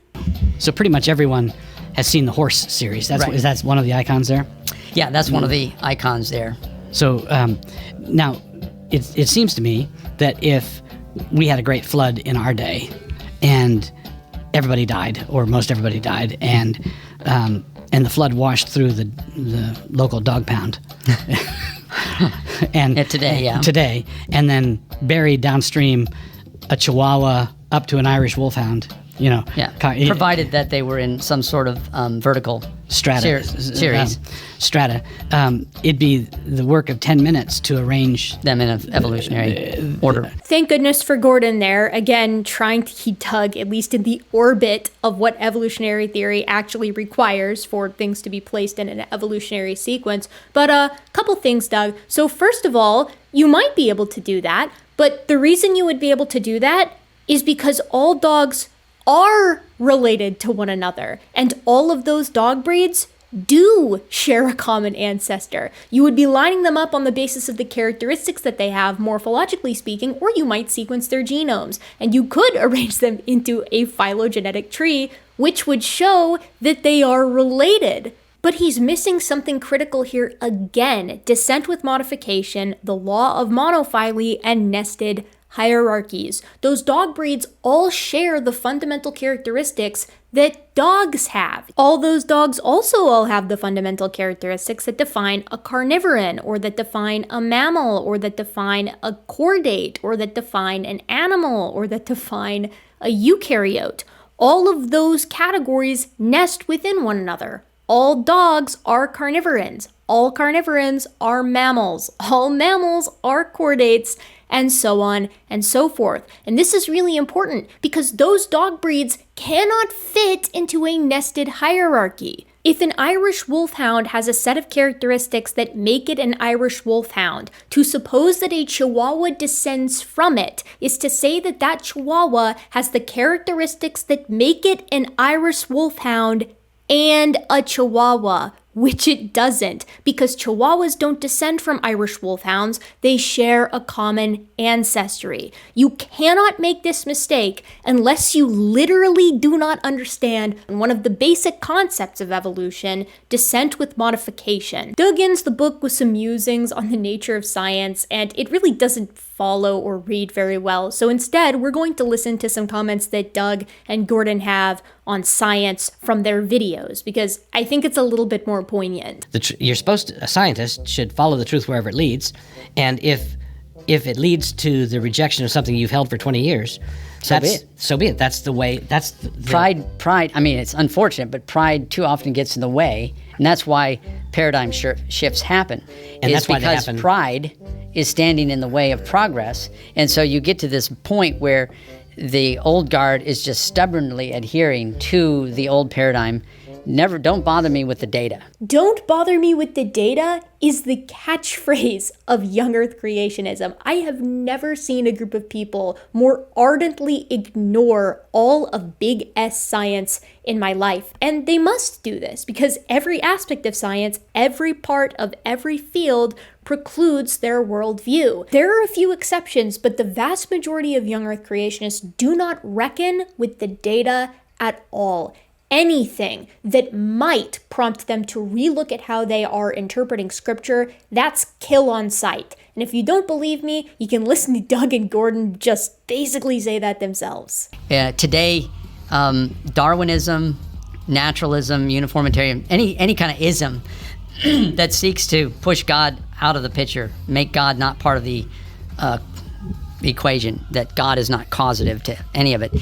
So pretty much everyone has seen the horse series. That's one of the icons there? Yeah, that's one of the icons there. So now, it seems to me that if we had a great flood in our day, and everybody died, or most everybody died, and the flood washed through the local dog pound, and today, and then buried downstream a Chihuahua up to an Irish Wolfhound. Provided that they were in some sort of vertical strata series. It'd be the work of 10 minutes to arrange them in an evolutionary order. Thank goodness for Gordon there, again, trying to keep Doug at least in the orbit of what evolutionary theory actually requires for things to be placed in an evolutionary sequence. But a couple things, Doug. So first of all, you might be able to do that, but the reason you would be able to do that is because all dogs are related to one another, and all of those dog breeds do share a common ancestor. You would be lining them up on the basis of the characteristics that they have, morphologically speaking, or you might sequence their genomes, and you could arrange them into a phylogenetic tree, which would show that they are related. But he's missing something critical here again: descent with modification, the law of monophily, and nested hierarchies. Those dog breeds all share the fundamental characteristics that dogs have. All those dogs also all have the fundamental characteristics that define a carnivoran, or that define a mammal, or that define a chordate, or that define an animal, or that define a eukaryote. All of those categories nest within one another. All dogs are carnivorans. All carnivorans are mammals. All mammals are chordates, and so on and so forth. And this is really important because those dog breeds cannot fit into a nested hierarchy. If an Irish Wolfhound has a set of characteristics that make it an Irish Wolfhound, to suppose that a Chihuahua descends from it is to say that that Chihuahua has the characteristics that make it an Irish Wolfhound and a Chihuahua, which it doesn't, because Chihuahuas don't descend from Irish Wolfhounds, they share a common ancestry. You cannot make this mistake unless you literally do not understand one of the basic concepts of evolution, descent with modification. Doug ends the book with some musings on the nature of science, and it really doesn't follow or read very well. So instead, we're going to listen to some comments that Doug and Gordon have on science from their videos, because I think it's a little bit more poignant. A scientist should follow the truth wherever it leads, and if it leads to the rejection of something you've held for 20 years, so be it. That's the way. Pride. I mean, it's unfortunate, but pride too often gets in the way, and that's why paradigm shifts happen. And that's why they happen. Because pride is standing in the way of progress, and so you get to this point where the old guard is just stubbornly adhering to the old paradigm, don't bother me with the data. Don't bother me with the data is the catchphrase of young earth creationism. I have never seen a group of people more ardently ignore all of big S science in my life. And they must do this because every aspect of science, every part of every field precludes their worldview. There are a few exceptions, but the vast majority of young earth creationists do not reckon with the data at all. Anything that might prompt them to relook at how they are interpreting scripture, that's kill on sight. And if you don't believe me, you can listen to Doug and Gordon just basically say that themselves. Today, Darwinism, naturalism, uniformitarian, any kind of ism that seeks to push God out of the picture, make God not part of the equation, that God is not causative to any of it,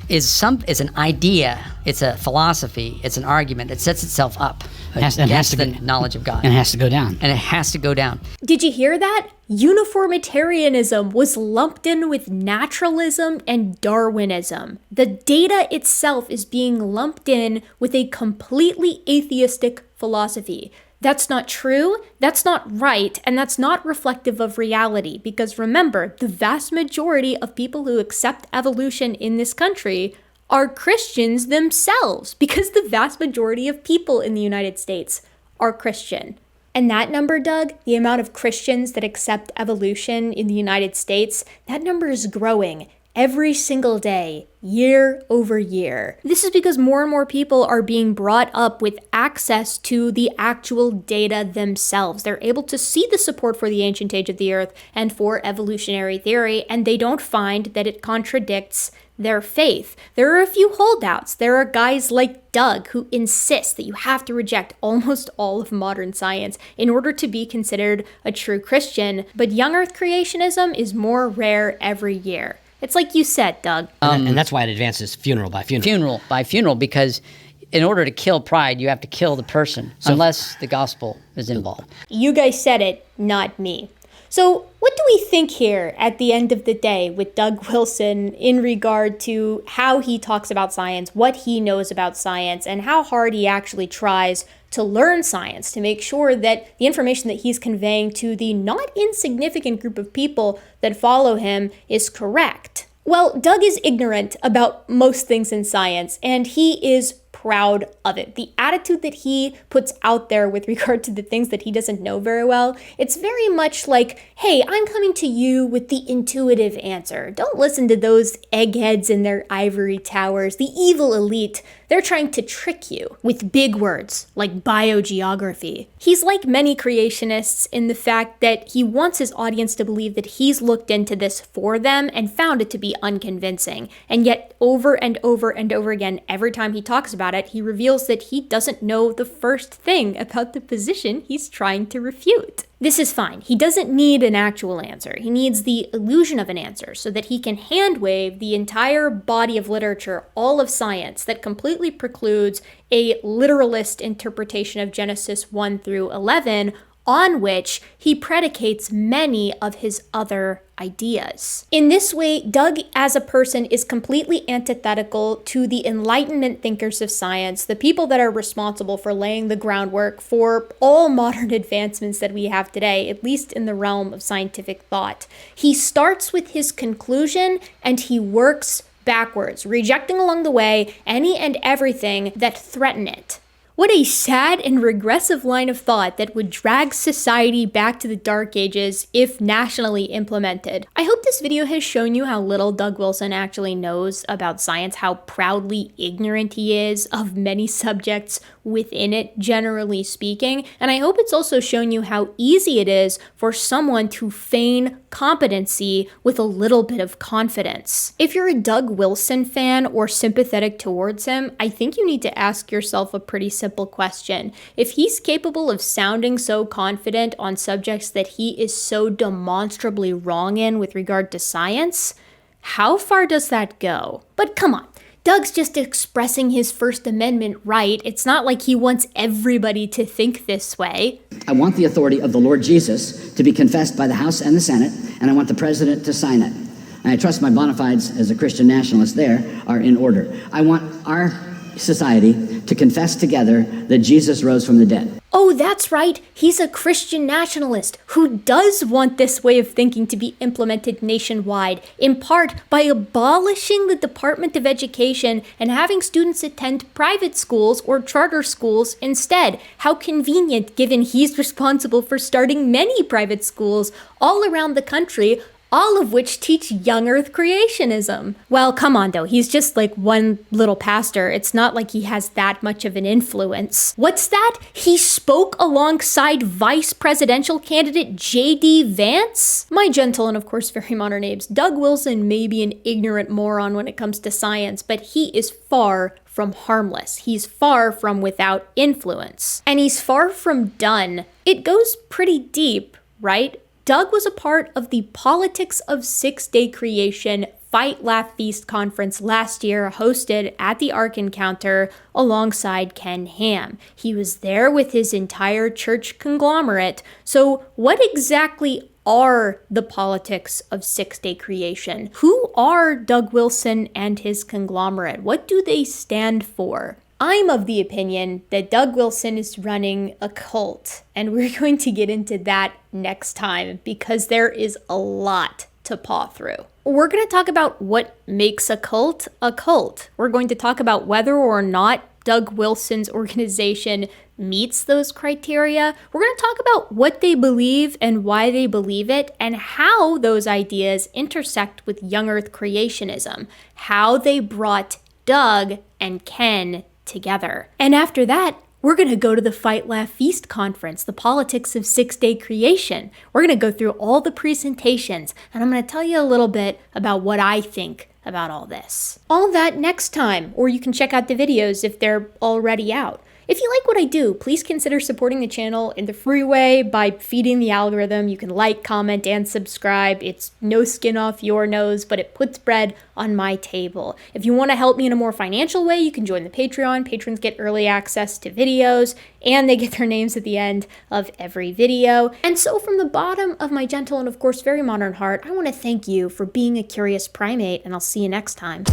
is an idea, it's a philosophy, it's an argument that sets itself up against the knowledge of God. And it has to go down. And it has to go down. Did you hear that? Uniformitarianism was lumped in with naturalism and Darwinism. The data itself is being lumped in with a completely atheistic philosophy. That's not true, that's not right, and that's not reflective of reality. Because remember, the vast majority of people who accept evolution in this country are Christians themselves, because the vast majority of people in the United States are Christian. And that number, Doug, the amount of Christians that accept evolution in the United States, that number is growing every single day, year over year. This is because more and more people are being brought up with access to the actual data themselves. They're able to see the support for the ancient age of the earth and for evolutionary theory, and they don't find that it contradicts their faith. There are a few holdouts. There are guys like Doug who insist that you have to reject almost all of modern science in order to be considered a true Christian, but young earth creationism is more rare every year. It's like you said, Doug. And that's why it advances funeral by funeral. Funeral by funeral, because in order to kill pride, you have to kill the person, unless the gospel is involved. You guys said it, not me. So what do we think here at the end of the day with Doug Wilson in regard to how he talks about science, what he knows about science, and how hard he actually tries to learn science to make sure that the information that he's conveying to the not insignificant group of people that follow him is correct? Well, Doug is ignorant about most things in science, and he is proud of it. The attitude that he puts out there with regard to the things that he doesn't know very well, it's very much like, hey, I'm coming to you with the intuitive answer. Don't listen to those eggheads in their ivory towers, the evil elite. They're trying to trick you with big words like biogeography. He's like many creationists in the fact that he wants his audience to believe that he's looked into this for them and found it to be unconvincing. And yet over and over and over again, every time he talks about it, he reveals that he doesn't know the first thing about the position he's trying to refute. This is fine. He doesn't need an actual answer. He needs the illusion of an answer so that he can hand-wave the entire body of literature, all of science, that completely precludes a literalist interpretation of Genesis 1 through 11, on which he predicates many of his other ideas. In this way, Doug as a person is completely antithetical to the Enlightenment thinkers of science, the people that are responsible for laying the groundwork for all modern advancements that we have today, at least in the realm of scientific thought. He starts with his conclusion and he works backwards, rejecting along the way any and everything that threaten it. What a sad and regressive line of thought that would drag society back to the Dark Ages if nationally implemented. I hope this video has shown you how little Doug Wilson actually knows about science, how proudly ignorant he is of many subjects within it, generally speaking, and I hope it's also shown you how easy it is for someone to feign competency with a little bit of confidence. If you're a Doug Wilson fan or sympathetic towards him, I think you need to ask yourself a pretty simple question. If he's capable of sounding so confident on subjects that he is so demonstrably wrong in with regard to science, how far does that go? But come on. Doug's just expressing his First Amendment right. It's not like he wants everybody to think this way. I want the authority of the Lord Jesus to be confessed by the House and the Senate, and I want the President to sign it. And I trust my bona fides as a Christian nationalist there are in order. I want our society to confess together that Jesus rose from the dead. Oh, that's right. He's a Christian nationalist who does want this way of thinking to be implemented nationwide, in part by abolishing the Department of Education and having students attend private schools or charter schools instead. How convenient, given he's responsible for starting many private schools all around the country, all of which teach young earth creationism. Well, come on though, he's just like one little pastor. It's not like he has that much of an influence. What's that? He spoke alongside vice presidential candidate J.D. Vance? My gentle and of course very modern apes, Doug Wilson may be an ignorant moron when it comes to science, but he is far from harmless. He's far from without influence. And he's far from done. It goes pretty deep, right? Doug was a part of the Politics of Six-Day Creation Fight, Laugh, Feast conference last year, hosted at the Ark Encounter alongside Ken Ham. He was there with his entire church conglomerate. So what exactly are the Politics of Six-Day Creation? Who are Doug Wilson and his conglomerate? What do they stand for? I'm of the opinion that Doug Wilson is running a cult, and we're going to get into that next time because there is a lot to paw through. We're going to talk about what makes a cult a cult. We're going to talk about whether or not Doug Wilson's organization meets those criteria. We're going to talk about what they believe and why they believe it, and how those ideas intersect with young earth creationism, how they brought Doug and Ken together. And after that, we're going to go to the Fight, Laugh, Feast conference, the Politics of Six-Day Creation. We're going to go through all the presentations, and I'm going to tell you a little bit about what I think about all this. All that next time, or you can check out the videos if they're already out. If you like what I do, please consider supporting the channel in the free way by feeding the algorithm. You can like, comment, and subscribe. It's no skin off your nose, but it puts bread on my table. If you want to help me in a more financial way, you can join the Patreon. Patrons get early access to videos, and they get their names at the end of every video. And so from the bottom of my gentle and of course very modern heart, I want to thank you for being a curious primate, and I'll see you next time.